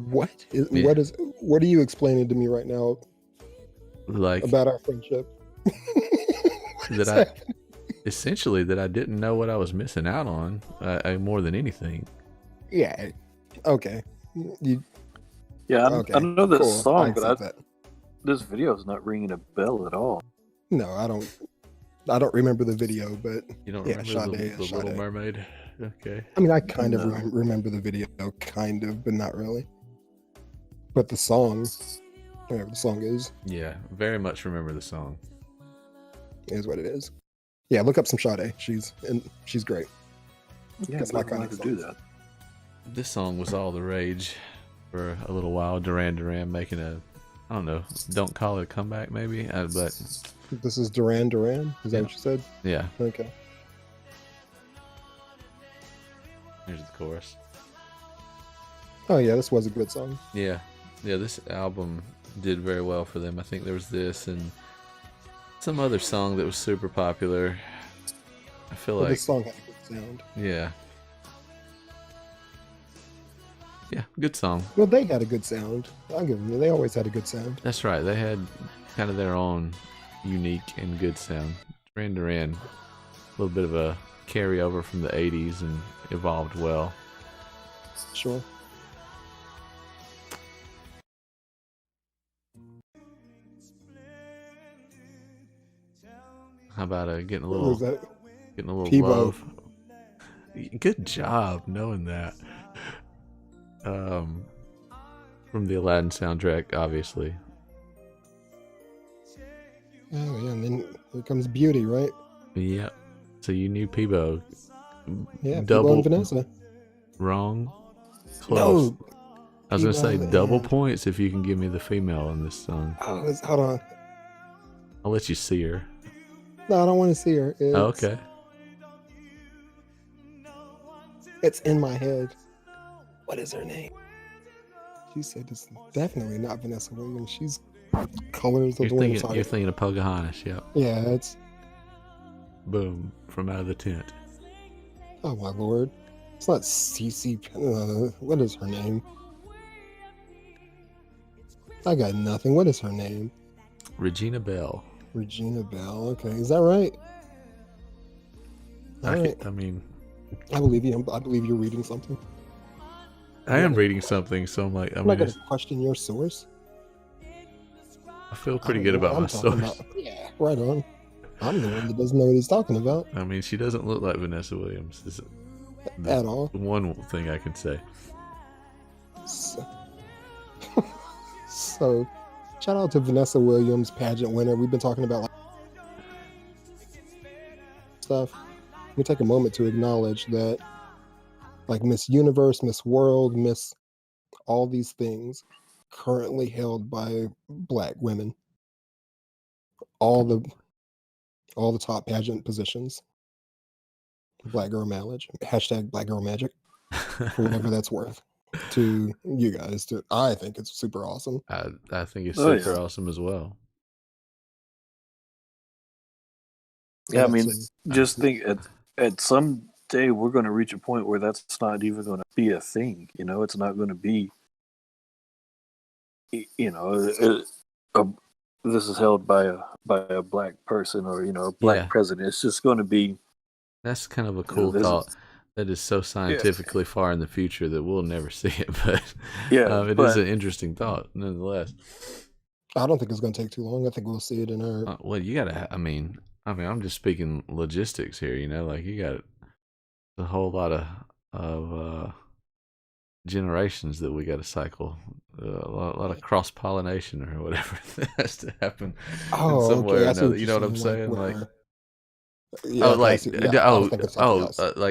What is? Yeah. What is? What are you explaining to me right now Like about our friendship? that I essentially that I didn't know what I was missing out on more than anything. Yeah. Okay. You. Yeah, Okay, I know this cool. song, I but accept that. this video is not ringing a bell at all. No, I don't. I don't remember the video, but You don't yeah, remember Sade the is Little Sade. Mermaid? Okay. I mean, I kind of No. remember the video, kind of, but not really. But the song, whatever the song is Yeah, very much remember the song. what it is. Yeah, look up some Sade. She's great. Yeah, That's I'm my not kind going of to do song. that. This song was all the rage for a little while. Duran making a, I don't know, don't call it a comeback maybe, but This is Duran Duran. Is that what you said? yeah, Okay. here's the chorus. Oh yeah, this was a good song. Yeah, this album did very well for them. I think there was this and some other song that was super popular. I feel Well, like, this song had a good sound. yeah, good song. Well, they had a good sound. I'll give them. They always had a good sound. That's right. They had kind of their own unique and good sound. Duran, a little bit of a carryover from the 80s and evolved well. Sure. How about getting a What little was that? getting a little Peebo. love? Good job knowing that. From the Aladdin soundtrack, obviously. Oh yeah, and then here comes Beauty, right? Yep. So you knew Peebo. Yeah, Peebo Double and Vanessa. wrong. Close. No, I was gonna say Peebo double and- points if you can give me the female in this song. Hold on. I'll let you see her. No, I don't want to see her. It's, Oh, okay. It's in my head. What is her name? She said it's definitely not Vanessa Williams. She's Colors of You're the Wind. thinking, Sorry. you're thinking of Pocahontas. Yep. Yeah, it's. Boom. From out of the tent. Oh my lord. It's not Cece. What is her name? I got nothing. What is her name? Regina Bell. Regina Bell. Okay, is that right? All right. I mean, I believe you. I believe you're reading something. I am reading something, so I'm like, I'm not going to question your source. I feel pretty good about my source. Yeah, right on. I'm the one that doesn't know what he's talking about I mean, she doesn't look like Vanessa Williams. at all. One thing I can say. So Shout out to Vanessa Williams, pageant winner. We've been talking about like, stuff. Let me take a moment to acknowledge that, like Miss Universe, Miss World, Miss all these things, currently held by Black women. All the top pageant positions. Black girl magic. Hashtag Black girl magic. For whatever that's worth to you guys. I think it's super awesome. I think it's super awesome as well. Yeah, I mean, just think at some day we're going to reach a point where that's not even going to be a thing. You know, it's not going to be. You know, this is held by a black person or a black president. It's just going to be. That's kind of a cool thought. That is so scientifically far in the future that we'll never see it, but it is an interesting thought nonetheless. I don't think it's going to take too long. I think we'll see it in our. Well, you gotta. I mean, I'm just speaking logistics here. Like you got a whole lot of generations that we got to cycle. A lot of cross pollination or whatever that has to happen somewhere. Okay. You know what I'm saying? Like.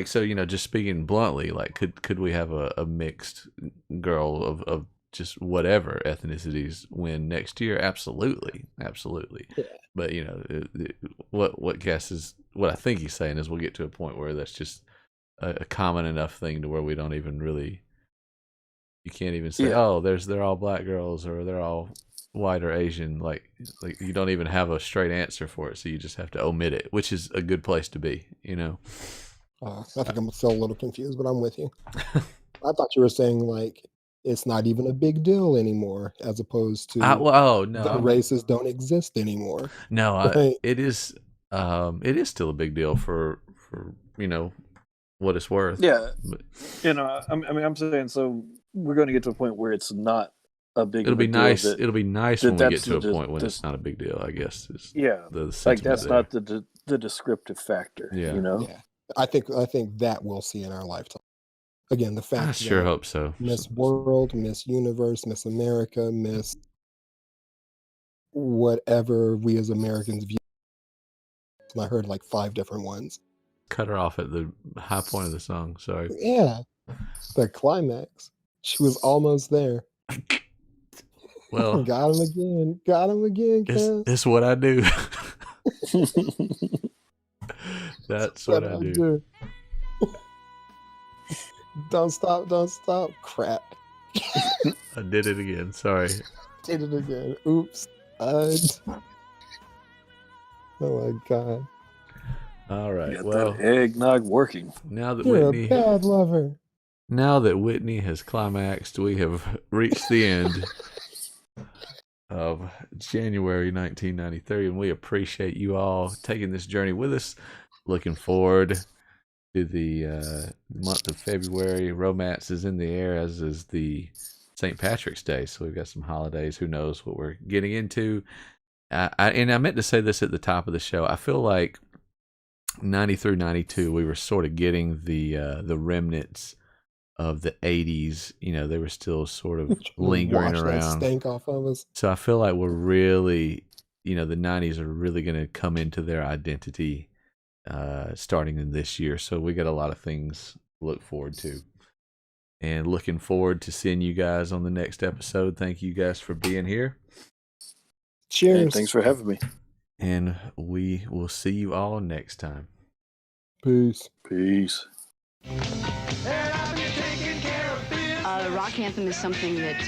So just speaking bluntly, like could we have a mixed girl of just whatever ethnicities win next year? Absolutely. Yeah. But what I think he's saying is we'll get to a point where that's just a common enough thing to where we don't even really, you can't even say they're all black girls or they're all white or Asian, like you don't even have a straight answer for it, so you just have to omit it, which is a good place to be. I think I'm still a little confused, but I'm with you. I thought you were saying like it's not even a big deal anymore, as opposed to no, the races don't exist anymore. No, right? It is still a big deal for what it's worth. Yeah, but, I'm saying so we're going to get to a point where it's not a big. It'll be nice. It'll be nice when we get to a point when it's not a big deal. I guess. Like that's not the descriptive factor. Yeah. Yeah. I think that we'll see in our lifetime. Again, the fact. I sure hope so. Miss World, Miss Universe, Miss America, Miss whatever we as Americans view. And I heard like 5 different ones. Cut her off at the high point of the song. Sorry. Yeah, the climax. She was almost there. Well, got him again. It's what I do. That's what I do. Don't stop. Crap. I did it again. Sorry. Did it again. Oops. Oh my god. All right. You got that eggnog working. Now that You're Whitney, a bad lover. Now that Whitney has climaxed, we have reached the end of January 1993, and we appreciate you all taking this journey with us. Looking forward to the month of February. Romance is in the air, as is the St. Patrick's Day, so we've got some holidays. Who knows what we're getting into? And I meant to say this at the top of the show. I feel like 90 through 92, we were sort of getting the remnants of the 80s. They were still sort of lingering around. That stank off of us. So I feel like we're really, the 90s are really going to come into their identity starting in this year. So we got a lot of things to look forward to. And looking forward to seeing you guys on the next episode. Thank you guys for being here. Cheers. Hey, thanks for having me. And we will see you all next time. Peace. Rock anthem is something that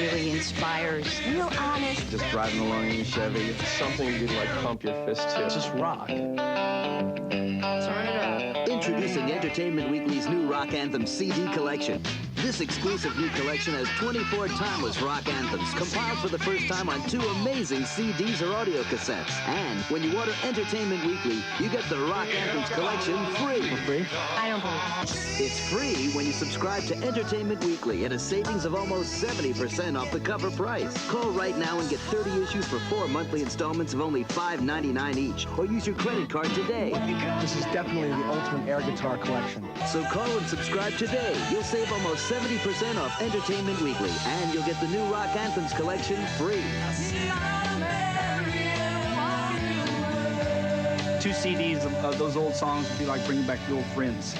really inspires. Real honest. Just driving along in your Chevy, it's something you'd like pump your fist to. Just rock. Turn it up. Introducing Entertainment Weekly's new Rock Anthem CD collection. This exclusive new collection has 24 timeless rock anthems compiled for the first time on 2 amazing CDs or audio cassettes. And when you order Entertainment Weekly, you get the Rock Anthems collection free. For free? I don't believe it. It's free when you subscribe to Entertainment Weekly at a savings of almost 70% off the cover price. Call right now and get 30 issues for 4 monthly installments of only $5.99 each, or use your credit card today. This is definitely the ultimate air guitar collection. So call and subscribe today. You'll save almost 70% off Entertainment Weekly, and you'll get the new Rock Anthems collection free. 2 CDs of those old songs would be like bringing back the old friends.